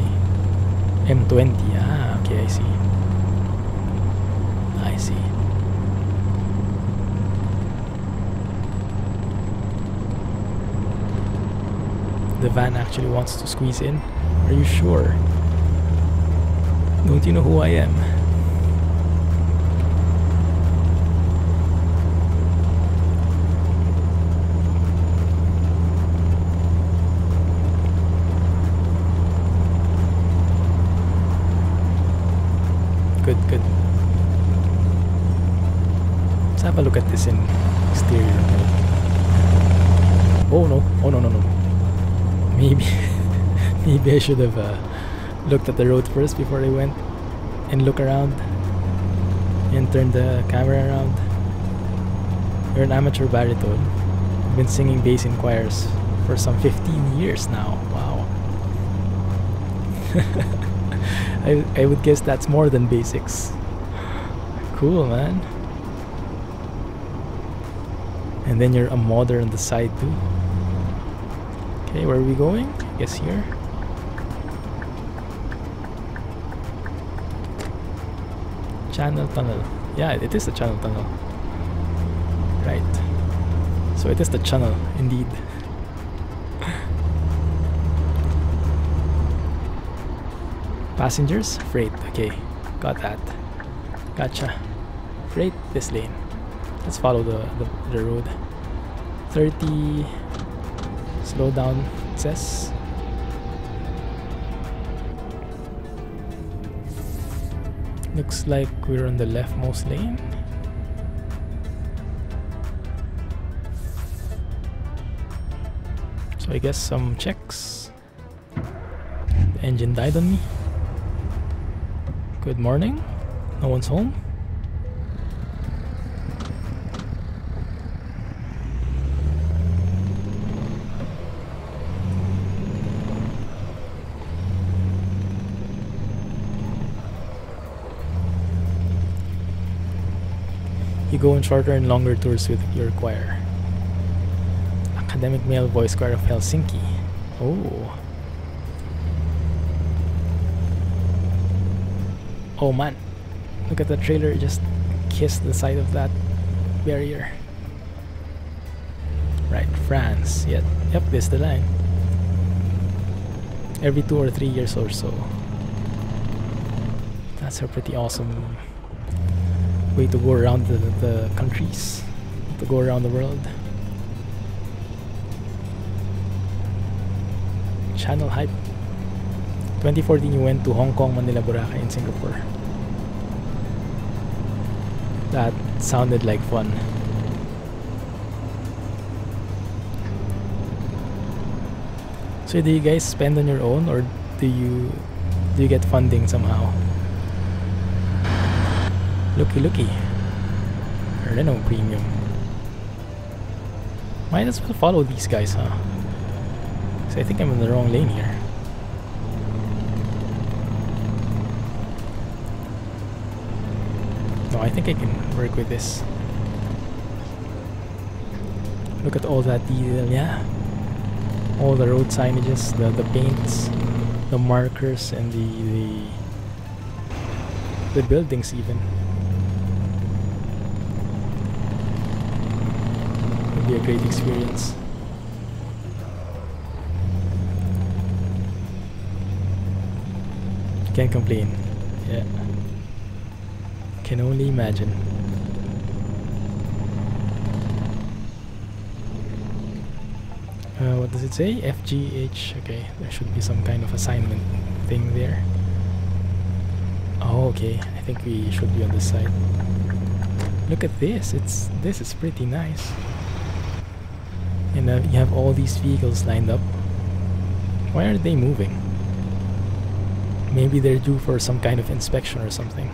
M20. Ah, okay, I see. I see. The van actually wants to squeeze in. Are you sure? Don't you know who I am? Good. Let's have a look at this in exterior mode. Oh no. Maybe maybe I should have looked at the road first before I went and look around and turn the camera around. You're an amateur baritone. I've been singing bass in choirs for some 15 years now. Wow. I would guess that's more than basics. Cool, man. And then you're a modder on the side too. Okay, where are we going? I guess here. Channel tunnel. Yeah, it is the channel tunnel. Right. So it is the channel, indeed. Passengers, freight. Okay, got that. Gotcha. Freight, this lane. Let's follow the road. 30. Slow down, it says. Looks like we're on the leftmost lane. So I guess some checks. The engine died on me. Good morning. No one's home. You go on shorter and longer tours with your choir. Academic Male Voice Choir of Helsinki. Oh. Oh man. Look at the trailer, just kissed the side of that barrier. Right, France. Yep, this is the line. Every 2 or 3 years or so. That's a pretty awesome way to go around the countries, to go around the world. Channel hype. 2014 you went to Hong Kong, Manila, Boracay, and Singapore. That sounded like fun. So do you guys spend on your own, or do you get funding somehow? Looky. Renault Premium. Might as well follow these guys, huh? So I think I'm in the wrong lane here. No, I think I can work with this. Look at all that detail, yeah. All the road signages, the paints, the markers, and the buildings even. Would be a great experience. Can't complain. Yeah. Can only imagine. What does it say? FGH. Okay, there should be some kind of assignment thing there. Oh, okay. I think we should be on this side. Look at this. This is pretty nice. And you have all these vehicles lined up. Why are they moving? Maybe they're due for some kind of inspection or something.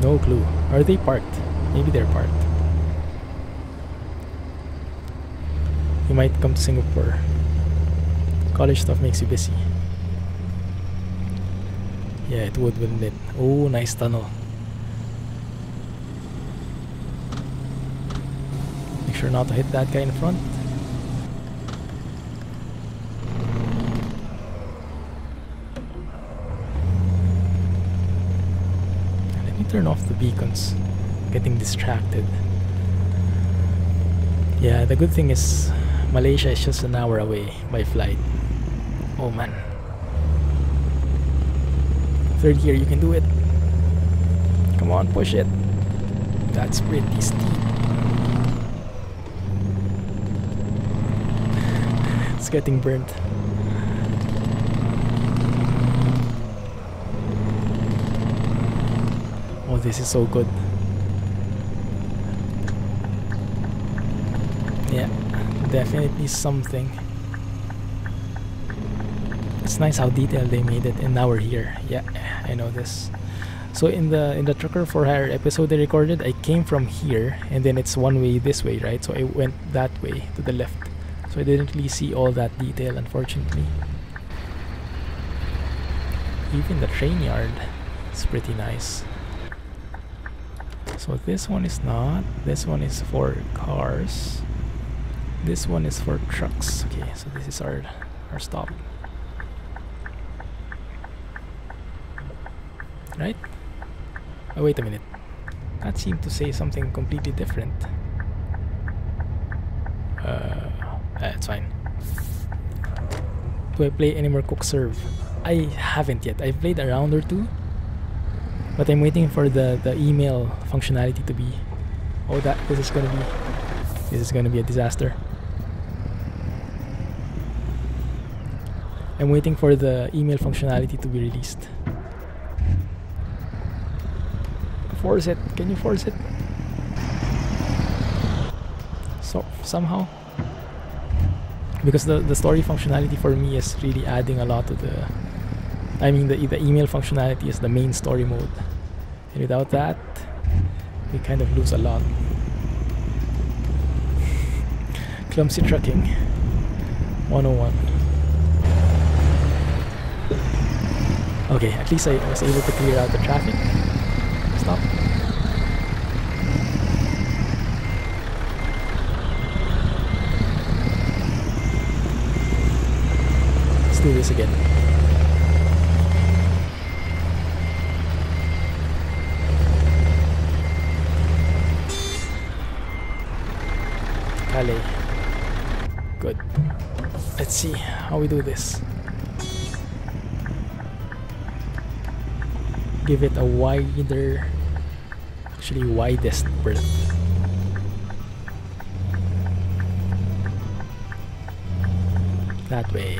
No clue. Are they parked? Maybe they're parked. You might come to Singapore. College stuff makes you busy. Yeah, it would, wouldn't it? Oh, nice tunnel. Make sure not to hit that guy in front. Let me turn off the beacons. Getting distracted. Yeah, the good thing is Malaysia is just an hour away by flight. Oh man. Third gear, you can do it. Come on, push it. That's pretty steep. It's getting burnt. Oh, this is so good. Yeah, definitely something. It's nice how detailed they made it, and now we're here. Yeah, I know this. So in the Trucker for Hire episode they recorded, I came from here, and then it's one way this way, right? So I went that way to the left. So I didn't really see all that detail, unfortunately. Even the train yard is pretty nice. So this one is not. This one is for cars. This one is for trucks. Okay, so this is our stop. Right? Oh, wait a minute. That seemed to say something completely different. It's fine. Do I play any more Cook Serve? I haven't yet. I've played a round or two, but I'm waiting for the email functionality to be. Oh, this is gonna be a disaster. I'm waiting for the email functionality to be released. Force it. Can you force it? So somehow, because the story functionality for me is really adding a lot to the. I mean, the email functionality is the main story mode, and without that, we kind of lose a lot. Clumsy trucking 101. Okay, at least I was able to clear out the traffic. Stop. Let's do this again. Calais. Good. Let's see how we do this. Give it a wider, actually widest berth. That way.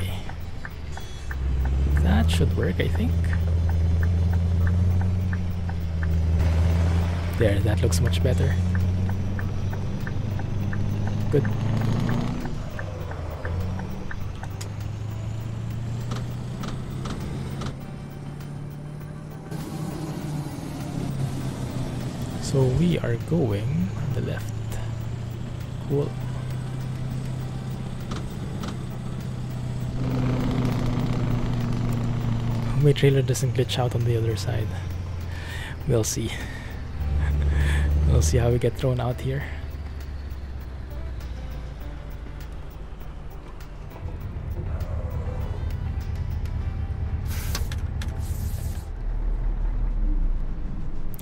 That should work, I think. There, that looks much better. Good. So we are going on the left. Cool. My trailer doesn't glitch out on the other side. We'll see. We'll see how we get thrown out here.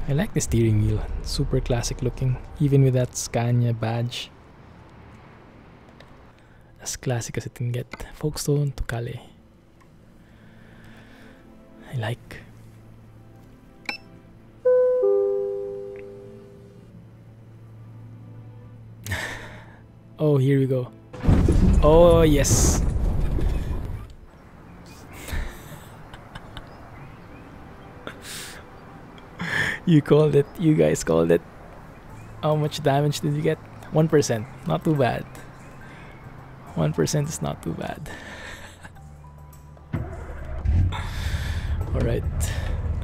I like the steering wheel, super classic looking, even with that Scania badge. As classic as it can get. Folkestone to Calais. I like. Oh, here we go. Oh, yes. You called it. You guys called it. How much damage did you get? 1%. Not too bad. 1% is not too bad. Alright.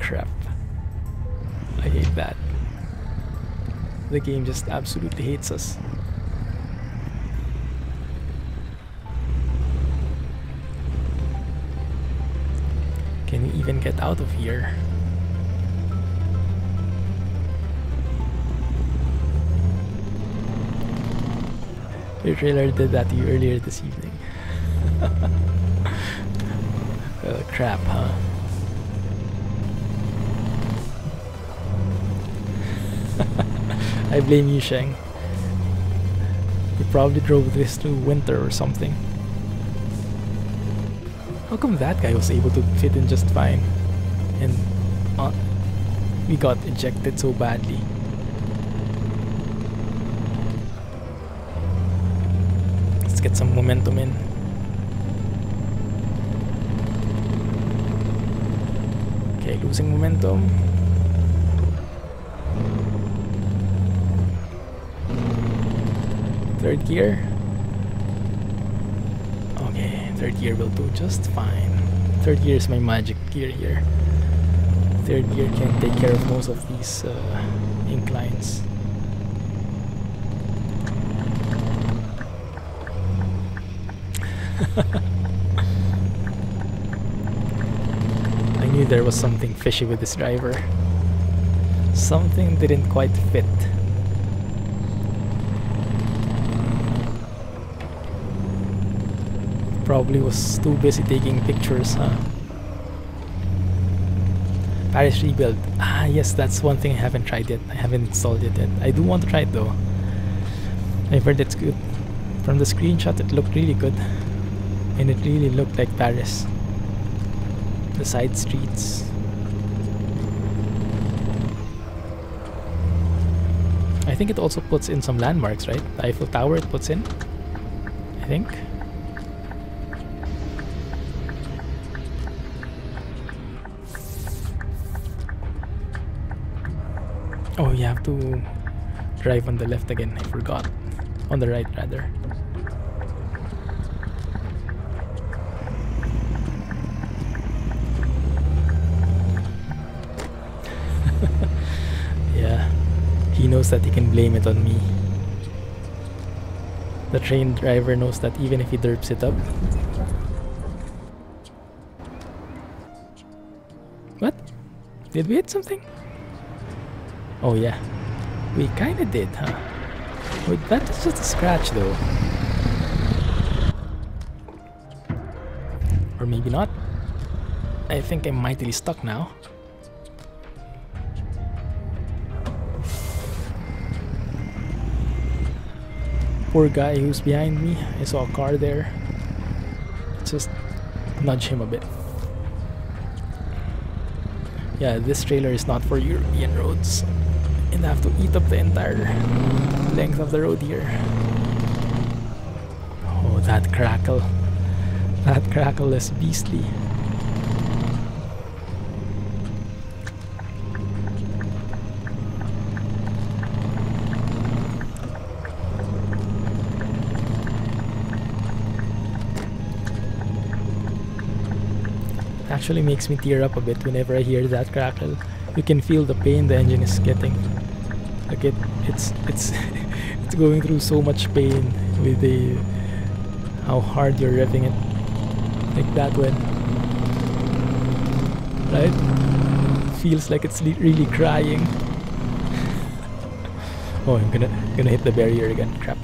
Crap. I hate that. The game just absolutely hates us. Can we even get out of here? Your trailer did that to you earlier this evening. Crap, huh? I blame you, Sheng. You probably drove this through winter or something. How come that guy was able to fit in just fine? And we got ejected so badly. Let's get some momentum in. Okay, losing momentum. Third gear. Okay, third gear will do just fine. Third gear is my magic gear here. Third gear can take care of most of these inclines. I knew there was something fishy with this driver. Something didn't quite fit. Probably was too busy taking pictures, huh? Paris rebuild. Ah, yes, that's one thing I haven't tried yet. I haven't installed it yet. I do want to try it though. I've heard it's good. From the screenshot, it looked really good. And it really looked like Paris. The side streets. I think it also puts in some landmarks, right? The Eiffel Tower it puts in, I think. Oh, you have to drive on the left again. I forgot. On the right, rather. Yeah, he knows that he can blame it on me. The train driver knows that even if he derps it up. What? Did we hit something? Oh yeah, we kinda did, huh? Wait, that's just a scratch though. Or maybe not. I think I'm mightily stuck now. Poor guy who's behind me. I saw a car there. Just nudge him a bit. Yeah, this trailer is not for European roads. And I have to eat up the entire length of the road here. Oh, that crackle. That crackle is beastly. Actually makes me tear up a bit whenever I hear that crackle. You can feel the pain the engine is getting. Like it's it's going through so much pain with how hard you're revving it. Like that one, right? Feels like it's really crying. Oh, I'm gonna hit the barrier again. Crap.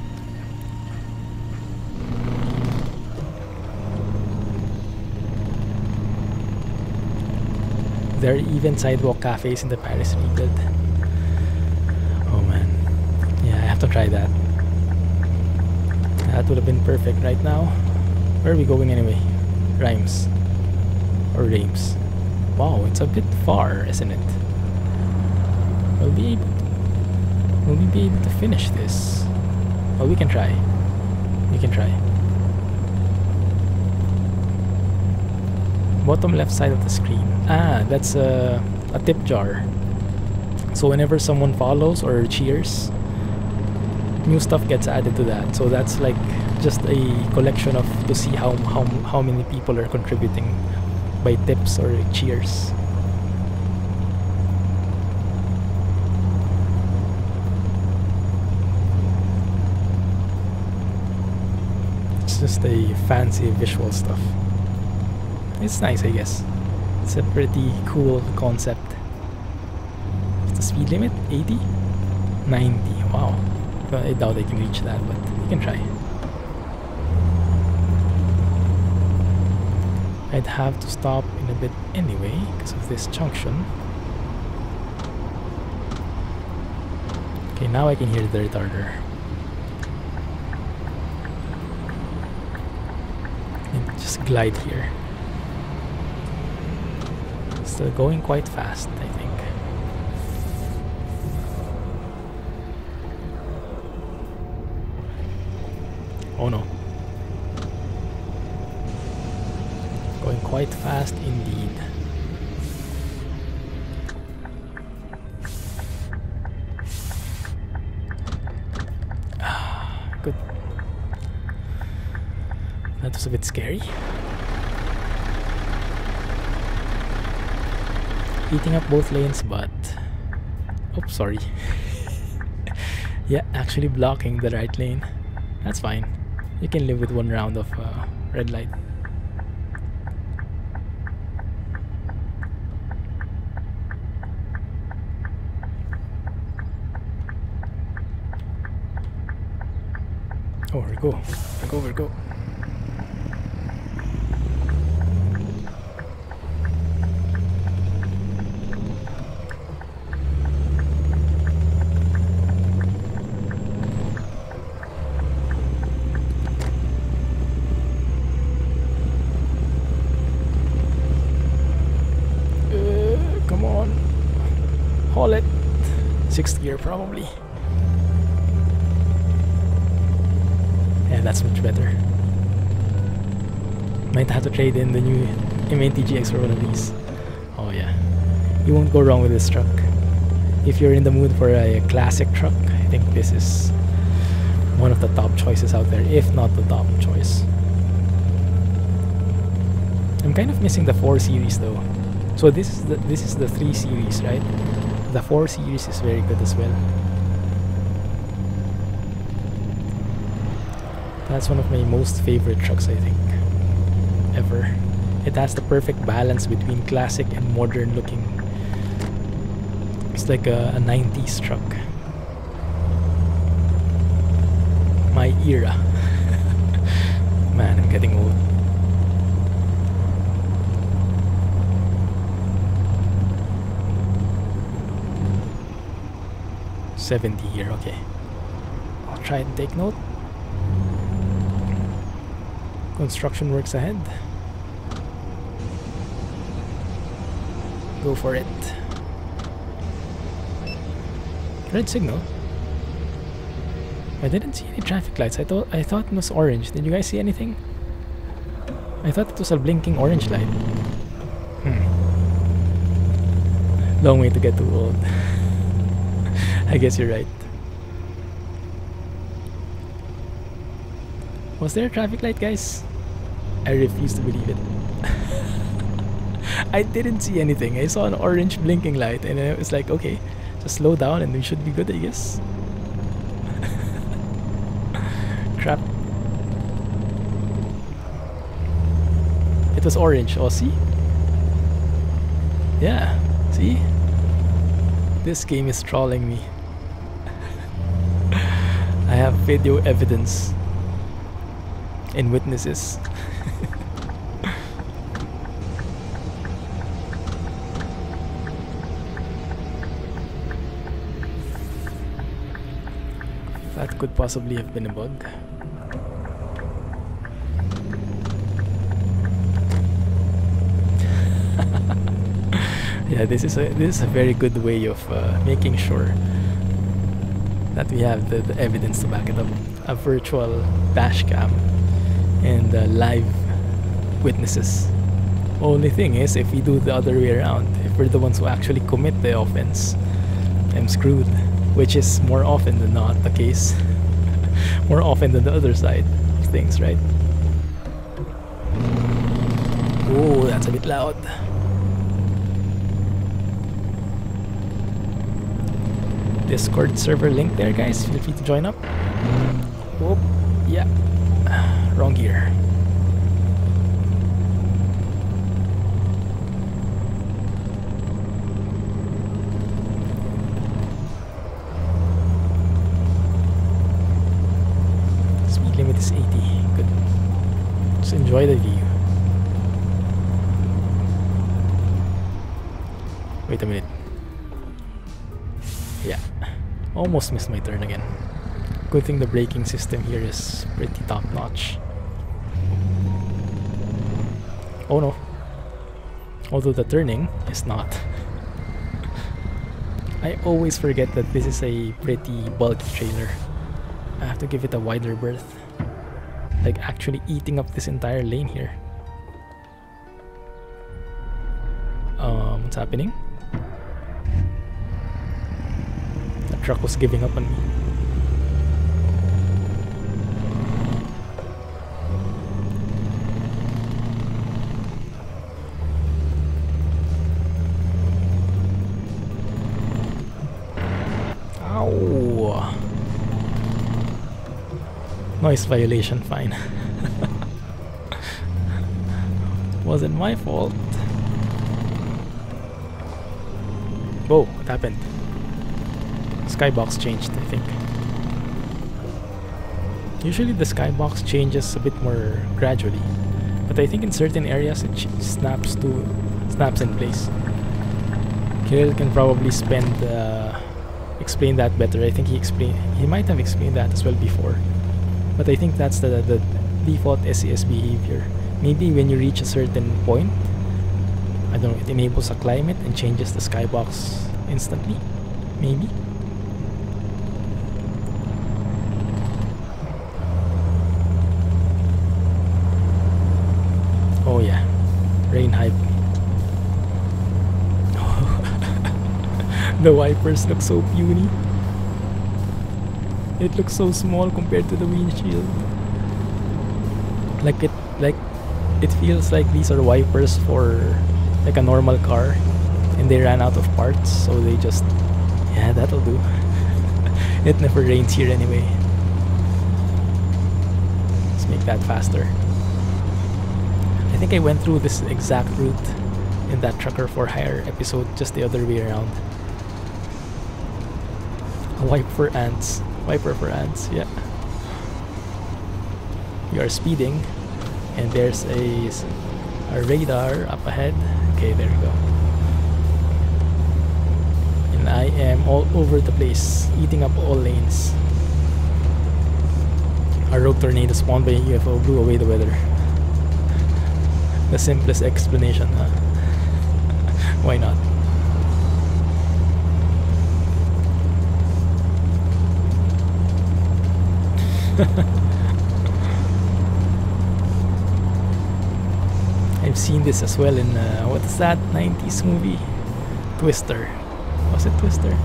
There are even sidewalk cafes in the Paris rebuild. Oh man. Yeah, I have to try that. That would have been perfect right now. Where are we going anyway? Rhymes. Or Reims. Wow, it's a bit far, isn't it? Will we be able to finish this? Well, we can try. We can try. Bottom left side of the screen. Ah, that's a tip jar. So whenever someone follows or cheers, new stuff gets added to that. So that's like just a collection of to see how many people are contributing by tips or cheers. It's just a fancy visual stuff. It's nice, I guess. It's a pretty cool concept. What's the speed limit? 80? 90. Wow. I doubt I can reach that, but you can try. I'd have to stop in a bit anyway because of this junction. Okay, now I can hear the retarder. And just glide here. Still going quite fast, I think. Oh no. Going quite fast indeed. Good. That was a bit scary. Eating up both lanes, but... Oops, sorry. Yeah, actually blocking the right lane. That's fine. You can live with one round of red light. Oh, we go. We go. Come on. Haul it. 6th gear probably. Yeah, that's much better. Might have to trade in the new M80GX for one of these. Oh yeah. You won't go wrong with this truck. If you're in the mood for a classic truck, I think this is one of the top choices out there, if not the top choice. I'm kind of missing the 4 series though. So this is the 3 series, right? The 4 series is very good as well. That's one of my most favorite trucks, I think, ever. It has the perfect balance between classic and modern looking. It's like a 90s truck. My era. Man, I'm getting old. $70 here, okay. I'll try and take note. Construction works ahead. Go for it. Red signal. I didn't see any traffic lights. I thought it was orange. Did you guys see anything? I thought it was a blinking orange light. Long way to get too old. I guess you're right. Was there a traffic light, guys? I refuse to believe it. I didn't see anything. I saw an orange blinking light and I was like, okay, just slow down and we should be good, I guess. Crap. It was orange. Oh, see? Yeah, see? This game is trolling me. I have video evidence and witnesses. That could possibly have been a bug. Yeah, this is a very good way of making sure that we have the evidence to back it up. A virtual dash cam and live witnesses. Only thing is, if we do the other way around, if we're the ones who actually commit the offense, I'm screwed. Which is more often than not the case. More often than the other side. things, right? Oh, that's a bit loud. Discord server link there, guys. Feel free to join up. Oh, yeah. Wrong gear. Speed limit is 80. Good. Just enjoy the view. Wait a minute. Yeah. Almost missed my turn again. Good thing the braking system here is pretty top notch. Oh no. Although the turning is not. I always forget that this is a pretty bulky trailer. I have to give it a wider berth. Like actually eating up this entire lane here. What's happening? The truck was giving up on me. Ow! Noise violation, fine. Wasn't my fault. Whoa, what happened? Skybox changed, I think. Usually the skybox changes a bit more gradually, but I think in certain areas it snaps in place. Kirill can probably explain that better. I think he might have explained that as well before, but I think that's the default SES behavior. Maybe when you reach a certain point, I don't know, it enables a climate and changes the skybox instantly. Maybe. Oh yeah, rain hype. The wipers look so puny. It looks so small compared to the windshield. Like it feels like these are wipers for like a normal car, and they ran out of parts, so they just, yeah, that'll do. It never rains here anyway. Let's make that faster. I think I went through this exact route in that Trucker for Hire episode, just the other way around. A wipe for ants. Wiper for ants, yeah. We are speeding, and there's a radar up ahead. Okay, there we go. And I am all over the place, eating up all lanes. A rogue tornado spawned by a UFO blew away the weather. The simplest explanation, huh? Why not? I've seen this as well in what is that 90s movie? Twister. Was it Twister?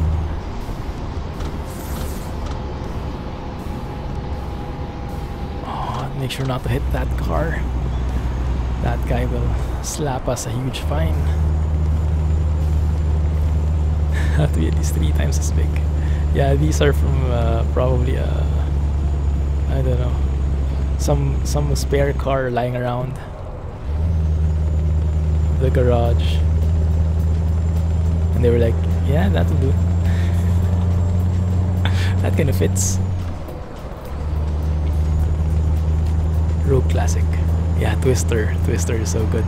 Oh, make sure not to hit that car. That guy will slap us a huge fine. Have to be at least 3 times as big. Yeah, these are from probably I don't know, some spare car lying around the garage, and they were like, yeah, that'll do. That kind of fits. Rogue classic. Yeah, Twister is so good.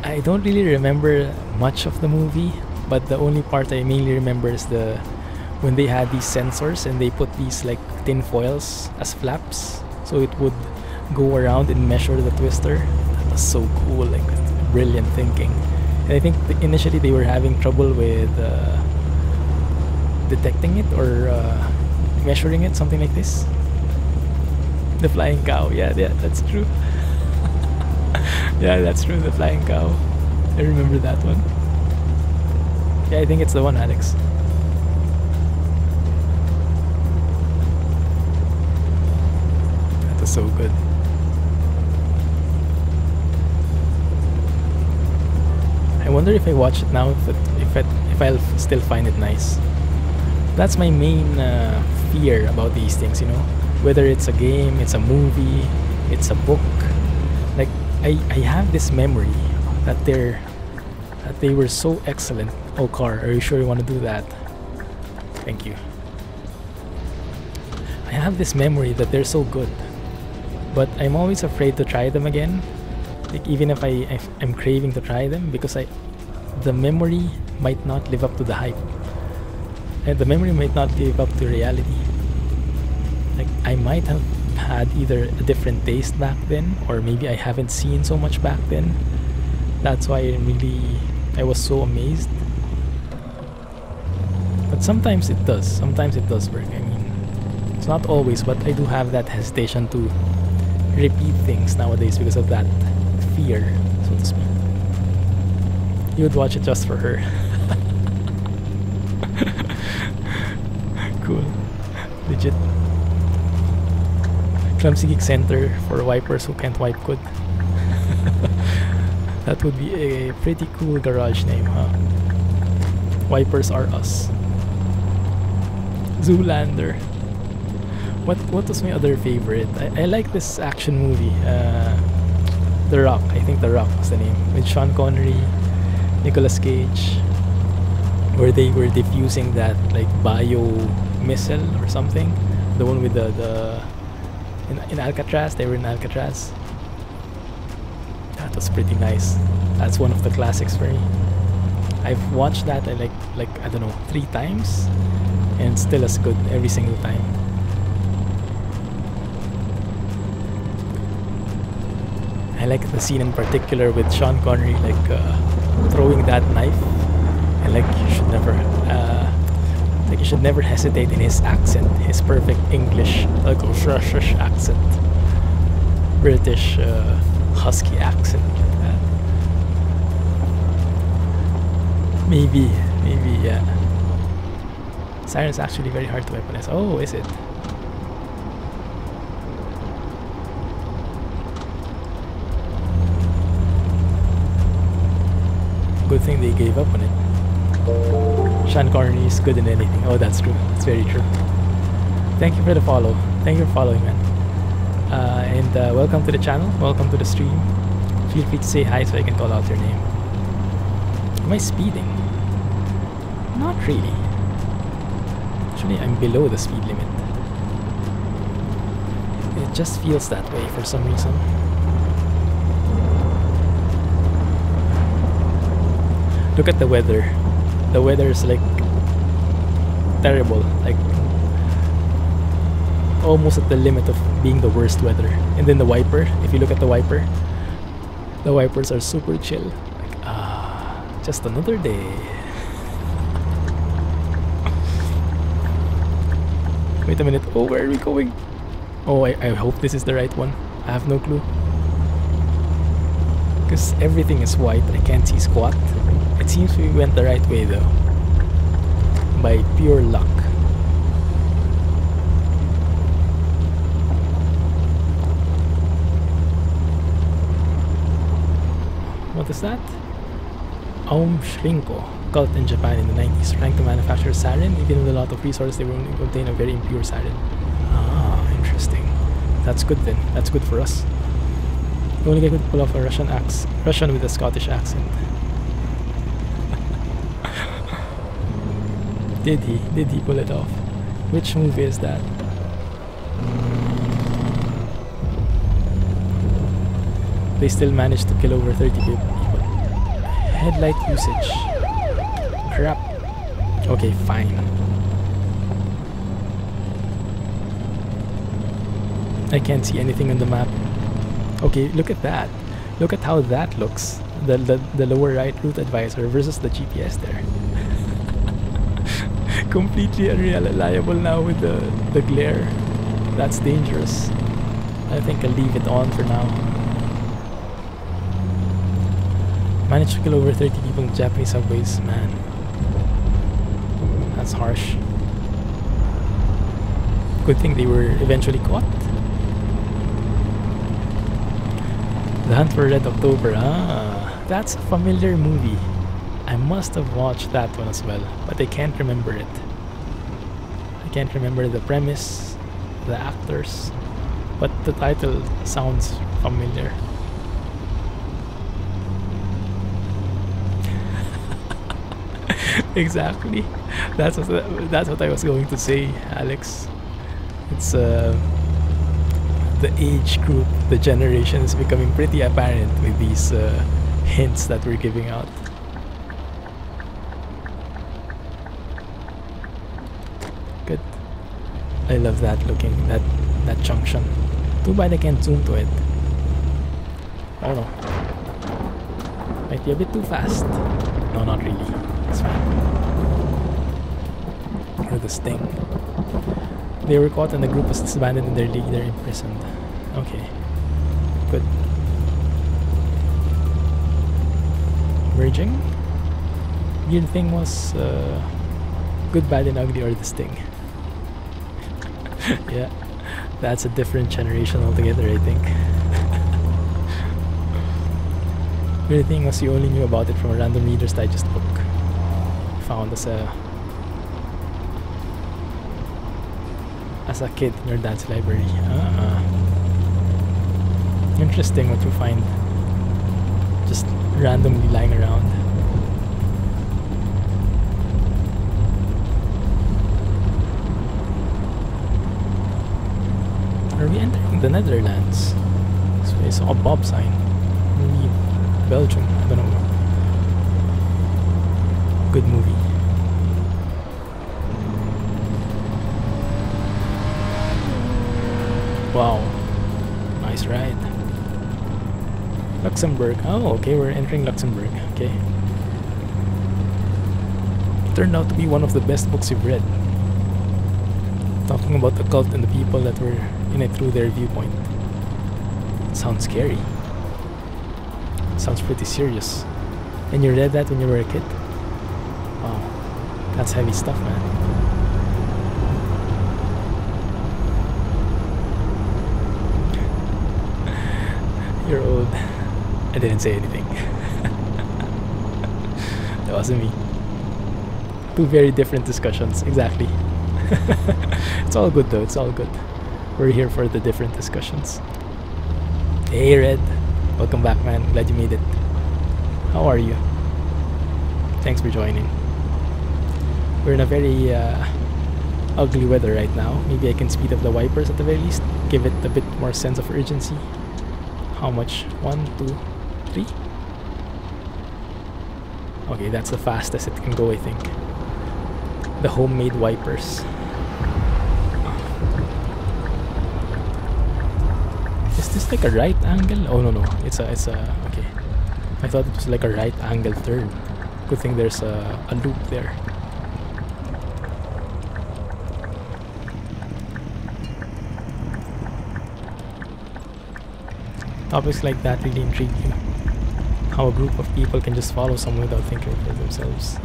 I don't really remember much of the movie, but the only part I mainly remember is when they had these sensors and they put these like tin foils as flaps, so it would go around and measure the twister. That was so cool, like brilliant thinking. And I think initially they were having trouble with detecting it or measuring it, something like this. The flying cow, yeah, that's true. Yeah, that's true, the flying cow. I remember that one. Yeah, I think it's the one, Alex. was so good. I wonder if I watch it now, if I'll still find it nice. That's my main fear about these things, you know. Whether it's a game, it's a movie, it's a book. Like I have this memory that they were so excellent. Oh, car, are you sure you want to do that? Thank you. I have this memory that they're so good, but I'm always afraid to try them again. Like even if I'm craving to try them, because the memory might not live up to the hype, and the memory might not live up to reality. Like I might have had either a different taste back then, or maybe I haven't seen so much back then. That's why I was so amazed. But sometimes it does. Sometimes it does work. I mean, it's not always, but I do have that hesitation to repeat things nowadays because of that fear, so to speak. You would watch it just for her. Cool. Legit. Clumsy Geek Center for wipers who can't wipe good. That would be a pretty cool garage name, huh? Wipers are us. Zoolander. What was my other favorite? I like this action movie. The Rock. I think The Rock was the name. With Sean Connery, Nicolas Cage, where they were defusing that like bio missile or something. The one with the in Alcatraz. They were in Alcatraz. That was pretty nice. That's one of the classics for me. I've watched that like I don't know 3 times, and it's still as good every single time. I like the scene in particular with Sean Connery like throwing that knife, and like you should never hesitate in his accent, his perfect English like accent, British husky accent. Maybe yeah. Siren's actually very hard to weaponize. Oh, is it? Good thing they gave up on it. Sean Connery is good in anything. Oh, that's true. That's very true. Thank you for the follow. Thank you for following, man. And welcome to the channel. Welcome to the stream. Feel free to say hi so I can call out your name. Am I speeding? Not really. Actually, I'm below the speed limit. It just feels that way for some reason. Look at the weather. The weather is like terrible, like almost at the limit of being the worst weather. And then the wiper, if you look at the wipers are super chill. Like, just another day. Wait a minute. Oh, where are we going? Oh, I hope this is the right one. I have no clue. Because everything is white. I can't see squat. It seems we went the right way though. By pure luck. What is that? Aum Shrinko, cult in Japan in the 90s, trying to manufacture sarin. Even with a lot of resources, they will only contain a very impure sarin. Ah, interesting. That's good then. That's good for us. The only guy could pull off a Russian with a Scottish accent. Did he pull it off? Which movie is that? They still managed to kill over 30 people. Headlight usage. Crap. Okay, fine. I can't see anything on the map. Okay, look at that. Look at how that looks. The lower right route advisor versus the GPS there. Completely unreliable now with the glare. That's dangerous. I think I'll leave it on for now. Managed to kill over 30 people in Japanese subways. Man, that's harsh. Good thing they were eventually caught. The Hunt for Red October. Ah, that's a familiar movie. I must have watched that one as well, but I can't remember it. I can't remember the premise, the actors, but the title sounds familiar. Exactly. That's what I was going to say, Alex. It's the age group, the generation is becoming pretty apparent with these hints that we're giving out. Good. I love that looking, that junction. Too bad I can't zoom to it. Oh no. Might be a bit too fast. No, not really. It's fine. Or the sting. They were caught and the group was disbanded and their leader imprisoned. Okay. Good. Merging? Weird thing was good, bad, and ugly, or the sting. Yeah. That's a different generation altogether, I think. Weird thing was you only knew about it from a random Reader's Digest book found as a kid in your dad's library. Interesting what you find just randomly lying around. Are we entering the Netherlands? So I saw a Bob sign. Maybe Belgium, I don't know. Good movie. Wow, nice ride. Luxembourg. Oh, okay, we're entering Luxembourg. Okay. Turned out to be one of the best books you've read. Talking about the cult and the people that were in it through their viewpoint. Sounds scary. Sounds pretty serious. And you read that when you were a kid? Wow, that's heavy stuff, man. You're old. I didn't say anything. That wasn't me. Two very different discussions, exactly. It's all good though, it's all good. We're here for the different discussions. Hey Red, welcome back, man. Glad you made it. How are you? Thanks for joining. We're in a very ugly weather right now. Maybe I can speed up the wipers at the very least, give it a bit more sense of urgency. How much? 1, 2, 3? Okay, that's the fastest it can go, I think. The homemade wipers. Is this like a right angle? Oh no, it's a okay. I thought it was like a right angle turn. Good thing there's a loop there. Topics like that really intrigue you. How a group of people can just follow someone without thinking for themselves.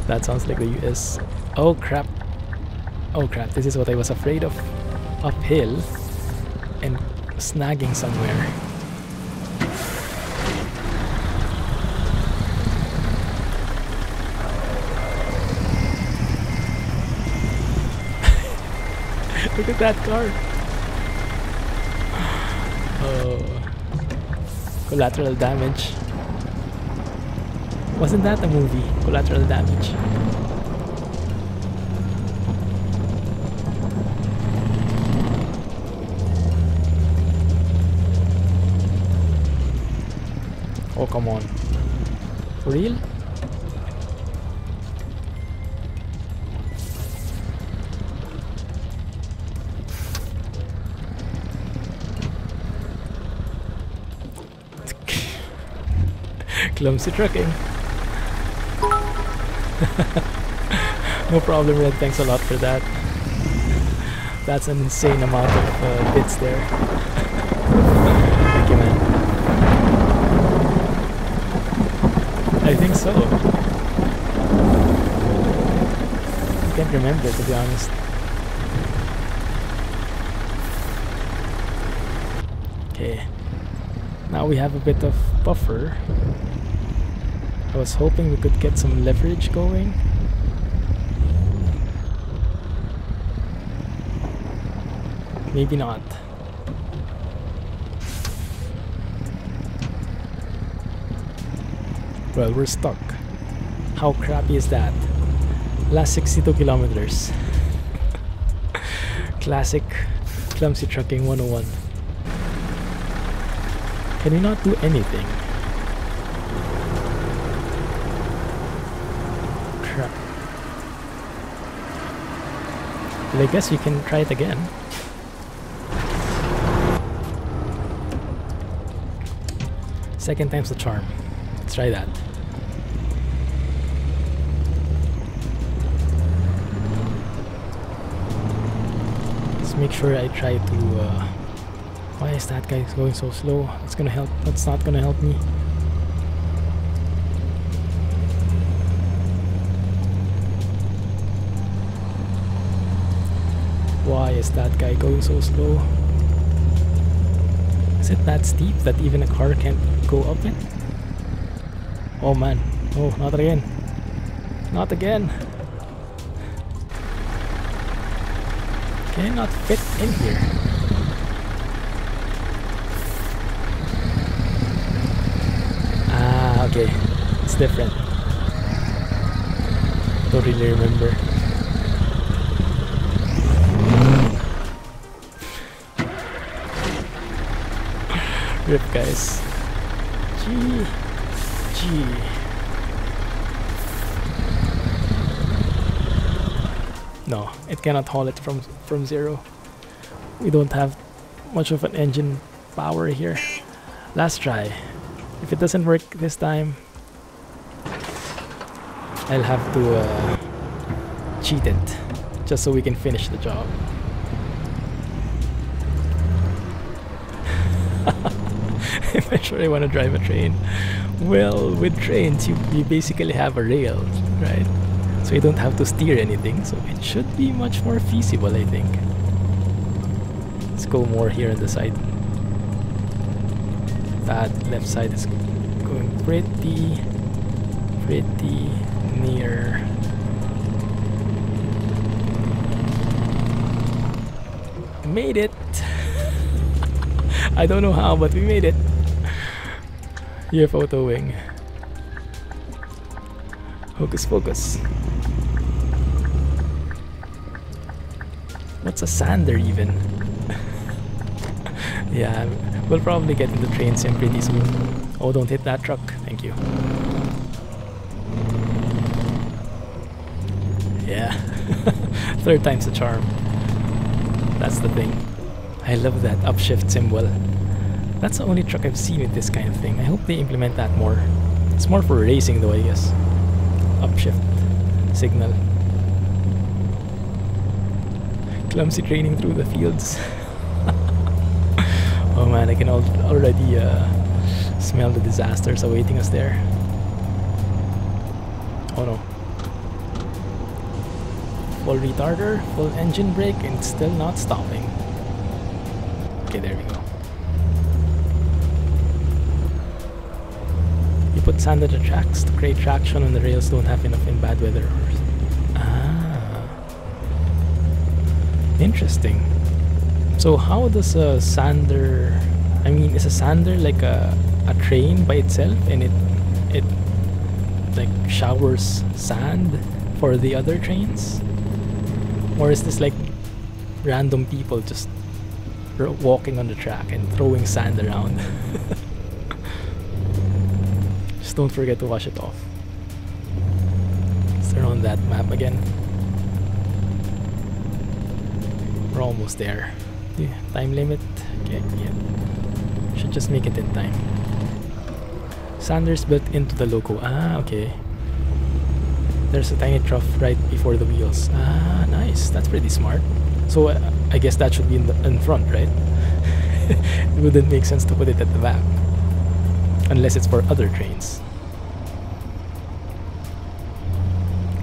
That sounds like the US. Oh crap. Oh crap, this is what I was afraid of. Uphill and snagging somewhere. Look at that car. Oh, collateral damage. Wasn't that a movie? Collateral Damage. Oh, come on. For real? Clumsy trucking. No problem, Red. Thanks a lot for that. That's an insane amount of bits there. Thank you, man. I think so. I can't remember, to be honest. Okay. Now we have a bit of buffer. I was hoping we could get some leverage going. Maybe not. Well, we're stuck. How crappy is that? Last 62 kilometers. Classic clumsy trucking 101. Can we not do anything? Crap. Well, I guess we can try it again. Second time's the charm. Let's try that. Let's make sure I try to why is that guy going so slow? It's gonna help. That's not gonna help me. Why is that guy going so slow? Is it that steep that even a car can't go up it? Oh man. Oh, not again. Not again. Can I not fit in here? Ah, okay. It's different. Don't really remember. Rip, guys. Gee. No, it cannot haul it from zero. We don't have much of an engine power here. Last try. If it doesn't work this time, I'll have to cheat it just so we can finish the job. I'm sure I want to drive a train. Well, with trains, you basically have a rail, right? So you don't have to steer anything, so it should be much more feasible, I think. Let's go more here on the side. That left side is going pretty near. Made it! I don't know how, but we made it. UFO towing. Hocus pocus. What's a sander even? Yeah, we'll probably get into train sim pretty soon. Oh, don't hit that truck. Thank you. Yeah. Third time's the charm. That's the thing. I love that upshift symbol. That's the only truck I've seen with this kind of thing. I hope they implement that more. It's more for racing though, I guess. Upshift signal. Clumsy training through the fields. Oh man, I can already smell the disasters awaiting us there. Oh no. Full retarder, full engine brake, and it's still not stopping. Okay, there we go. You put sand at the tracks to create traction when the rails don't have enough in bad weather. Ah. Interesting. So how does a sander... I mean, is a sander like a train by itself and it like showers sand for the other trains? Or is this like random people just walking on the track and throwing sand around? Just don't forget to wash it off. Let's turn on that map again. We're almost there. The time limit. Okay, yeah. Should just make it in time. Sanders built into the logo. Ah, okay. There's a tiny trough right before the wheels. Ah, nice. That's pretty smart. So I guess that should be in front, right? It wouldn't make sense to put it at the back. Unless it's for other trains.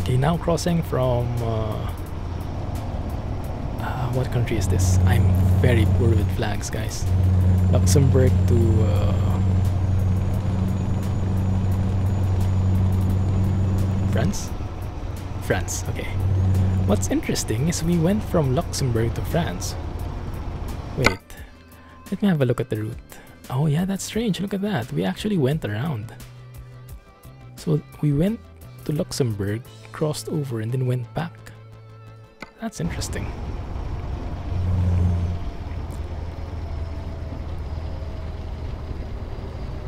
Okay, now crossing from... what country is this? I'm very poor with flags, guys. Luxembourg to France? France, okay. What's interesting is we went from Luxembourg to France. Wait, let me have a look at the route. Oh yeah, that's strange, look at that. We actually went around. So we went to Luxembourg, crossed over, and then went back. That's interesting.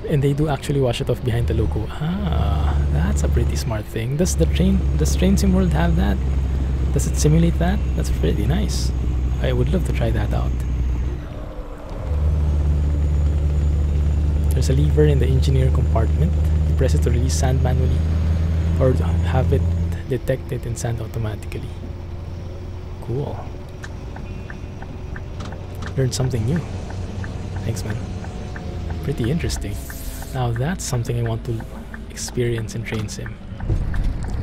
And they do actually wash it off behind the logo. Ah, that's a pretty smart thing. Does Train Sim World have that? Does it simulate that? That's pretty nice. I would love to try that out. There's a lever in the engineer compartment. You press it to release sand manually, or have it detect it and sand automatically. Cool. Learned something new. Thanks, man. Pretty interesting. Now that's something I want to experience in Train Sim.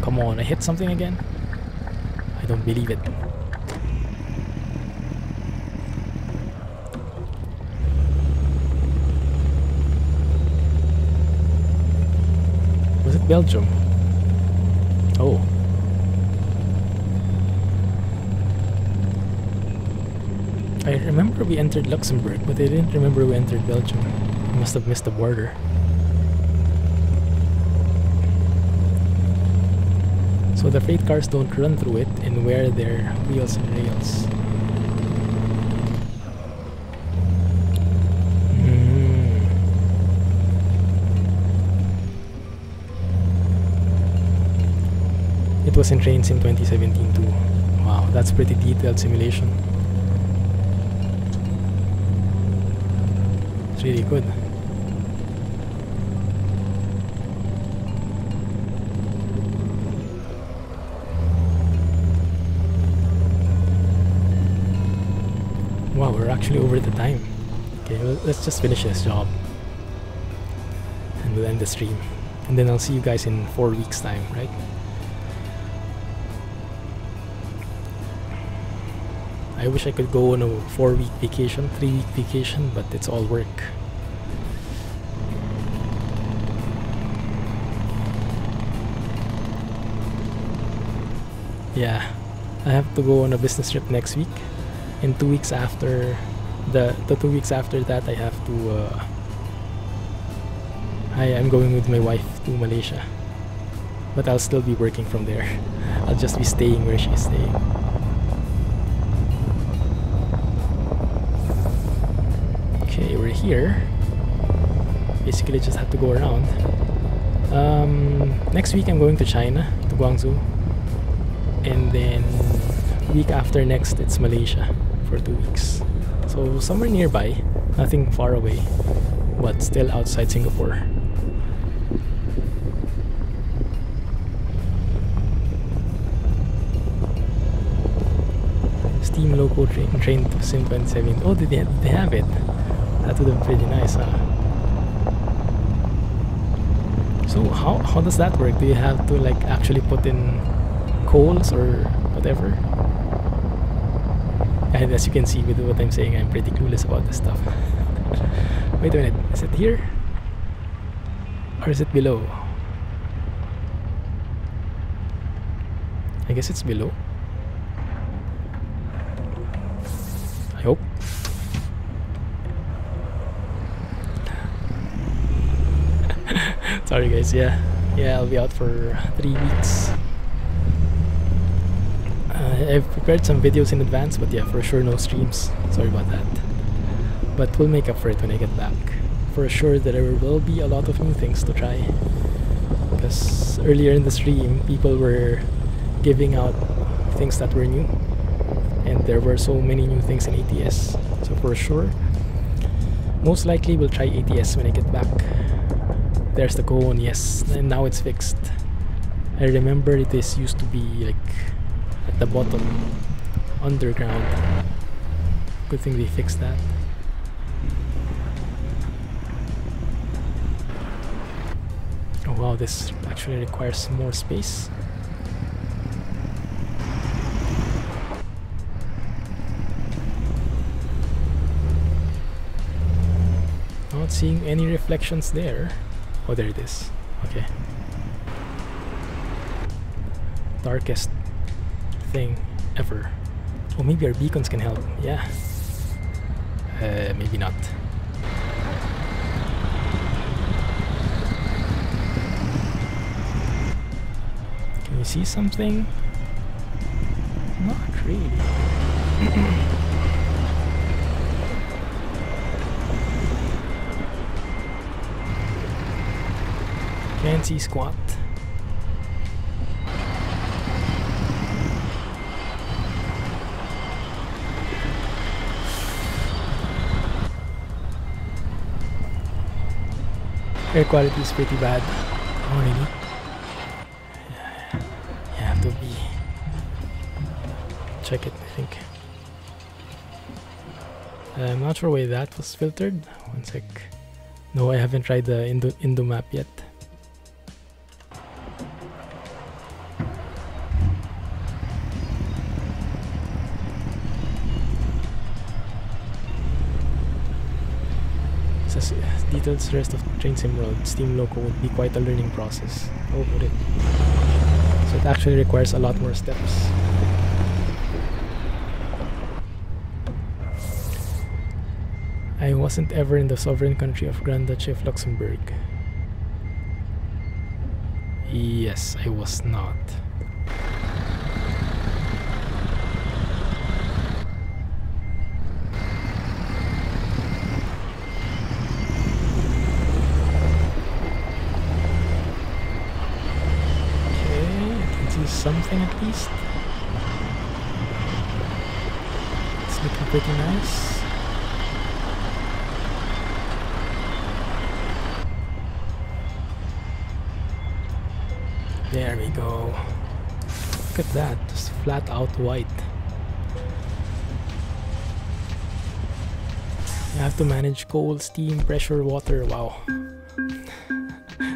Come on, I hit something again? I don't believe it. Was it Belgium? Oh. I remember we entered Luxembourg, but I didn't remember we entered Belgium. I must have missed the border. So the freight cars don't run through it and wear their wheels and rails. It was in Train Sim 2017 too. Wow, that's pretty detailed simulation. It's really good. Wow, we're actually over the time. Okay, well, let's just finish this job and we'll end the stream, and then I'll see you guys in 4 weeks time, right? I wish I could go on a 4-week vacation, 3-week vacation, but it's all work. Yeah, I have to go on a business trip next week. And 2 weeks after the 2 weeks after that, I have to I'm going with my wife to Malaysia, but I'll still be working from there. I'll just be staying where she's staying. Okay, we're here. Basically just have to go around. Next week I'm going to China, to Guangzhou, and then week after next it's Malaysia for 2 weeks. So somewhere nearby, nothing far away, but still outside Singapore. Steam Loco Train to Sim 2017. Oh, did they have it? That would have been pretty nice, huh? So how does that work? Do you have to like actually put in coals or whatever? And as you can see with what I'm saying, I'm pretty clueless about this stuff. Wait a minute, is it here? Or is it below? I guess it's below. I hope. Sorry guys, yeah, I'll be out for 3 weeks. I've prepared some videos in advance, but yeah, for sure no streams. Sorry about that. But we'll make up for it when I get back. For sure there will be a lot of new things to try. Because earlier in the stream, people were giving out things that were new. And there were so many new things in ATS. So for sure, most likely we'll try ATS when I get back. There's the cone, yes, and now it's fixed. I remember it used to be like at the bottom, underground. Good thing they fixed that. Oh wow, this actually requires more space. Not seeing any reflections there. Oh, there it is. Okay. Darkest thing ever. Oh, maybe our beacons can help. Yeah. Maybe not. Can you see something? Not really. Can't see squat. Air quality is pretty bad. Oh, really? You have to be. Check it, I think. I'm not sure why that was filtered. One sec. No, I haven't tried the Indo map yet. Detailed rest of Train Sim World Steam Loco would be quite a learning process. Oh, would it? So it actually requires a lot more steps. I wasn't ever in the sovereign country of Grand Duchy of Luxembourg. Yes, I was not. Something at least. It's looking pretty nice. There we go. Look at that, just flat out white. You have to manage cold, steam, pressure, water. Wow.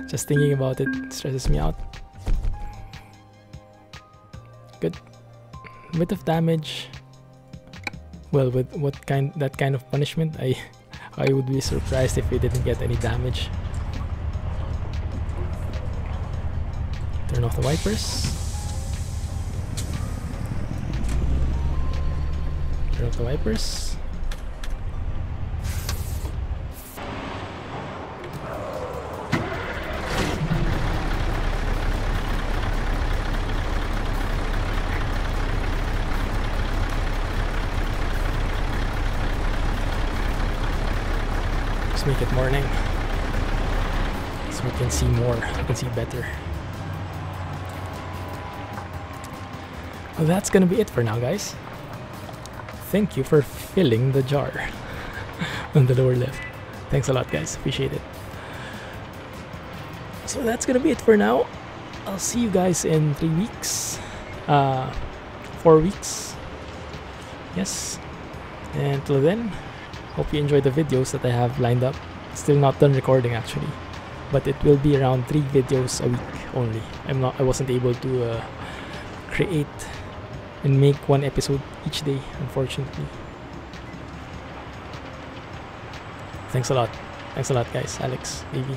Just thinking about it stresses me out. Good. A bit of damage. Well, with that kind of punishment, I would be surprised if we didn't get any damage. Turn off the wipers. Turn off the wipers. Make it morning so we can see more, we can see better. Well, that's gonna be it for now, guys. Thank you for filling the jar on the lower left. Thanks a lot, guys, appreciate it. So that's gonna be it for now. I'll see you guys in 3 weeks, 4 weeks, yes, and until then, hope you enjoy the videos that I have lined up. Still not done recording actually, but it will be around 3 videos a week only. I wasn't able to create and make 1 episode each day, unfortunately. Thanks a lot guys. Alex, Baby,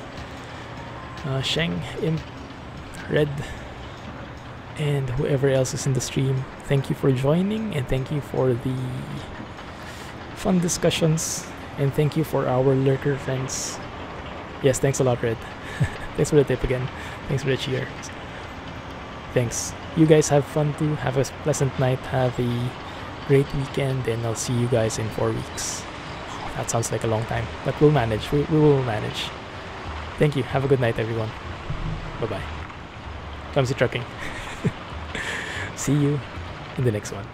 Sheng, Imp, Red, and whoever else is in the stream. Thank you for joining, and thank you for the fun discussions, and thank you for our lurker friends. Yes, thanks a lot, Red. Thanks for the tip again. Thanks for the cheer. Thanks. You guys have fun too. Have a pleasant night. Have a great weekend, and I'll see you guys in 4 weeks. That sounds like a long time, but we'll manage. We will manage. Thank you. Have a good night, everyone. Bye-bye. Clumsy trucking. See you in the next one.